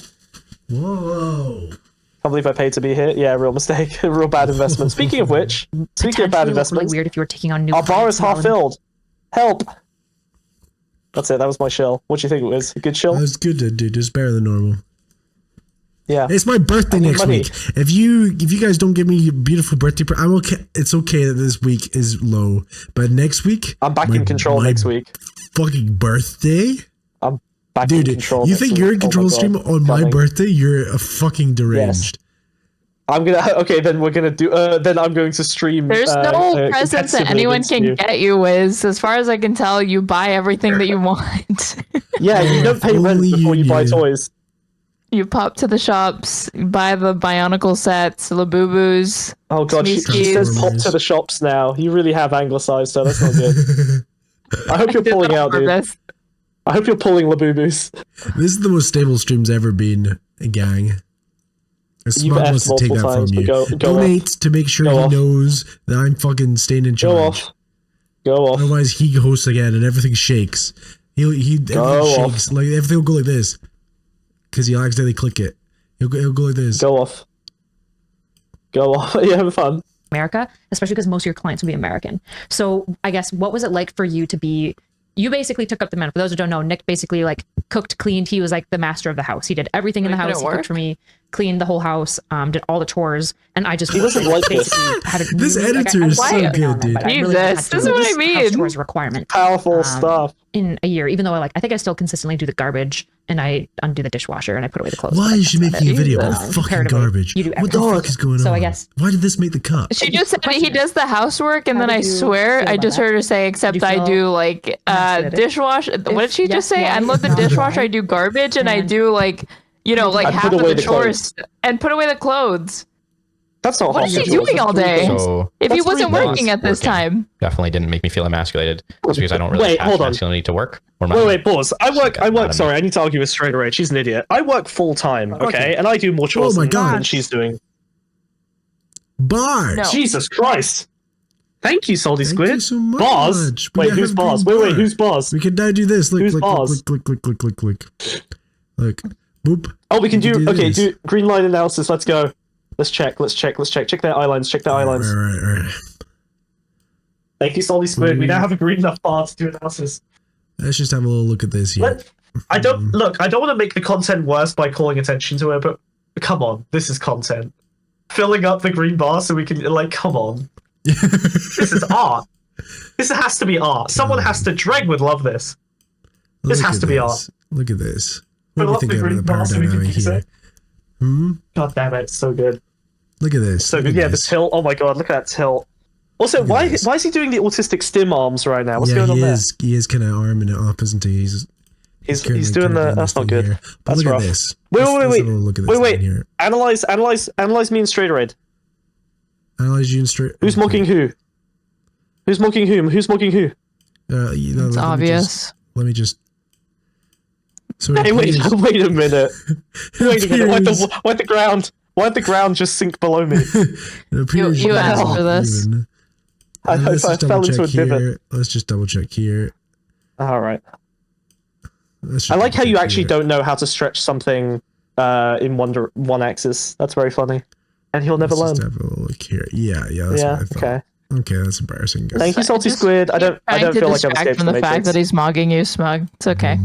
Whoa. Can't believe I paid to be here. Yeah, real mistake. Real bad investment. Speaking of which, speaking of bad Potentially look really investments, weird if you were taking on new. our bar is clients half while in- filled. Help! That's it. That was my shill. What do you think it was? A good shill? That was good, dude. It's better than normal. Yeah. It's my birthday need next money. week. If you guys don't give me a beautiful birthday, I'm okay. It's okay that this week is low, but next week I'm back in control next week. Fucking birthday, I'm back dude. in control. You next think week. you're in Oh my control God. stream on my Coming. birthday? You're a fucking deranged. I'm gonna. Okay, then we're gonna do. Then I'm going to stream. There's no presents that competitively anyone against can you. get you, Wiz. As far as I can tell, you buy everything that you want. Yeah, you don't pay rent Only before you buy you. toys. You pop to the shops, you buy the Bionicle sets, Labubu's. Oh god, she says pop to the shops now. You really have anglicized her. That's not good. I hope you're pulling out, dude. I hope you're pulling Labubus. This is the most stable stream's ever been, gang. Smug You've wants to effed take that multiple from you. times, but go Donate off. to make sure Go he off. knows that I'm fucking staying in charge. Go off. Go off. Otherwise, he hosts again and everything shakes. Everything Go shakes. Like everything will go like this, because he'll accidentally click it. He'll go like this. Go off. Go off. You having fun? America, especially because most of your clients will be American. So I guess what was it like for you to be? You basically took up the mantle. For those who don't know, Nick basically like cooked, cleaned. He was like the master of the house. He did everything in the Making house. it He work? cooked for me, cleaned the whole house, did all the chores, and I just He doesn't like this. basically had a This really, editor I is was so working on good, it, dude. but I really had Jesus, to this do is what I house mean. chores requirement Powerful stuff. in a year. Even though I think I still consistently do the garbage and I undo the dishwasher and I put away the clothes. Why but is she that's making a about it. video Jesus. about fucking Comparatively, garbage? you do What the everything. fuck is going on? So I guess- Why did this make the cut? She just said he does the housework, and How then I did you swear feel I about just that? heard her say, except Did you I feel do like emasculated? dishwash. What did she yes, just say? why? Unload the Not dishwasher. why. I do garbage, and I And- do like like And half put of away the the chores and put away the clothes. That's not What hot is he visuals, doing that's all three day? things. So If he That's wasn't three working things. at this Working. time, definitely didn't make me feel emasculated just because I don't really Wait, attach hold on. masculinity to work. Or Wait, pause. I work. Anatomy. Sorry, I need to argue with Straighterade. She's an idiot. I work full time, okay, and I do more chores Oh my than, God. than she's doing. Bars. No. Jesus Christ! Thank you, Salty Thank Squid. you so much. Bars. We Wait, have who's green bars? Wait, bar. who's bars? We can now do this. Look, Who's click, bars? click, click, click, click, click, click. Look. Boop. Oh, we can do. Okay, this. do green line analysis. Let's go. Let's check. Check their eye lines. Check their eye lines. Right. Thank you, Salty Squid. We now have a green enough bar to do analysis. Let's just have a little look at this here. I don't look. I don't want to make the content worse by calling attention to it, but come on, this is content. Filling up the green bar so we can come on. This is art. This has to be art. Someone has to. Dreg would love this. This Look has at to be this. art. Look at this. Fill What up do the you think green of the bar so we can paradynamic use here? it. God damn it, it's so good. Look at this. So Look good. at Yeah, the this. tilt. Oh my god, look at that tilt. Also, Look at why this. is he doing the autistic stim arms right now? What's Yeah, going on he there? is. He is kind of arming it up, isn't he? He's currently doing kinda the. That's this not thing good. here. But That's look rough. at this. Wait, Let's wait, have a look at this wait, thing here. Analyze me in Straighterade. Analyze you in straight. Who's mocking who? Who's mocking whom? Who's mocking who? It's obvious. Let me just. So Hey, wait a minute. Wait a minute. appears- Why'd the ground just sink below me? it appears You asked not for this. even. I Let's just fell double into a check here. divot. Let's just double check here. All right. Let's just I like double how you check actually here. don't know how to stretch something in one axis. That's very funny. And he'll never Let's learn. just have a look here. Yeah, that's Yeah. what I thought. Okay. Okay, that's embarrassing. Guys. Thank you, Salty Just Squid. I don't Trying to feel like I've distract escaped from the the fact Matrix. that he's mogging you, Smug. It's okay.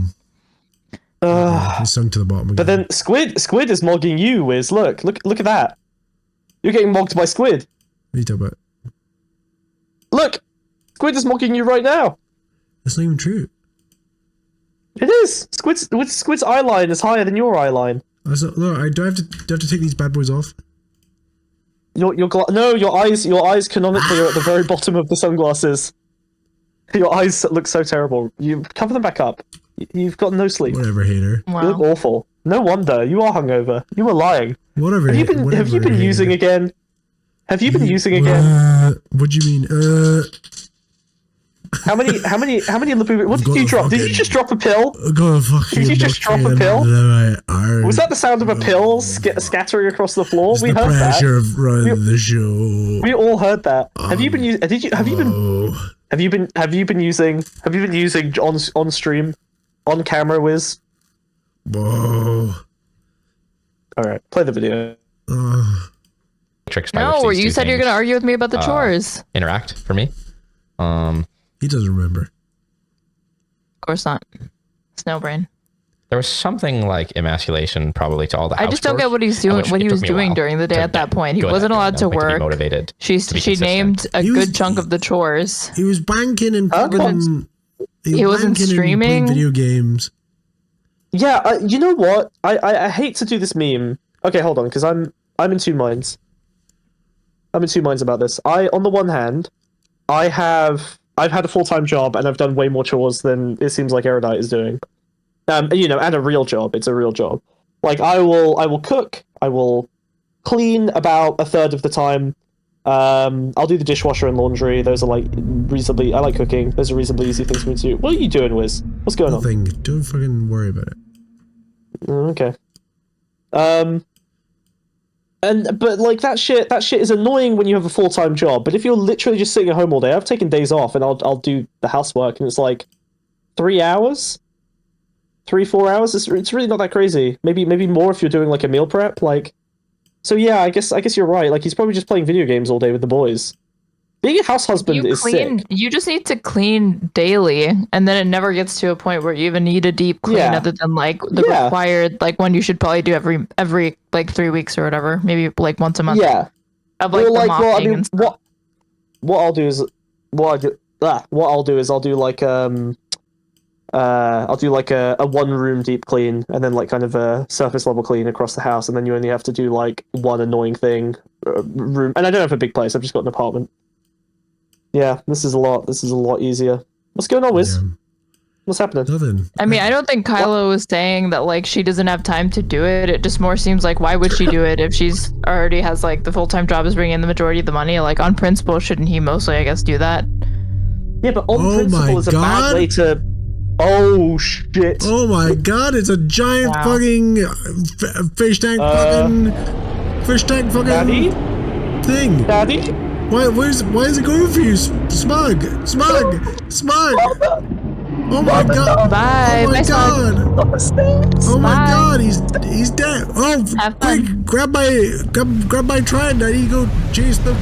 He sunk to the bottom again. But then Squid is mogging you, Wiz. Look at that. You're getting mogged by Squid. What are you talking about? Look, Squid is mocking you right now. That's not even true. It is. Squid's eye line is higher than your eye line. Look, do I have to take these bad boys off? Your eyes canonically are at the very bottom of the sunglasses. Your eyes look so terrible. You cover them back up. You've got no sleep. Whatever, hater. You look awful. No wonder. You are hungover. You were lying. Whatever. Have you been hater. using again? Have you been using again? What do you mean? How many Labubu? What did got you a drop? Did you fucking- just drop a pill? God, fuck Did you just drop a pill? Was that the sound of a pill scattering across the floor? It's We the heard that. pressure of running the show. We all heard that. Have you been using? Have you been using on stream, on camera, Wiz? Whoa. All right, play the video. Tricks by No, which these you two said you're things, gonna argue with me about the chores. interact for me. He doesn't remember. Of course not. Snowbrain. There was something like emasculation probably to all the house I just don't get chores, what he's doing. which What it he took was me a doing while during the day to at that get point. He good wasn't at allowed to doing, like, be work. motivated. to be She consistent. named a He was- good chunk of the chores. He was banking and fucking. He wasn't banking and streaming? playing video games. Yeah, you know what? I hate to do this meme. Okay, hold on, because I'm in two minds. I'm in two minds about this. On the one hand, I've had a full-time job and I've done way more chores than it seems like Erudite is doing. And a real job. It's a real job. Like I will cook. I will clean about a third of the time. I'll do the dishwasher and laundry. Those are like reasonably. I like cooking. Those are reasonably easy things for me to do. What are you doing, Wiz? What's going on? Nothing. Don't fucking worry about it. Okay. But like that shit is annoying when you have a full-time job. But if you're literally just sitting at home all day, I've taken days off and I'll do the housework and it's like 3 hours, 3-4 hours. It's really not that crazy. Maybe more if you're doing like a meal prep. Like, so yeah, I guess you're right. Like he's probably just playing video games all day with the boys. Being a house husband is sick. You just need to clean daily, and then it never gets to a point where you even need a deep clean, Yeah. other than like the Yeah. required like one you should probably do every like 3 weeks or whatever, maybe like once a month. Yeah. Of like Well, the like, mopping well, I mean, and stuff. what I'll do is I'll do like I'll do like a 1-room deep clean and then like kind of a surface level clean across the house, and then you only have to do like one annoying thing room. And I don't have a big place. I've just got an apartment. Yeah, this is a lot easier. What's going on, Wiz? Yeah. What's happening? Nothing. I mean, I don't think Kylo was saying that like she doesn't have time to do it. It just more seems like why would she do it if she's already has like the full-time job is bringing in the majority of the money? Like on principle, shouldn't he mostly, I guess, do that? Yeah, but on Oh principle my is a God. bad way to. Oh shit! Oh my god, it's a giant Wow. fucking fish tank fucking Daddy, thing. Daddy. Why is it going for you? Smug. Oh my god. Bye. Oh my Bye, Smug. god. Oh my Bye. god, he's dead. Oh, Have quick, fun. grab my trident. I need to go chase the